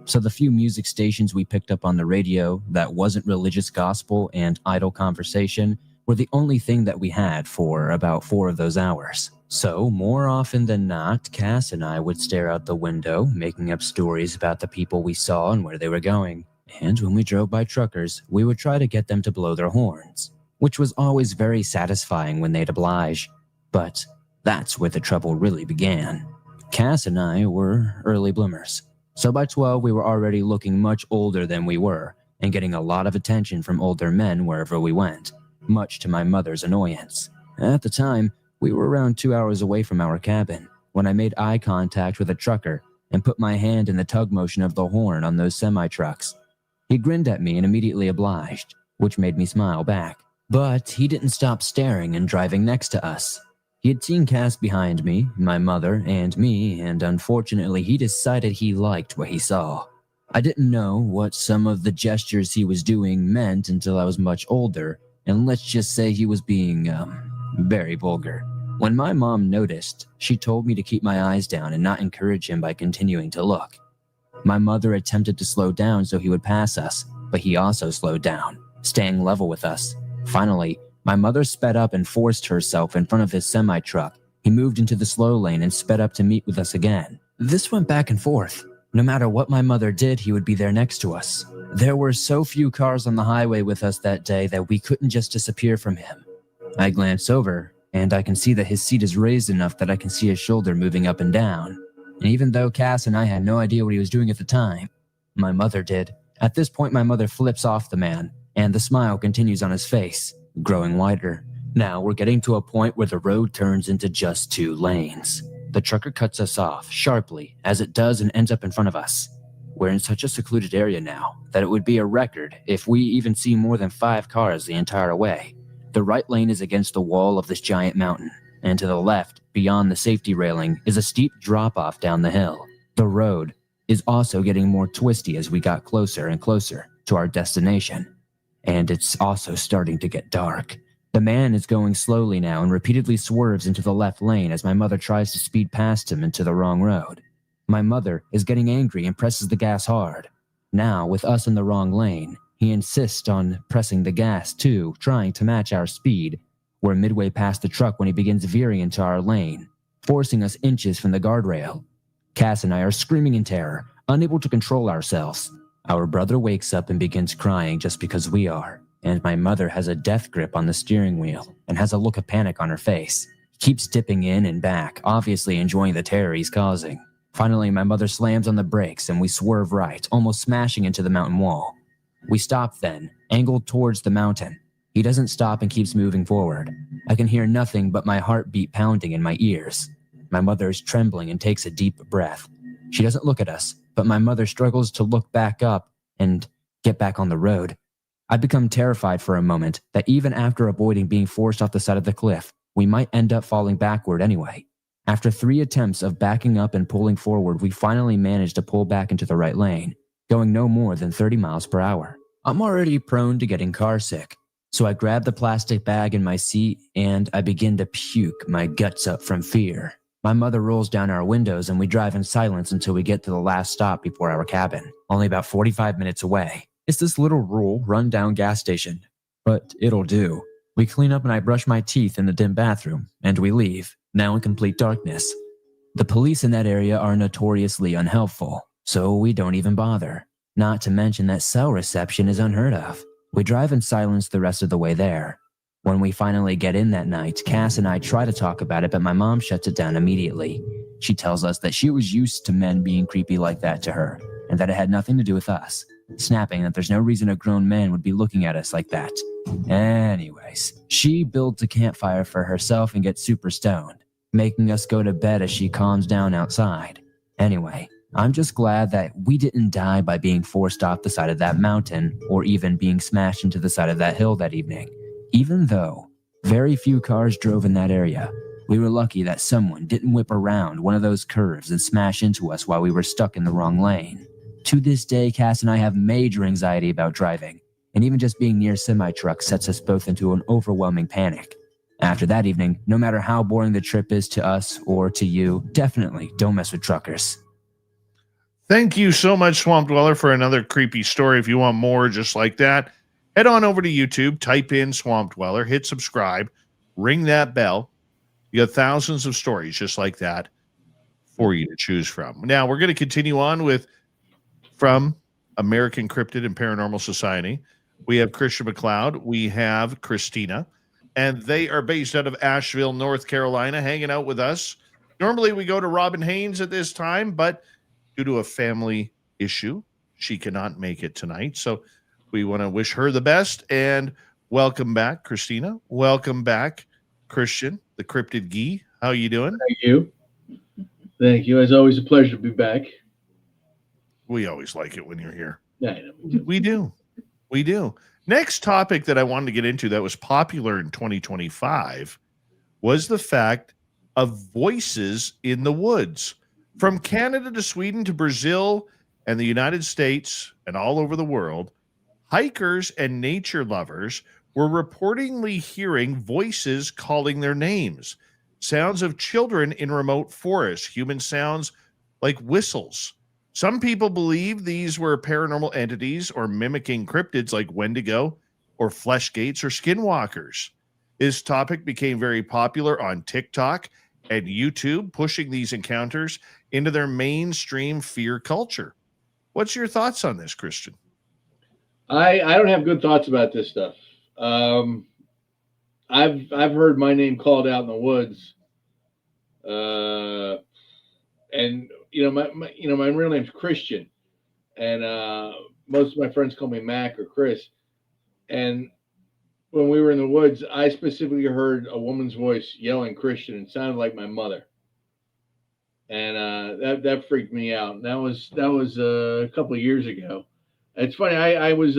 So the few music stations we picked up on the radio that wasn't religious gospel and idle conversation were the only thing that we had for about 4 of those hours. So more often than not, Cass and I would stare out the window, making up stories about the people we saw and where they were going. And when we drove by truckers, we would try to get them to blow their horns, which was always very satisfying when they'd oblige. But that's where the trouble really began. Cass and I were early bloomers. So by 12, we were already looking much older than we were, and getting a lot of attention from older men wherever we went, much to my mother's annoyance. At the time, we were around 2 hours away from our cabin, when I made eye contact with a trucker and put my hand in the tug motion of the horn on those semi-trucks. He grinned at me and immediately obliged, which made me smile back. But he didn't stop staring and driving next to us. He had seen Cass behind me, my mother, and me, and unfortunately he decided he liked what he saw. I didn't know what some of the gestures he was doing meant until I was much older, and let's just say he was being, very vulgar. When my mom noticed, she told me to keep my eyes down and not encourage him by continuing to look. My mother attempted to slow down so he would pass us, but he also slowed down, staying level with us. Finally, my mother sped up and forced herself in front of his semi-truck. He moved into the slow lane and sped up to meet with us again. This went back and forth. No matter what my mother did, he would be there next to us. There were so few cars on the highway with us that day that we couldn't just disappear from him. I glance over, and I can see that his seat is raised enough that I can see his shoulder moving up and down. And even though Cass and I had no idea what he was doing at the time, my mother did. At this point, my mother flips off the man, and the smile continues on his face, growing wider. Now we're getting to a point where the road turns into just 2 lanes. The trucker cuts us off sharply as it does and ends up in front of us. We're in such a secluded area now that it would be a record if we even see more than 5 cars the entire way. The right lane is against the wall of this giant mountain, and to the left, beyond the safety railing, is a steep drop-off down the hill. The road is also getting more twisty as we got closer and closer to our destination, and it's also starting to get dark. The man is going slowly now and repeatedly swerves into the left lane as my mother tries to speed past him into the wrong road. My mother is getting angry and presses the gas hard. Now, with us in the wrong lane, he insists on pressing the gas too, trying to match our speed. We're midway past the truck when he begins veering into our lane, forcing us inches from the guardrail. Cass and I are screaming in terror, unable to control ourselves. Our brother wakes up and begins crying just because we are, and my mother has a death grip on the steering wheel and has a look of panic on her face. He keeps dipping in and back, obviously enjoying the terror he's causing. Finally, my mother slams on the brakes and we swerve right, almost smashing into the mountain wall. We stop then, angled towards the mountain. He doesn't stop and keeps moving forward. I can hear nothing but my heartbeat pounding in my ears. My mother is trembling and takes a deep breath. She doesn't look at us, but my mother struggles to look back up and get back on the road. I become terrified for a moment that even after avoiding being forced off the side of the cliff, we might end up falling backward anyway. After 3 attempts of backing up and pulling forward, we finally managed to pull back into the right lane, going no more than 30 miles per hour. I'm already prone to getting car sick, so I grab the plastic bag in my seat and I begin to puke my guts up from fear. My mother rolls down our windows and we drive in silence until we get to the last stop before our cabin, only about 45 minutes away. It's this little rural, run-down gas station, but it'll do. We clean up and I brush my teeth in the dim bathroom, and we leave, now in complete darkness. The police in that area are notoriously unhelpful, so we don't even bother. Not to mention that cell reception is unheard of. We drive in silence the rest of the way there. When we finally get in that night, Cass and I try to talk about it, but my mom shuts it down immediately. She tells us that she was used to men being creepy like that to her, and that it had nothing to do with us, snapping that there's no reason a grown man would be looking at us like that. Anyways, she builds a campfire for herself and gets super stoned, making us go to bed as she calms down outside. Anyway, I'm just glad that we didn't die by being forced off the side of that mountain or even being smashed into the side of that hill that evening. Even though very few cars drove in that area, we were lucky that someone didn't whip around one of those curves and smash into us while we were stuck in the wrong lane. To this day, Cass and I have major anxiety about driving, and even just being near semi-trucks sets us both into an overwhelming panic. After that evening, no matter how boring the trip is to us or to you, definitely don't mess with truckers. Thank you so much, Swamp Dweller, for another creepy story. If you want more just like that, head on over to YouTube, type in Swamp Dweller, hit subscribe, ring that bell. You got thousands of stories just like that for you to choose from. Now, we're going to continue on with from American Cryptid and Paranormal Society. We have Christian MacLeod. We have Christina. And they are based out of Asheville, North Carolina, hanging out with us. Normally, we go to Robin Haynes at this time, but due to a family issue, she cannot make it tonight. So we want to wish her the best and welcome back, Christina. Welcome back, Christian, the Cryptid Gee. How are you doing? Thank you. Thank you. It's always a pleasure to be back. We always like it when you're here. Yeah, I know. We do. We do. Next topic that I wanted to get into that was popular in 2025 was the fact of voices in the woods. From Canada to Sweden to Brazil and the United States and all over the world, hikers and nature lovers were reportedly hearing voices calling their names, sounds of children in remote forests, human sounds like whistles, Some people believe these were paranormal entities or mimicking cryptids like Wendigo or flesh gates or skinwalkers. This topic became very popular on TikTok and YouTube, pushing these encounters into their mainstream fear culture. What's your thoughts on this, Christian? I don't have good thoughts about this stuff. I've heard my name called out in the woods, and my real name's Christian, and most of my friends call me Mac or Chris. And when we were in the woods, I specifically heard a woman's voice yelling Christian. It sounded like my mother, and that freaked me out. That was a couple of years ago. It's funny. I was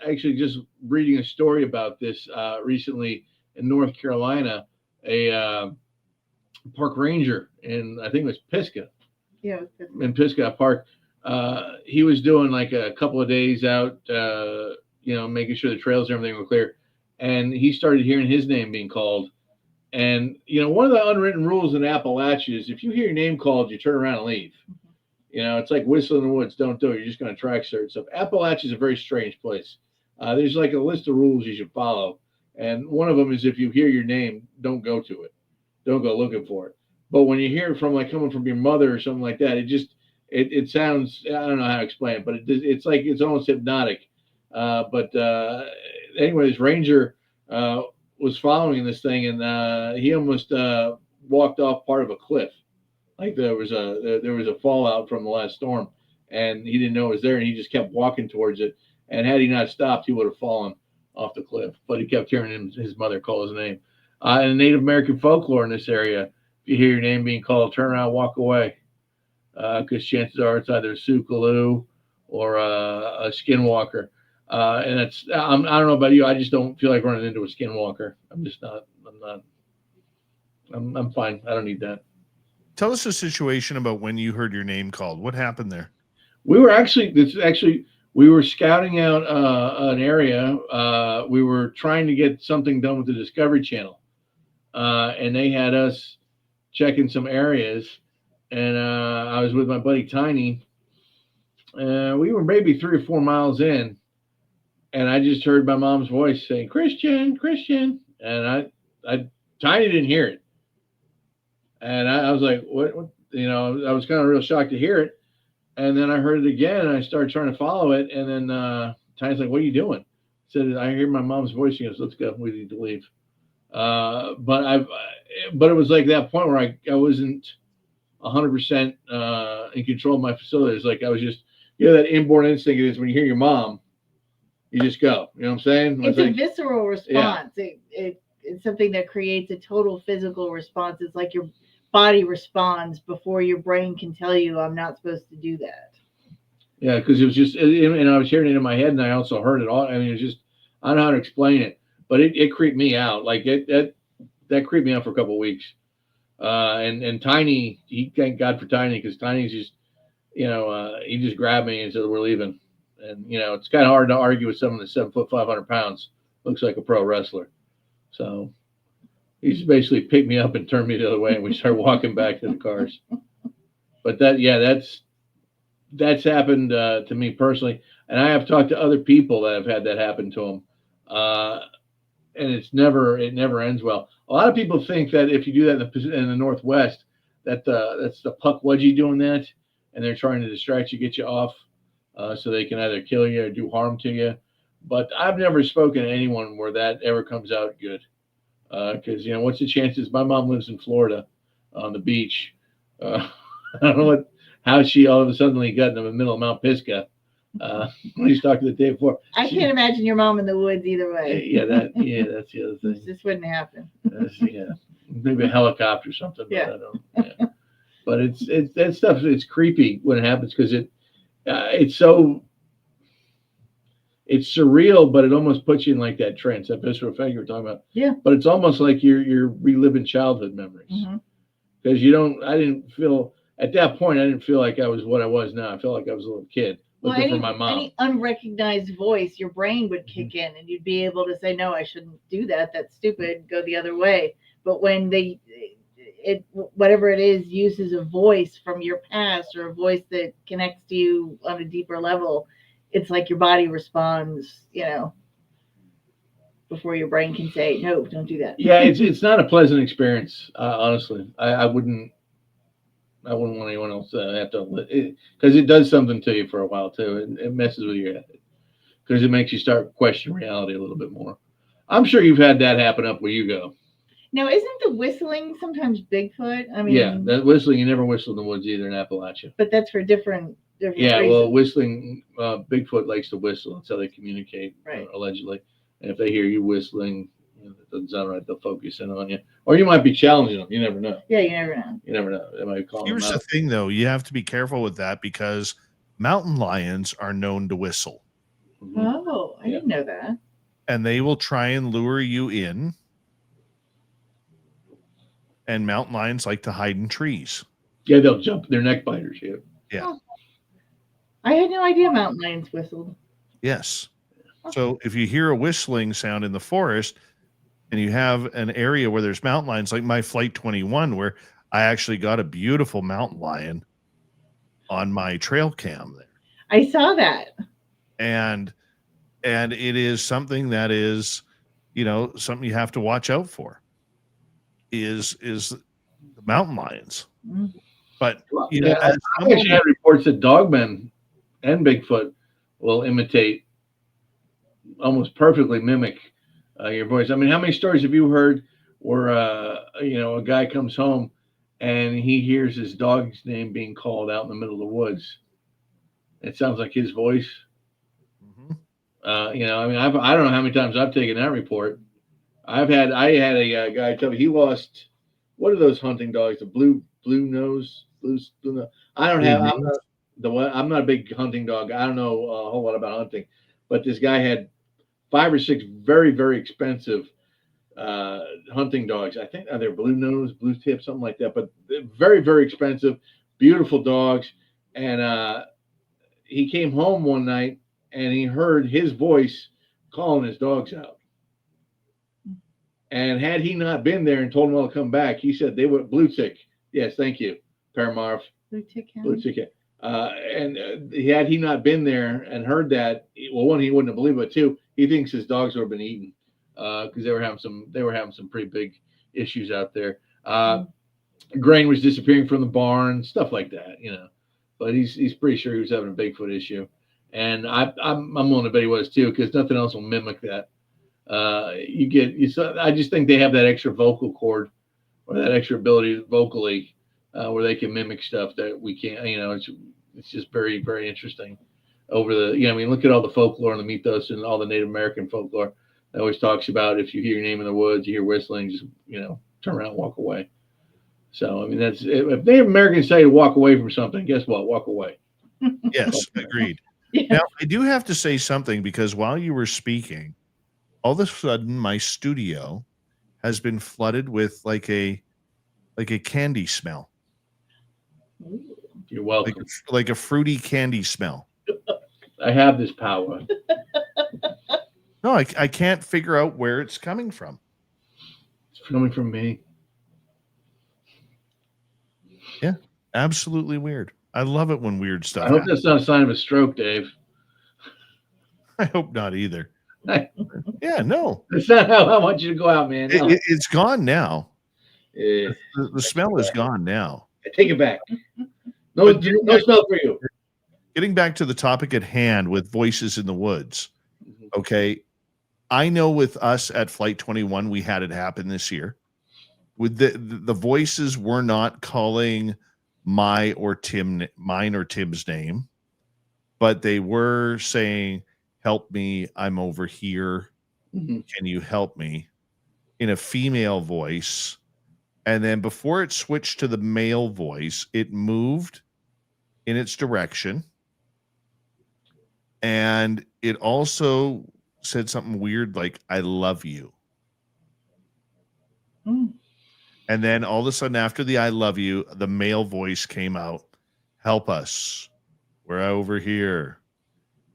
actually just reading a story about this recently in North Carolina. A park ranger in, I think it was Pisgah. Yeah. In Pisgah Park, he was doing like a couple of days out, making sure the trails and everything were clear, and he started hearing his name being called. And one of the unwritten rules in Appalachia is if you hear your name called, you turn around and leave. It's like whistling in the woods. Don't do it. You're just going to track certain stuff. Appalachia is a very strange place. There's like a list of rules you should follow. And one of them is if you hear your name, don't go to it. Don't go looking for it. But when you hear it from like coming from your mother or something like that, it sounds, I don't know how to explain it, but it's like, it's almost hypnotic. Anyway, this ranger was following this thing, and he almost walked off part of a cliff. Like there was a fallout from the last storm, and he didn't know it was there, and he just kept walking towards it. And had he not stopped, he would have fallen off the cliff. But he kept hearing his mother call his name. In Native American folklore in this area, if you hear your name being called, turn around, walk away, because chances are it's either a Sukaloo or a skinwalker. And I don't know about you. I just don't feel like running into a skinwalker. I'm just not. I'm fine. I don't need that. Tell us a situation about when you heard your name called. What happened there? We were we were scouting out an area. We were trying to get something done with the Discovery Channel, and they had us checking some areas. And I was with my buddy Tiny. We were maybe 3 or 4 miles in, and I just heard my mom's voice saying, "Christian, Christian," and Tiny didn't hear it. And I was like, what? I was kind of real shocked to hear it. And then I heard it again, and I started trying to follow it. And then Tiny's like, "What are you doing?" I said, "I hear my mom's voice." She goes, "Let's go. We need to leave." But it was like that point where I wasn't 100% in control of my facilities. Like I was just, that inborn instinct is when you hear your mom, you just go. You know what I'm saying? It's a visceral response. Yeah. It's something that creates a total physical response. It's like your body responds before your brain can tell you, I'm not supposed to do that. Yeah, because it was just, and I was hearing it in my head, and I also heard it all. I mean, it was just, I don't know how to explain it, but it creeped me out. Like that creeped me out for a couple of weeks. And Tiny, thank God for Tiny, because Tiny's just, he just grabbed me and said, "We're leaving." And it's kind of hard to argue with someone that's 7 foot 500 pounds, looks like a pro wrestler. So he just basically picked me up and turned me the other way, and we started walking back to the cars. But that's happened to me personally, and I have talked to other people that have had that happen to them, and it never ends well. A lot of people think that if you do that in the Northwest, that's the Pukwudgie doing that, and they're trying to distract you, get you off, so they can either kill you or do harm to you. But I've never spoken to anyone where that ever comes out good. Because, what's the chances? My mom lives in Florida on the beach. I don't know how she all of a sudden got in the middle of Mount Pisgah. We talked the day before. I can't imagine your mom in the woods either way. Yeah, that's the other thing. This wouldn't happen. Maybe a helicopter or something. But yeah. I don't. Yeah. But it's that stuff. It's creepy when it happens because it's surreal, but it almost puts you in like that trance, that visceral effect you were talking about. Yeah. But it's almost like you're reliving childhood memories. Because I didn't feel at that point. I didn't feel like I was what I was now. I felt like I was a little kid looking for my mom. Any unrecognized voice, your brain would kick in, and you'd be able to say, "No, I shouldn't do that. That's stupid. Go the other way." But when it whatever it is uses a voice from your past or a voice that connects to you on a deeper level. It's like your body responds, before your brain can say, no, don't do that. Yeah, it's not a pleasant experience, honestly. I wouldn't want anyone else to have to, because it does something to you for a while too. It messes with your head because it makes you start questioning reality a little bit more. I'm sure you've had that happen up where you go. Now, isn't the whistling sometimes Bigfoot? I mean, Yeah, that whistling, you never whistle in the woods either in Appalachia. But that's for different Yeah, reasons. well, whistling, Bigfoot likes to whistle. That's how they communicate, Right. Allegedly. And if they hear you whistling, that doesn't sound right, they'll focus in on you. Or you might be challenging them. You never know. Yeah, you never know. You never know. They might call Here's them the out. thing, though. You have to be careful with that because mountain lions are known to whistle. Mhm. Oh, I didn't know that. And they will try and lure you in. And mountain lions like to hide in trees. Yeah, they'll jump. They're neck biters. Yeah. Yeah. Oh. I had no idea mountain lions whistled. Yes. So if you hear a whistling sound in the forest and you have an area where there's mountain lions, like my Flight 21, where I actually got a beautiful mountain lion on my trail cam there. I saw that. And it is something that is, something you have to watch out for is the mountain lions. Mm. But, I actually had reports that Dogman and Bigfoot will imitate, almost perfectly mimic your voice. I mean, how many stories have you heard where, a guy comes home and he hears his dog's name being called out in the middle of the woods? It sounds like his voice. Mm-hmm. I don't know how many times I've taken that report. I had a guy tell me he lost, what are those hunting dogs? The blue nose. I don't have, I'm not a big hunting dog. I don't know a whole lot about hunting, but this guy had 5 or 6 very, very expensive hunting dogs. I think they're blue nose, blue tip, something like that, but they're very, very expensive, beautiful dogs. And he came home one night and he heard his voice calling his dogs out. And had he not been there and told them all to come back, he said they were blue tick. Yes, thank you, Paramarv. Blue tick. Blue tick. Had he not been there and heard that, well, one, he wouldn't have believed it. Two, he thinks his dogs would have been eaten because they were having some pretty big issues out there. Grain was disappearing from the barn, stuff like that, But he's pretty sure he was having a Bigfoot issue, and I'm willing to bet he was too, because nothing else will mimic that. I just think they have that extra vocal cord or that extra ability vocally where they can mimic stuff that we can't. It's just very, very interesting. Look at all the folklore and the mythos and all the Native American folklore. It always talks about if you hear your name in the woods, you hear whistling, just turn around and walk away. So that's if Native Americans say to walk away from something, guess what? Walk away. Yes, agreed. Now I do have to say something, because while you were speaking, all of a sudden my studio has been flooded with like a candy smell. You're welcome. Like a fruity candy smell. I have this power. No, I can't figure out where it's coming from. It's coming from me. Yeah, absolutely weird. I love it when weird stuff I hope happens. that's not a sign of a stroke, Dave. I hope not either. Yeah, no. That's not how I want you to go out, man. No. It's gone now. Yeah. The smell is gone now. I take it back. No smell for you. Getting back to the topic at hand with voices in the woods. Okay. I know with us at Flight 21, we had it happen this year. With the voices were not calling mine or Tim's name, but they were saying, "Help me, I'm over here. Can you help me?" in a female voice. And then before it switched to the male voice, it moved in its direction. And it also said something weird like, "I love you." And then all of a sudden after the "I love you," the male voice came out. "Help us. We're over here.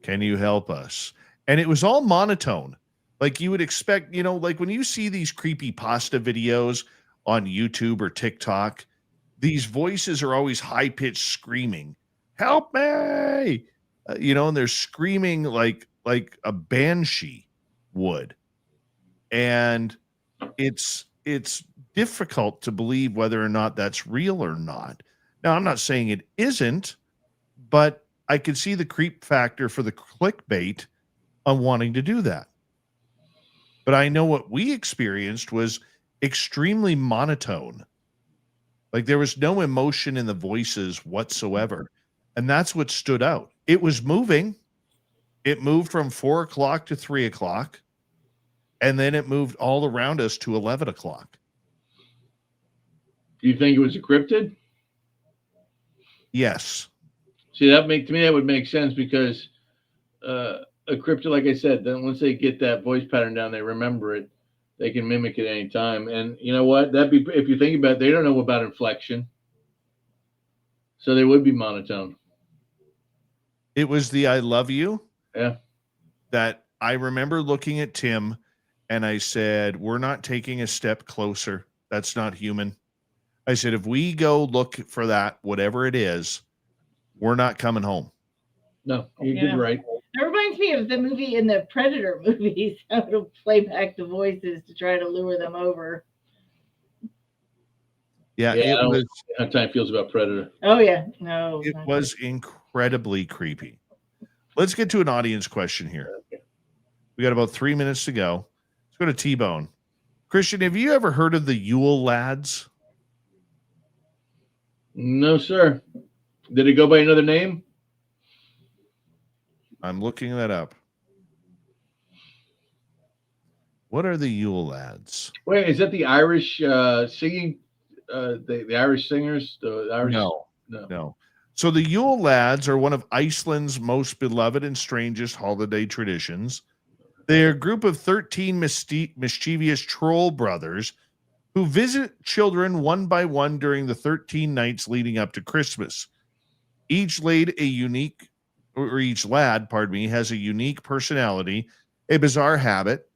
Can you help us?" And it was all monotone. Like you would expect, like when you see these creepy pasta videos on YouTube or TikTok, these voices are always high-pitched screaming, "Help me!" And they're screaming like a banshee would. And it's difficult to believe whether or not that's real or not. Now, I'm not saying it isn't, but I could see the creep factor for the clickbait on wanting to do that. But I know what we experienced was extremely monotone. Like there was no emotion in the voices whatsoever. And that's what stood out. It was moving. It moved from 4 o'clock to 3 o'clock. And then it moved all around us to 11 o'clock. Do you think it was a cryptid? Yes. See, to me, that would make sense because a cryptid, like I said, then once they get that voice pattern down, they remember it. They can mimic it any time. And you know what? If you think about it, they don't know about inflection. So they would be monotone. It was the "I love you." Yeah. That I remember looking at Tim and I said, we're not taking a step closer. That's not human. I said, if we go look for that, whatever it is, we're not coming home. No, you did right. It reminds me of the movie in the Predator movies, how to play back the voices to try to lure them over. Yeah, it was. How time feels about Predator. Oh, yeah. No. It was incredibly creepy. Let's get to an audience question here. We got about 3 minutes to go. Let's go to T-Bone. Christian, have you ever heard of the Yule Lads? No, sir. Did it go by another name? I'm looking that up. What are the Yule Lads? Wait, is that the Irish singing? The Irish singers? The Irish? No. So the Yule Lads are one of Iceland's most beloved and strangest holiday traditions. They're a group of 13 mischievous troll brothers who visit children one by one during the 13 nights leading up to Christmas. Each lad, has a unique personality, a bizarre habit,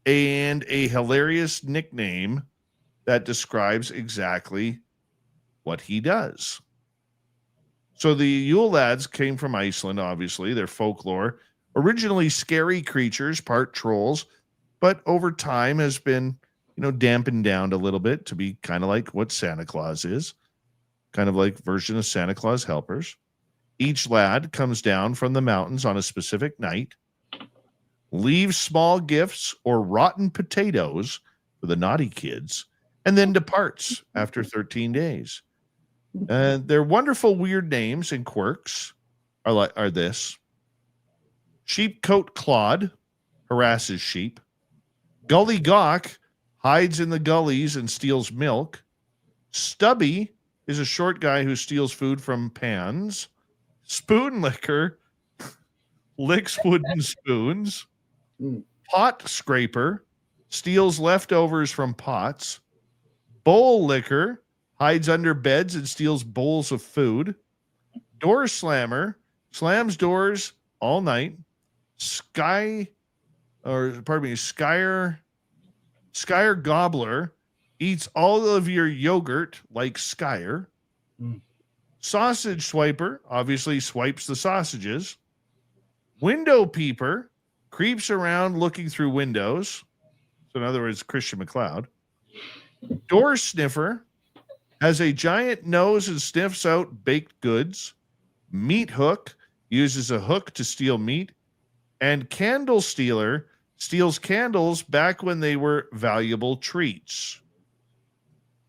and a hilarious nickname that describes exactly what he does. So the Yule Lads came from Iceland, obviously. They're folklore. Originally scary creatures, part trolls, but over time has been, dampened down a little bit to be kind of like what Santa Claus is, kind of like version of Santa Claus helpers. Each lad comes down from the mountains on a specific night, leaves small gifts or rotten potatoes for the naughty kids, and then departs after 13 days. Their wonderful weird names and quirks are this. Sheepcoat Claude harasses sheep. Gully Gawk hides in the gullies and steals milk. Stubby is a short guy who steals food from pans. Spoon Licker licks wooden spoons. Pot Scraper steals leftovers from pots. Bowl Licker hides under beds and steals bowls of food. Door Slammer slams doors all night. Skyer Gobbler eats all of your yogurt like Skyer. Sausage Swiper obviously swipes the sausages. Window Peeper creeps around looking through windows. So in other words, Christian MacLeod. Door Sniffer has a giant nose and sniffs out baked goods. Meat Hook uses a hook to steal meat. And Candle Stealer steals candles back when they were valuable treats.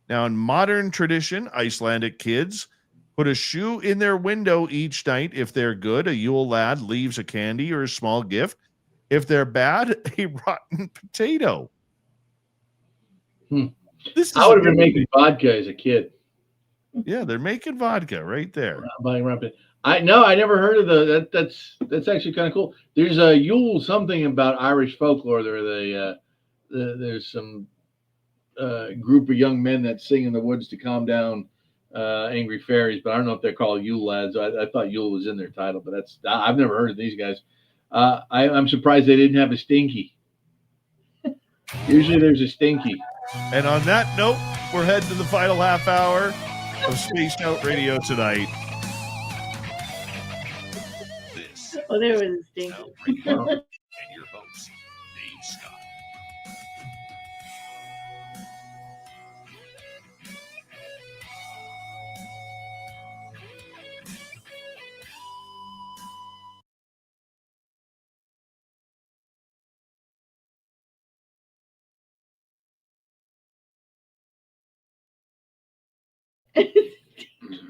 Now, in modern tradition, Icelandic kids put a shoe in their window each night. If they're good, a Yule Lad leaves a candy or a small gift. If they're bad, a rotten potato. I would have been making vodka as a kid. Yeah, they're making vodka right there. I never heard of that's actually kind of cool. There's a Yule something about Irish folklore. There's some group of young men that sing in the woods to calm down angry fairies, but I don't know if they're called Yule Lads. I thought Yule was in their title, but I've never heard of these guys. I'm surprised they didn't have a stinky. Usually there's a stinky. And on that note, We're heading to the final half hour of Spaced Out Radio tonight. This Oh, there was is a stinky. Out Radio and your host, Dave Scott.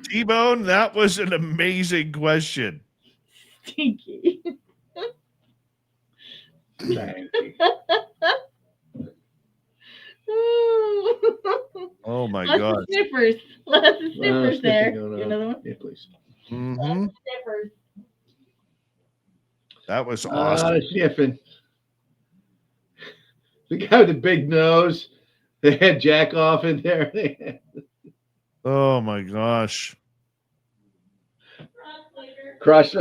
T-Bone, that was an amazing question. Stinky. Oh my Lots God. of sniffers. Lots of sniffers there. going on. Another one? Yeah, please. Mm-hmm. Lots of sniffers. That was awesome. Sniffing. The guy with the big nose. They had Jack off in there. Oh my gosh. Crush.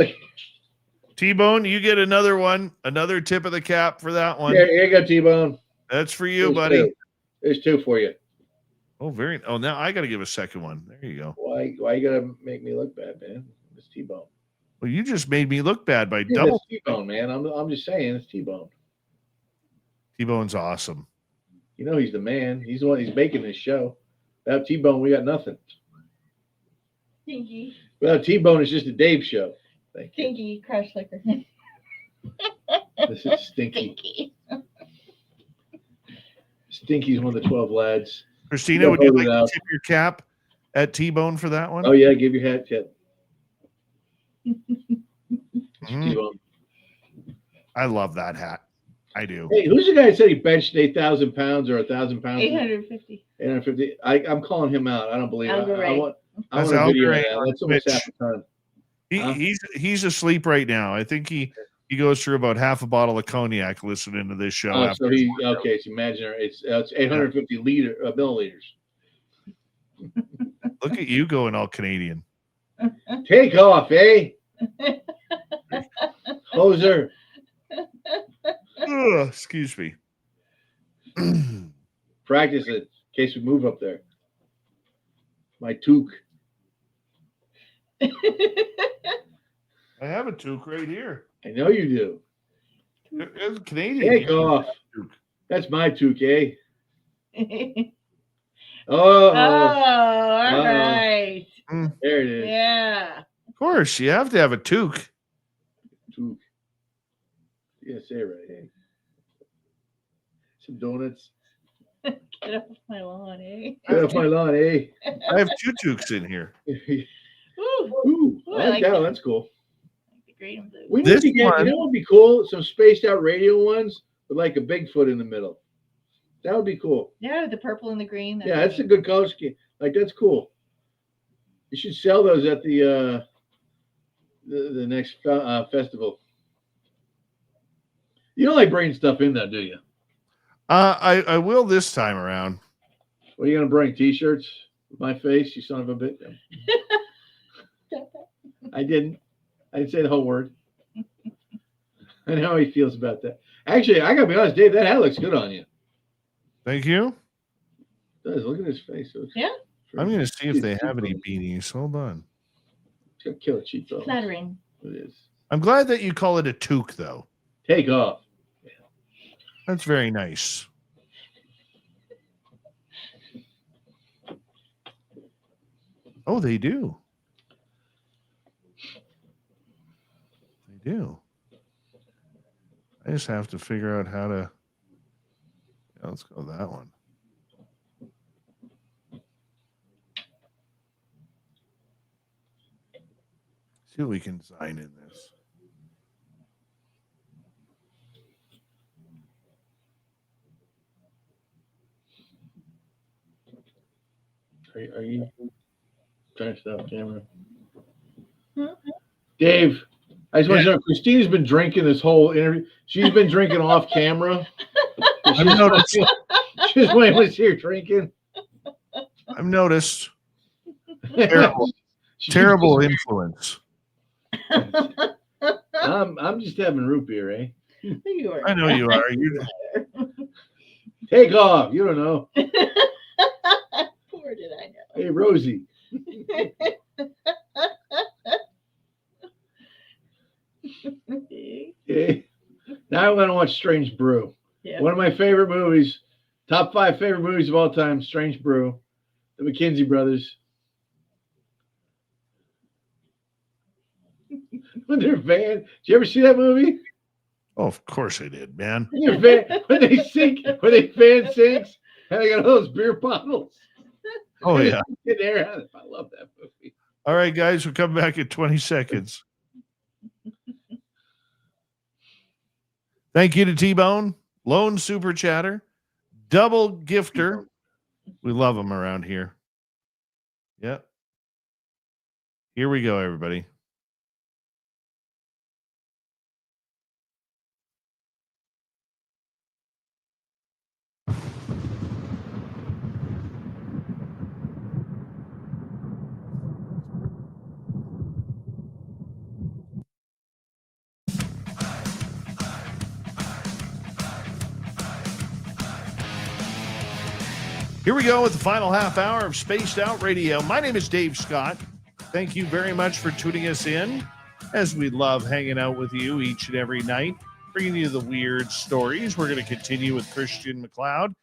T-Bone, you get another one. Another tip of the cap for that one. Here you go, T-Bone. That's for you, There's buddy. two. There's two for you. Oh, very. Oh, now I got to give a second one. There you go. Why you gotta make me look bad, man? It's T-Bone. Well, you just made me look bad by Yeah, double. it's T-Bone, man. I'm just saying it's T-Bone. T-Bone's awesome. You know he's the man. He's the one. He's making this show. Without T-Bone, we got nothing. Stinky. Without T-Bone, it's just a Dave show. Thank you. Stinky. Crush liquor. This is Stinky. Stinky. Stinky's one of the 12 lads. Christina, would you like to tip your cap at T-Bone for that one? Oh yeah, give your hat tip. Mm, T-Bone. I love that hat. I do. Hey, who's the guy that said he benched 8,000 pounds or 1,000 pounds? 850. 850. I'm calling him out. I don't believe it. I Algaray. want That's a video of Algaray that. on That's almost Twitch. half a ton. Huh? He's asleep right now. I think he goes through about half a bottle of cognac listening to this show. Oh, after so it's imaginary. It's 850 milliliters. Look at you going all Canadian. Take off, eh? Hoser. Ugh, excuse me. Practice it in case we move up there. My toque. I have a toque right here. I know you do. It's Canadian. Take off. Toque. That's my toque, eh? Oh, Oh, all right. there it is. Yeah. Of course, you have to have a toque. Toque. Yeah, say it right, eh? Some donuts. Get off my lawn, eh? Get off my lawn, eh? I have two toques in here. Ooh. Ooh, I like that. that's cool. The green and blue. We need This to get, one- you know what would be cool? Some spaced out radio ones with like a Bigfoot in the middle. That would be cool. Yeah, the purple and the green. Yeah, that's a good color scheme. Like, that's cool. You should sell those at the next festival. You don't like bringing stuff in there, do you? I will this time around. What are you going to bring? T-shirts with my face, you son of a bitch? I didn't say the whole word. I know how he feels about that. Actually, I got to be honest, Dave, that hat looks good on you. Thank you. It does. Look at his face. Yeah. I'm going to see if they have any beanies. Hold on. It's going to kill a cheap fellow. Flattering. It is. I'm glad that you call it a toque, though. Take off. That's very nice. Oh, they do. They do. I just have to figure out how to. Yeah, let's go that one. See what we can design in this. Are you trying to stop camera? Dave, I just want to know, Christina's been drinking this whole interview. She's been drinking off camera. I've noticed. She's waiting to see her drinking. I've noticed. Terrible, terrible influence. I'm just having root beer, eh? You are. I know you are. You Take off. You don't know. Hey, Rosie. Okay. Now I'm going to watch Strange Brew. Yeah. One of my favorite movies, top 5 favorite movies of all time, Strange Brew, the McKenzie brothers. When they're van, did you ever see that movie? Oh, of course I did, man. When they sink, when they fan sinks, and they got all those beer bottles. Oh, yeah. In there. I love that movie. All right, guys, we'll come back in 20 seconds. Thank you to T-Bone, Lone Super Chatter, Double Gifter. We love them around here. Yep. Here we go, everybody. Here we go with the final half hour of Spaced Out Radio. My name is Dave Scott. Thank you very much for tuning us in, as we love hanging out with you each and every night, bringing you the weird stories. We're going to continue with Christian MacLeod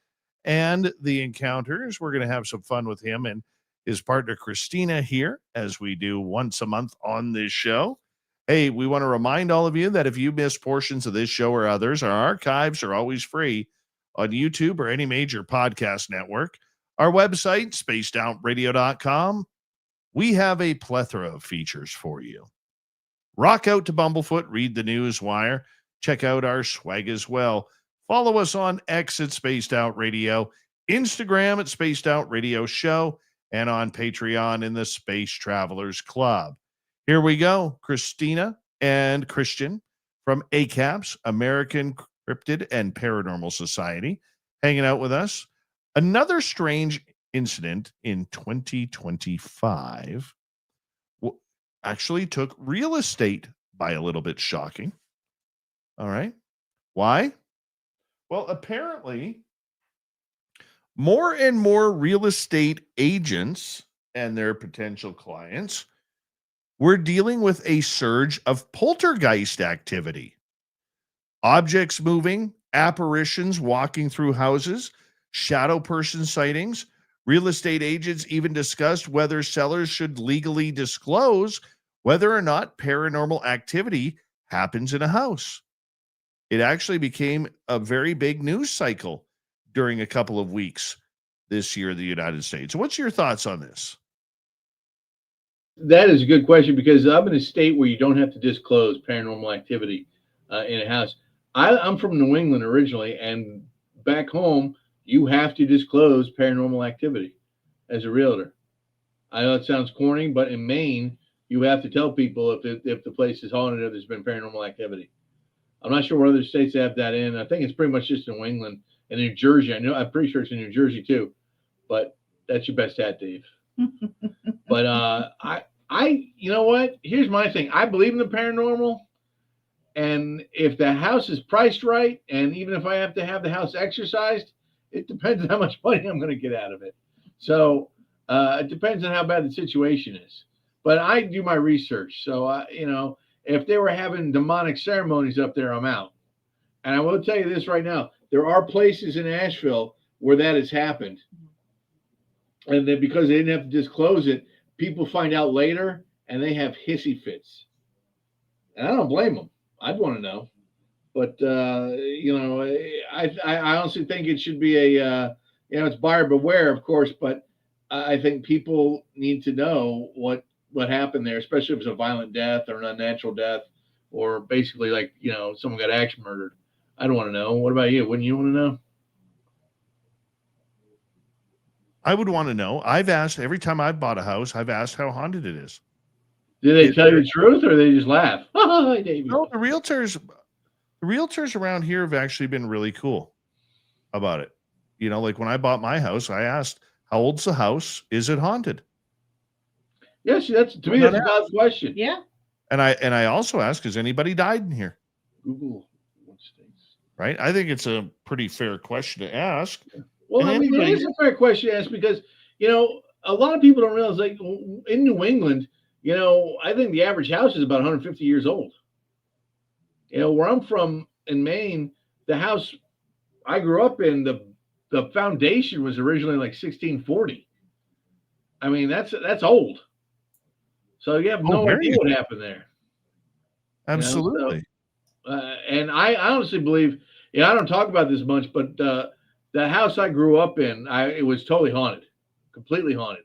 and the encounters. We're going to have some fun with him and his partner Christina here, as we do once a month on this show. Hey, we want to remind all of you that if you miss portions of this show or others, our archives are always free on YouTube or any major podcast network. Our website, spacedoutradio.com. We have a plethora of features for you. Rock out to Bumblefoot, read the news wire, check out our swag as well. Follow us on X at Spaced Out Radio, Instagram at Spaced Out Radio Show, and on Patreon in the Space Travelers Club. Here we go. Christina and Christian from A.C.A.P.S, American Cryptid and Paranormal Society, hanging out with us. Another strange incident in 2025 actually took real estate by a little bit shocking. All right. Why? Well, apparently, more and more real estate agents and their potential clients were dealing with a surge of poltergeist activity. Objects moving, apparitions walking through houses, shadow person sightings. Real estate agents even discussed whether sellers should legally disclose whether or not paranormal activity happens in a house. It actually became a very big news cycle during a couple of weeks this year in the United States. What's your thoughts on this? That is a good question, because I'm in a state where you don't have to disclose paranormal activity in a house. I'm from New England originally, and back home, you have to disclose paranormal activity as a realtor. I know it sounds corny, but in Maine, you have to tell people if the place is haunted or there's been paranormal activity. I'm not sure what other states have that in. I think it's pretty much just in New England and New Jersey. I'm pretty sure it's in New Jersey too, but that's your best hat, Dave. But you know what? Here's my thing. I believe in the paranormal. And if the house is priced right, and even if I have to have the house exercised, it depends on how much money I'm going to get out of it. So it depends on how bad the situation is. But I do my research. So, if they were having demonic ceremonies up there, I'm out. And I will tell you this right now. There are places in Asheville where that has happened. And then because they didn't have to disclose it, people find out later and they have hissy fits. And I don't blame them. I'd want to know, but I honestly think it should be it's buyer beware, of course. But I think people need to know what happened there, especially if it's a violent death or an unnatural death, or basically someone got axe murdered. I don't want to know. What about you? Wouldn't you want to know? I would want to know. I've asked every time I've bought a house. I've asked how haunted it is. Do they tell you the truth, or they just laugh? No, the realtors around here have actually been really cool about it. Like when I bought my house, I asked, "How old's the house? Is it haunted?" Yes, that's a valid question. Yeah. And I also asked, "Has anybody died in here?" Google what states. Right. I think it's a pretty fair question to ask. Well, it is a fair question to ask, because a lot of people don't realize, like in New England, you know, I think the average house is about 150 years old. You know, where I'm from in Maine, the house I grew up in, the foundation was originally like 1640. I mean, that's old. So you have no idea what happened there. Absolutely. You know? So, and I honestly believe, you know, I don't talk about this much, but the house I grew up in, it was totally haunted, completely haunted.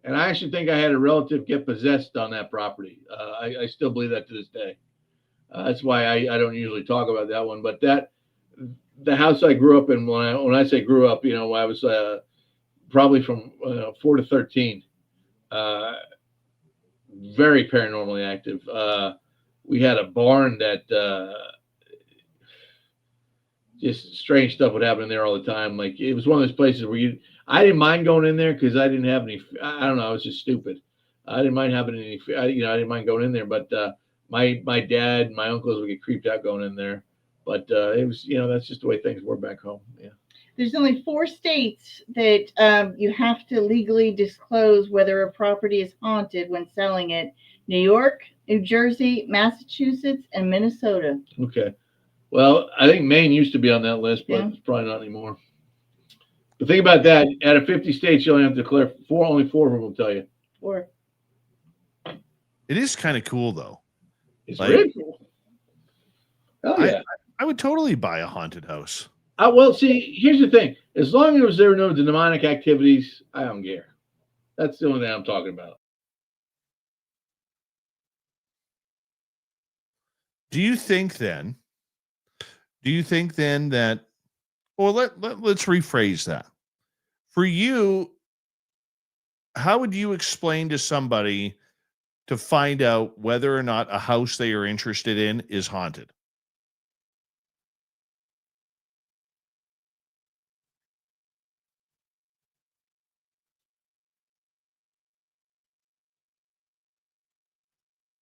And I actually think I had a relative get possessed on that property. I still believe that to this day. That's why I don't usually talk about that one. But the house I grew up in, when I say grew up, you know, I was probably from 4 to 13. Very paranormally active. We had a barn that just strange stuff would happen in there all the time. Like it was one of those places where I didn't mind going in there because I didn't have any. I don't know. I was just stupid. I didn't mind having any. I didn't mind going in there. But my dad, and my uncles would get creeped out going in there. But it was, you know, that's just the way things were back home. Yeah. There's only 4 states that you have to legally disclose whether a property is haunted when selling it: New York, New Jersey, Massachusetts, and Minnesota. Okay. Well, I think Maine used to be on that list, but it's probably not anymore. But think about that. Out of 50 states, you only have to declare 4. Only 4 of them will tell you. 4. It is kind of cool, though. It's really cool. Oh, yeah. I would totally buy a haunted house. Well, see, here's the thing. As long as there are no demonic activities, I don't care. That's the only thing I'm talking about. Do you think then that, well, let's rephrase that. For you, how would you explain to somebody to find out whether or not a house they are interested in is haunted?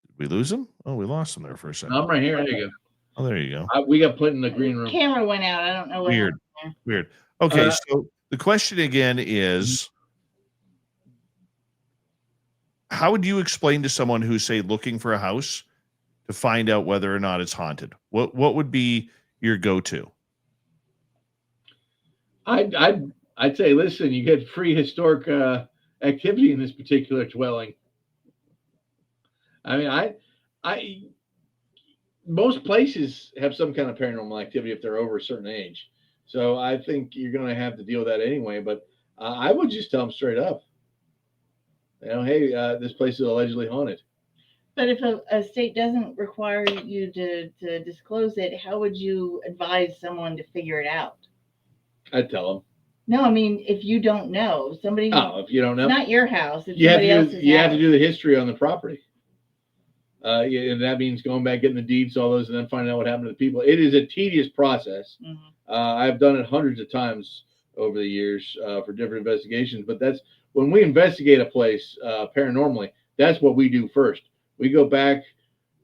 Did we lose him? Oh, we lost him there for a second. I'm right here. There you go. Oh, there you go. We got put in the green room. Camera went out. I don't know what Weird. happened Weird. Okay, so the question again is, how would you explain to someone who's, say, looking for a house to find out whether or not it's haunted? What would be your go-to? I'd say, listen, you get free historic activity in this particular dwelling. I mean, most places have some kind of paranormal activity if they're over a certain age. So I think you're going to have to deal with that anyway. But I would just tell them straight up, you know, hey, this place is allegedly haunted. But if a state doesn't require you to disclose it, how would you advise someone to figure it out? I'd tell them. No, I mean, if you don't know, somebody. Oh, if you don't know, it's not your house. It's you somebody else's you house. have to do the history on the property. And that means going back, getting the deeds, all those, and then finding out what happened to the people. It is a tedious process. Mm-hmm. I've done it hundreds of times over the years for different investigations. But that's when we investigate a place paranormally. That's what we do first. We go back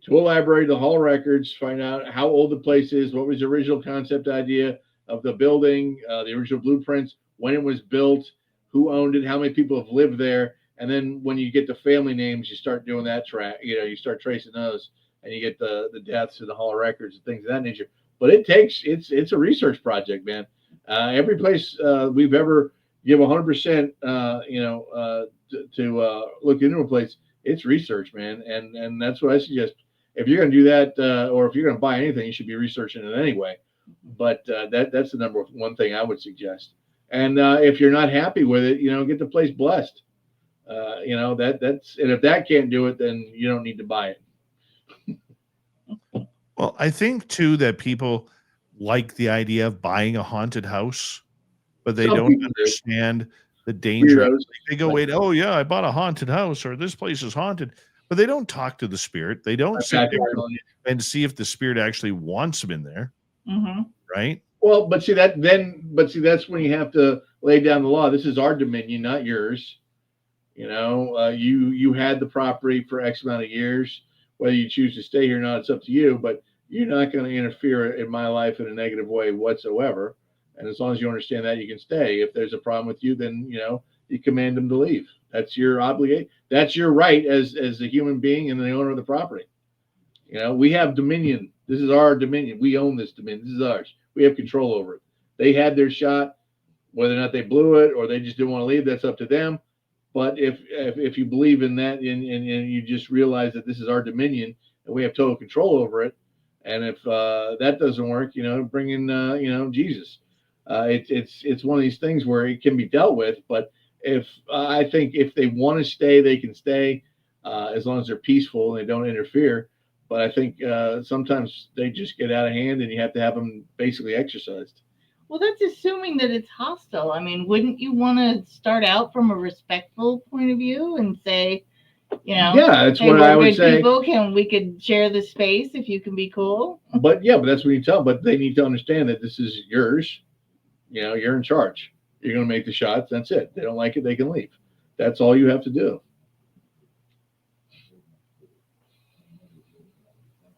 to a library, the hall records, find out how old the place is, what was the original concept idea of the building, the original blueprints, when it was built, who owned it, how many people have lived there. And then when you get the family names, you start doing that track. You know, you start tracing those, and you get the deaths and the hall records and things of that nature. But it's a research project, man. Every place we've ever give 100%, to look into a place, it's research, man. And that's what I suggest. If you're going to do that, or if you're going to buy anything, you should be researching it anyway. But that's the number one thing I would suggest. And if you're not happy with it, you know, get the place blessed. That's and if that can't do it, then you don't need to buy it. Well, I think too that people like the idea of buying a haunted house, but they don't understand the danger. They go, wait, oh yeah, I bought a haunted house, or this place is haunted, but they don't talk to the spirit. They don't sit there and see if the spirit actually wants them in there, right? Well, but that's when you have to lay down the law. This is our dominion, not yours. You know, you had the property for X amount of years. Whether you choose to stay here or not, it's up to you. But you're not going to interfere in my life in a negative way whatsoever. And as long as you understand that, you can stay. If there's a problem with you, then, you know, you command them to leave. That's your obligation. That's your right as a human being and the owner of the property. You know, we have dominion. This is our dominion. We own this dominion. This is ours. We have control over it. They had their shot. Whether or not they blew it or they just didn't want to leave, that's up to them. But if you believe in that and you just realize that this is our dominion and we have total control over it, and if that doesn't work, you know, bring in Jesus. It's one of these things where it can be dealt with. But I think if they want to stay, they can stay as long as they're peaceful and they don't interfere. But I think sometimes they just get out of hand, and you have to have them basically exercised. Well, that's assuming that it's hostile. I mean, wouldn't you want to start out from a respectful point of view and say, you know, yeah, that's hey, what I would say. People, we could share the space if you can be cool. But yeah, but that's what you tell them. But they need to understand that this is yours. You know, you're in charge. You're going to make the shots. That's it. They don't like it, they can leave. That's all you have to do.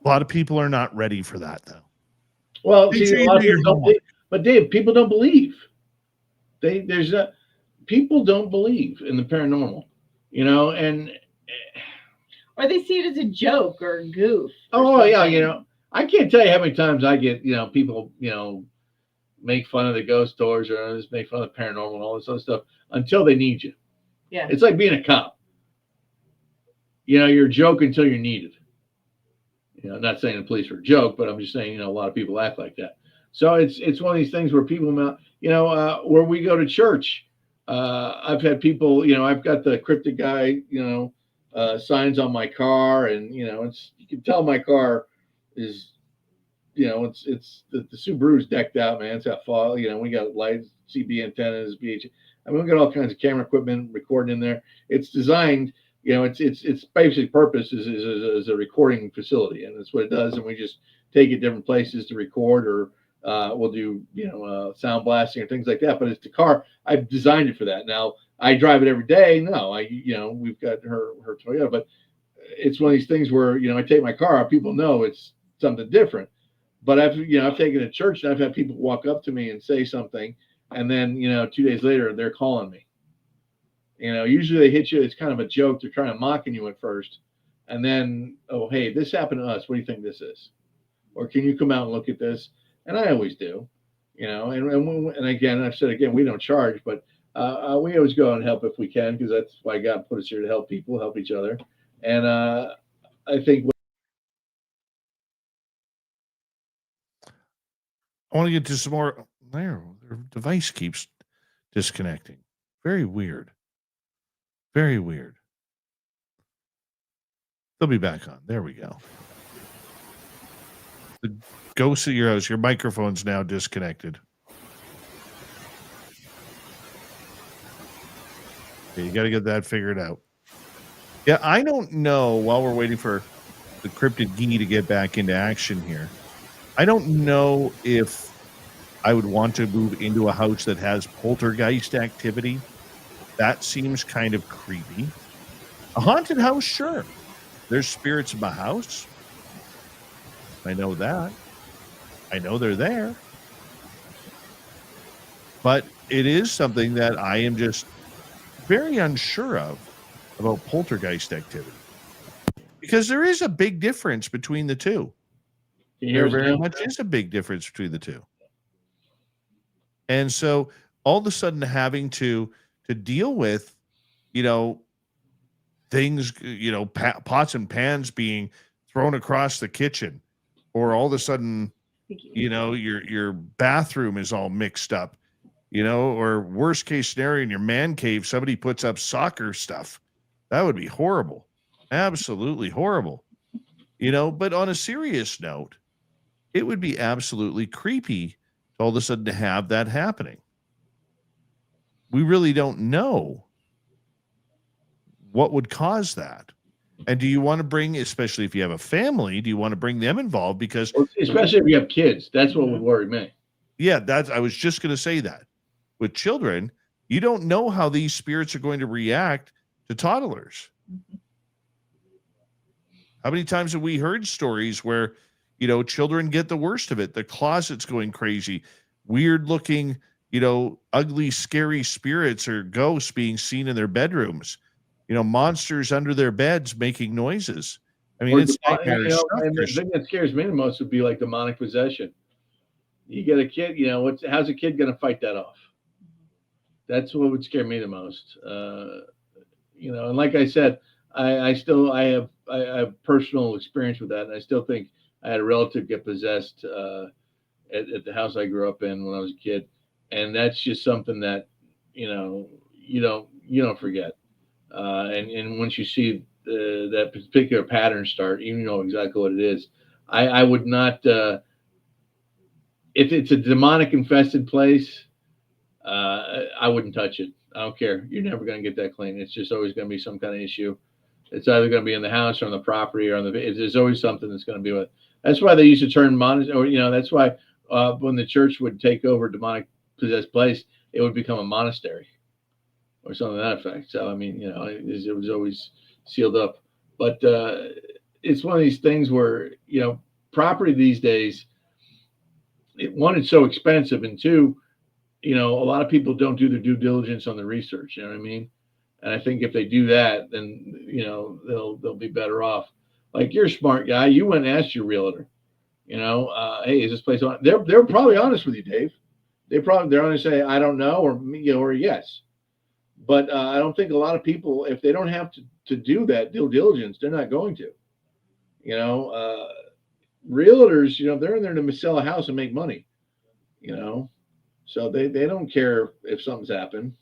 A lot of people are not ready for that, though. Well, see, a lot of people don't. But Dave, people don't believe. People don't believe in the paranormal, you know, or they see it as a joke or a goof. Oh yeah, you know, I can't tell you how many times I get, you know, people, you know, make fun of the ghost tours or just make fun of the paranormal and all this other stuff until they need you. Yeah, it's like being a cop. You know, you're a joke until you're needed. You know, I'm not saying the police are a joke, but I'm just saying, you know, a lot of people act like that. So it's one of these things where people, you know, where we go to church, I've had people, you know, I've got the cryptid guy, you know, signs on my car, and you know, you can tell my car is, you know, it's the Subaru's decked out, man. It's got fog, you know, we got lights, CB antennas, BH. I mean, we got all kinds of camera equipment recording in there. It's designed, you know, its basic purpose is a recording facility, and that's what it does. And we just take it different places to record, or we'll do, you know, sound blasting or things like that. But it's the car. I've designed it for that. Now I drive it every day. No, you know, we've got her Toyota, but it's one of these things where, you know, I take my car out, people know it's something different. But I've taken it to church, and I've had people walk up to me and say something, and then, you know, 2 days later they're calling me. You know, usually they hit you. It's kind of a joke. They're trying to mocking you at first, and then, oh, hey, this happened to us. What do you think this is? Or can you come out and look at this? And I always do, you know. And again, I've said again, we don't charge, but we always go out and help if we can, because that's why God put us here, to help people, help each other. And I think. I want to get to some more. Their device keeps disconnecting. Very weird. Very weird. They'll be back on. There we go. The ghost of your house. Your microphone's now disconnected. Okay, you got to get that figured out. Yeah, I don't know, while we're waiting for the cryptid genie to get back into action here, I don't know if I would want to move into a house that has poltergeist activity. That seems kind of creepy. A haunted house, sure. There's spirits in my house. I know that. I know they're there. But it is something that I am just very unsure of about poltergeist activity. Because there is a big difference between the two. There very much is a big difference between the two. And so all of a sudden having to deal with, you know, things, you know, pots and pans being thrown across the kitchen, or all of a sudden, you know, your bathroom is all mixed up, you know, or worst case scenario in your man cave, somebody puts up soccer stuff. That would be horrible. Absolutely horrible. You know, but on a serious note, it would be absolutely creepy all of a sudden to have that happening. We really don't know what would cause that. And do you want to bring, especially if you have a family, do you want to bring them involved? Because especially if you have kids, that's what would worry me. Yeah, I was just going to say that. With children, you don't know how these spirits are going to react to toddlers. How many times have we heard stories where, you know, children get the worst of it? The closet's going crazy, weird looking, ugly, scary spirits or ghosts being seen in their bedrooms, monsters under their beds making noises. I mean, it's nightmare stuff. And the thing that scares me the most would be like demonic possession. You get a kid, how's a kid going to fight that off? That's what would scare me the most. And like I said, I have personal experience with that, and I still think I had a relative get possessed at the house I grew up in when I was a kid, and that's just something that you don't forget. And once you see that particular pattern start, you know exactly what it is. I would not, if it's a demonic infested place, I wouldn't touch it. I don't care. You're never going to get that clean. It's just always going to be some kind of issue. It's either going to be in the house or on the property or there's always something that's going to be with it. That's why they used to turn that's why when the church would take over a demonic possessed place, it would become a monastery or something to that effect. So, I mean, it was always sealed up. But it's one of these things where, property these days, one, it's so expensive, and two, a lot of people don't do their due diligence on the research. You know what I mean? And I think if they do that, then, they'll be better off. Like, you're a smart guy. You went and asked your realtor, hey, is this place on? They're probably honest with you, Dave. They're going to say, I don't know, or yes. But I don't think a lot of people, if they don't have to do that due diligence, they're not going to. Realtors, they're in there to sell a house and make money, So they don't care if something's happened.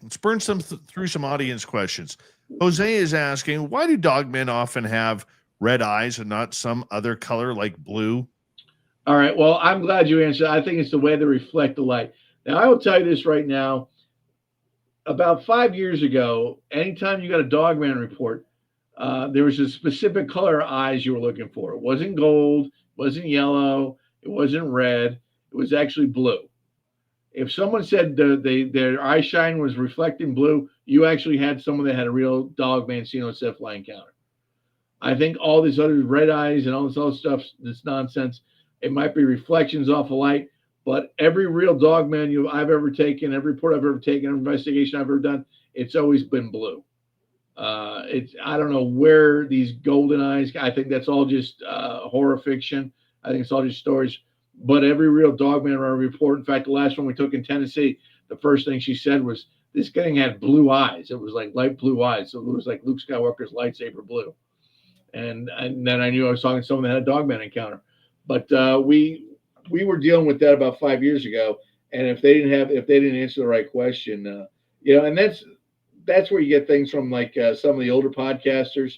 Let's burn through some audience questions. Jose is asking, why do dogmen often have red eyes and not some other color like blue? All right. Well, I'm glad you answered. I think it's the way they reflect the light. Now, I will tell you this right now. About 5 years ago, anytime you got a dogman report, there was a specific color of eyes you were looking for. It wasn't gold, it wasn't yellow, it wasn't red. It was actually blue. If someone said their eye shine was reflecting blue, you actually had someone that had a real dogman xenocephaly encounter. I think all these other red eyes and all this other stuff, this nonsense, it might be reflections off of light, but every real dogman I've ever taken, every report I've ever taken, every investigation I've ever done, it's always been blue. I don't know where these golden eyes, I think that's all just horror fiction. I think it's all just stories. But every real dogman I report, in fact, the last one we took in Tennessee, the first thing she said was, this thing had blue eyes. It was like light blue eyes. So it was like Luke Skywalker's lightsaber blue. And then I knew I was talking to someone that had a dogman encounter. But we were dealing with that about 5 years ago. And if they didn't answer the right question, and that's where you get things from, like some of the older podcasters.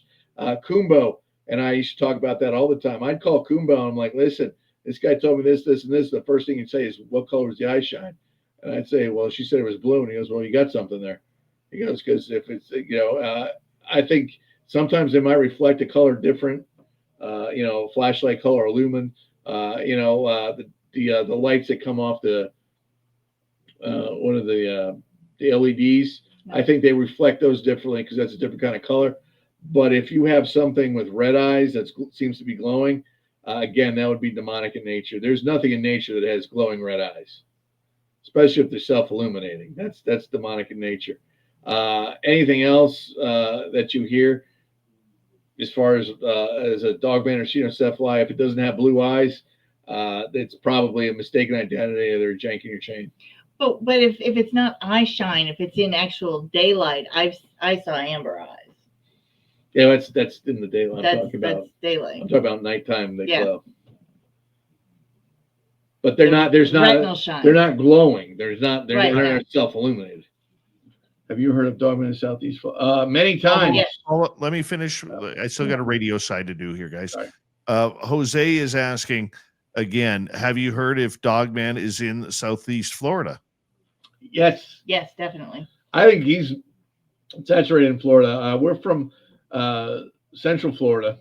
Kumbo and I used to talk about that all the time. I'd call Kumbo and I'm like, listen, this guy told me this, this, and this. The first thing he'd say is, what color was the eye shine? And I'd say, well, she said it was blue. And he goes, well, you got something there. He goes, because if it's, I think sometimes they might reflect a color different, flashlight color or lumen, the lights that come off the LEDs. I think they reflect those differently because that's a different kind of color. But if you have something with red eyes that seems to be glowing, again, that would be demonic in nature. There's nothing in nature that has glowing red eyes, especially if they're self-illuminating. That's demonic in nature. Anything else that you hear as far as a dogman or xenocephaly, if it doesn't have blue eyes, it's probably a mistaken identity or they're janking your chain. But if it's not eye shine, if it's in actual daylight, I saw amber eyes. Yeah, that's in the daylight. That's daylight. I'm talking about nighttime. They glow, but they're not. There's not. Shine. They're not glowing. They're not self-illuminated. Have you heard of Dogman in Southeast? Many times. Yes. Oh, let me finish. I still got a radio side to do here, guys. Jose is asking again. Have you heard if Dogman is in Southeast Florida? Yes. Yes, definitely. I think he's saturated in Florida. We're from Central Florida.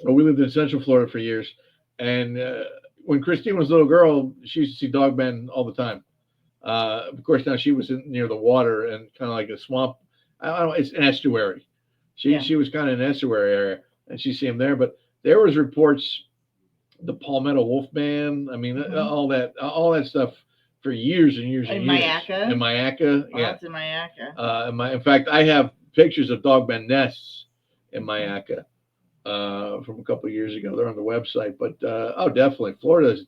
We lived in Central Florida for years. And when Christine was a little girl, she used to see Dogman all the time. Of course, now she was near the water and kind of like a swamp. I don't know, it's an estuary. She was kind of in an estuary area, and she see him there. But there was reports, the Palmetto Wolfman. I mean, all that stuff for years and years and In years. Mayaca? In Mayaca, Oh, yeah. it's in Mayaca. In fact, I have pictures of Dogman nests in Mayaca from a couple of years ago. They're on the website. But definitely, Florida's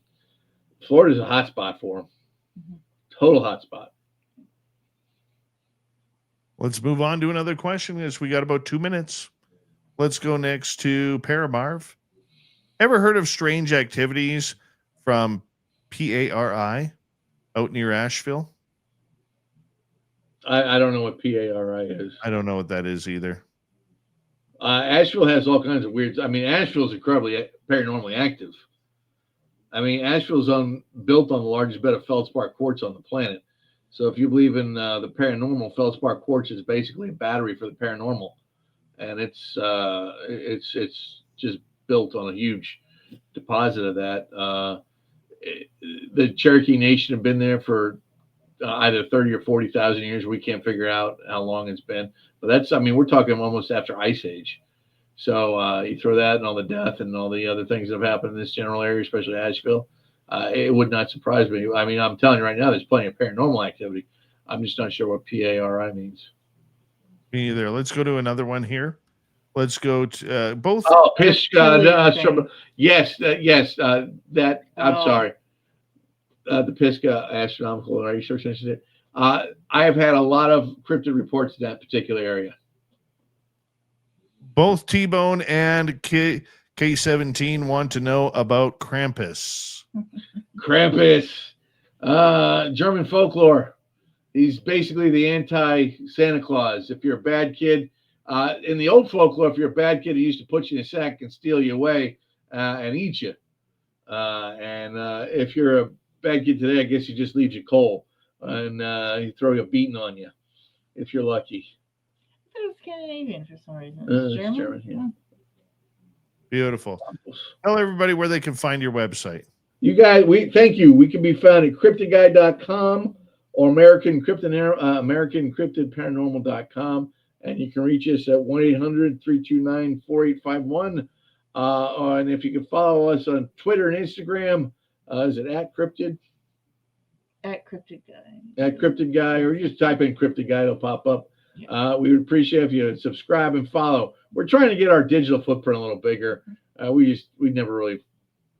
a hot spot for them. Total hot spot. Let's move on to another question because we got about 2 minutes. Let's go next to Paramarv. Ever heard of strange activities from PARI out near Asheville? I don't know what PARI is. I don't know what that is either. Asheville has all kinds of weird. I mean, Asheville's incredibly paranormally active. I mean, Asheville's built on the largest bed of feldspar quartz on the planet. So if you believe in the paranormal, feldspar quartz is basically a battery for the paranormal, and it's just built on a huge deposit of that. The Cherokee Nation have been there for either 30 or 40,000 years. We can't figure out how long it's been, but we're talking almost after Ice Age. So you throw that and all the death and all the other things that have happened in this general area, especially Asheville, it would not surprise me. I mean, I'm telling you right now, there's plenty of paranormal activity. I'm just not sure what PARI means. Me either. Let's go to another one here. Let's go to both. Oh, Pisgah. Yes. I'm sorry. The Pisgah astronomical. Are you searching it? I have had a lot of cryptid reports in that particular area. Both T-Bone and K17 want to know about Krampus. Krampus, German folklore. He's basically the anti-Santa Claus. If you're a bad kid, in the old folklore, if you're a bad kid, he used to put you in a sack and steal you away and eat you. And if you're a bad kid today, I guess he just leaves you cold and he throw a beating on you if you're lucky. It was Scandinavian for some reason. It's German, yeah. Beautiful. Tell everybody where they can find your website. You guys, thank you. We can be found at cryptidguide.com or AmericanCryptidParanormal.com, and you can reach us at 1-800-329-4851. And if you can follow us on Twitter and Instagram, is it at Cryptid? At Cryptid Guy. At Cryptid Guy, or you just type in Cryptid Guy, it'll pop up. Yeah. We would appreciate if you subscribe and follow. We're trying to get our digital footprint a little bigger. We never really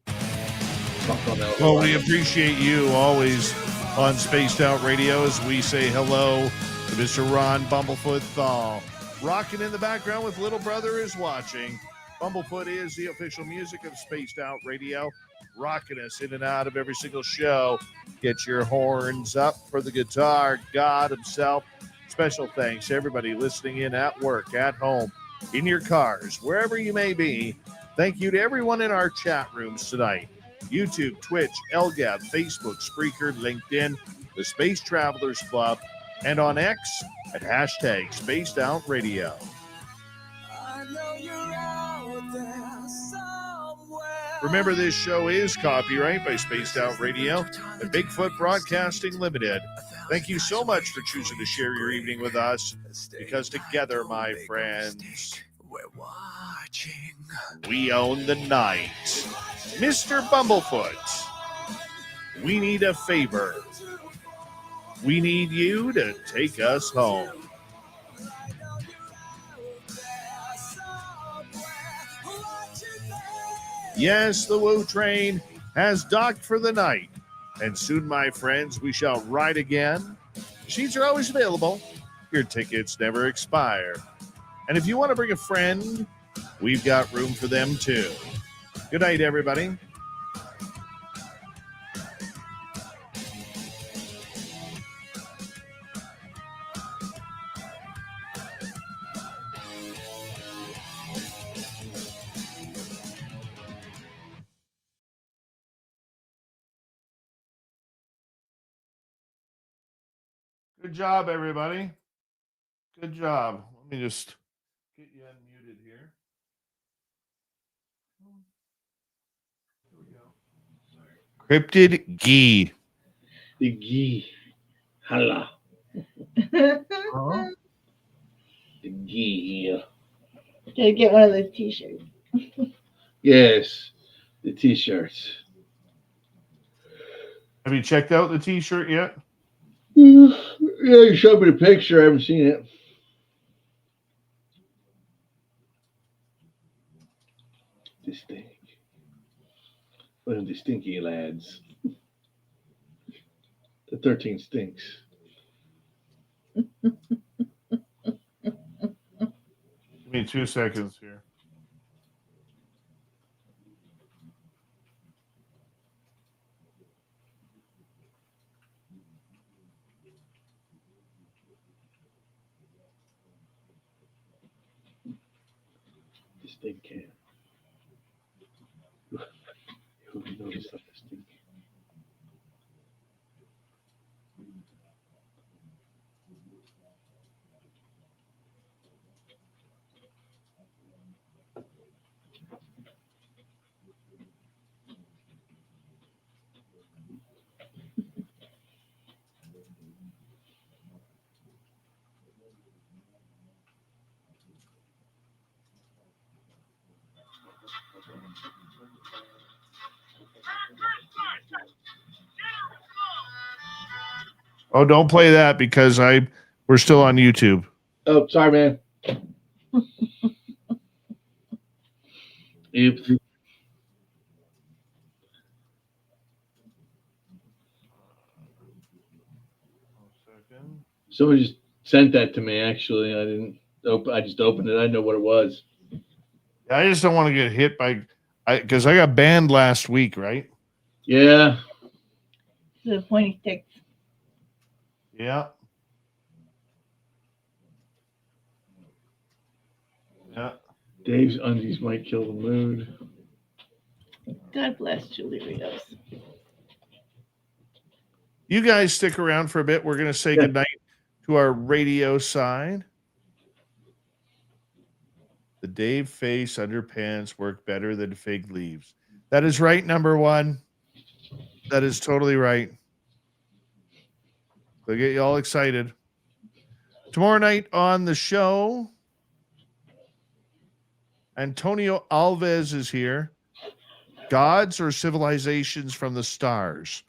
talked on that. Well, we appreciate you always on Spaced Out Radio as we say hello to Mr. Ron Bumblefoot Thal. Rocking in the background with Little Brother is Watching. Bumblefoot is the official music of Spaced Out Radio, rocking us in and out of every single show. Get your horns up for the guitar god himself. Special thanks to everybody listening in at work, at home, in your cars, wherever you may be. Thank you to everyone in our chat rooms tonight. YouTube, Twitch, LGAB, Facebook, Spreaker, LinkedIn, the Space Travelers Club, and on X at hashtag Spaced Out Radio. Remember, this show is copyright by Spaced Out Radio and Bigfoot Broadcasting Limited. Thank you so much for choosing to share your evening with us, because together, my friends, we're watching. We own the night. Mr. Bumblefoot, we need a favor. We need you to take us home. Yes, the Woo train has docked for the night. And soon, my friends, we shall ride again. Seats are always available. Your tickets never expire. And if you want to bring a friend, we've got room for them too. Good night, everybody. Good job, everybody. Good job. Let me just get you unmuted here. Here we go. Sorry. Cryptid Gee. The Gee. Hala. Huh? The Gee. Gotta get one of those t-shirts. Yes, the t-shirts. Have you checked out the T-shirt yet? Yeah, you showed me the picture. I haven't seen it. This thing. One of the stinky lads. The 13 stinks. Give me 2 seconds here. This thing can. Who knows how this thing? Oh, don't play that because we're still on YouTube. Oh, sorry, man. Oops. Someone just sent that to me. Actually, I didn't open. I just opened it. I didn't know what it was. I just don't want to get hit by, because I got banned last week, right? Yeah. The pointy sticks. Yeah. Yeah. Dave's undies might kill the mood. God bless Julie Rios. You guys stick around for a bit. We're going to say goodnight to our radio side. The Dave face underpants work better than fig leaves. That is right, number one. That is totally right. They'll get you all excited. Tomorrow night on the show, Antonio Alves is here. Gods or civilizations from the stars.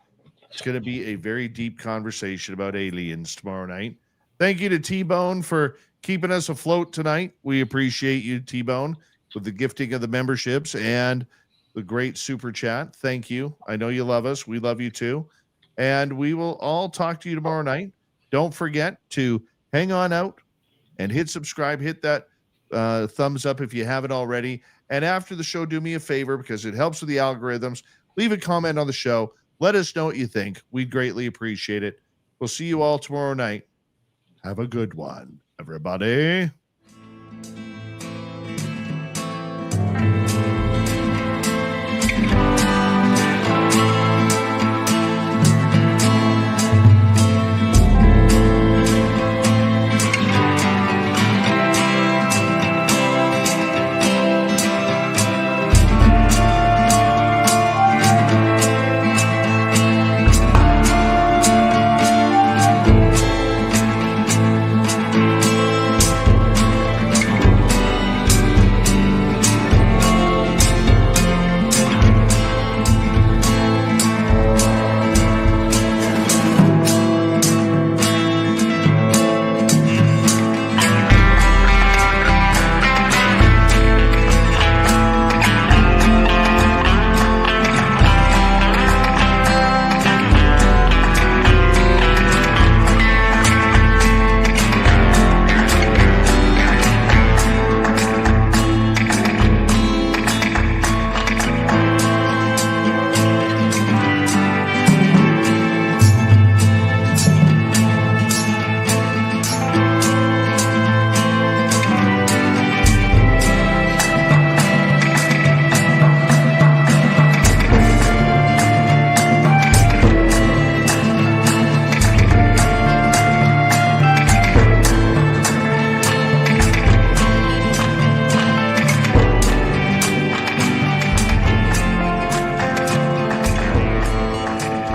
It's going to be a very deep conversation about aliens tomorrow night. Thank you to T-Bone for keeping us afloat tonight. We appreciate you, T-Bone, with the gifting of the memberships and the great super chat. Thank you. I know you love us. We love you too. And we will all talk to you tomorrow night. Don't forget to hang on out and hit subscribe. Hit that thumbs up if you haven't already. And after the show, do me a favor because it helps with the algorithms. Leave a comment on the show. Let us know what you think. We'd greatly appreciate it. We'll see you all tomorrow night. Have a good one, everybody.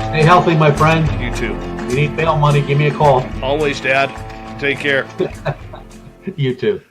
Stay healthy, my friend. You too. If you need bail money, give me a call. Always, Dad. Take care. You too.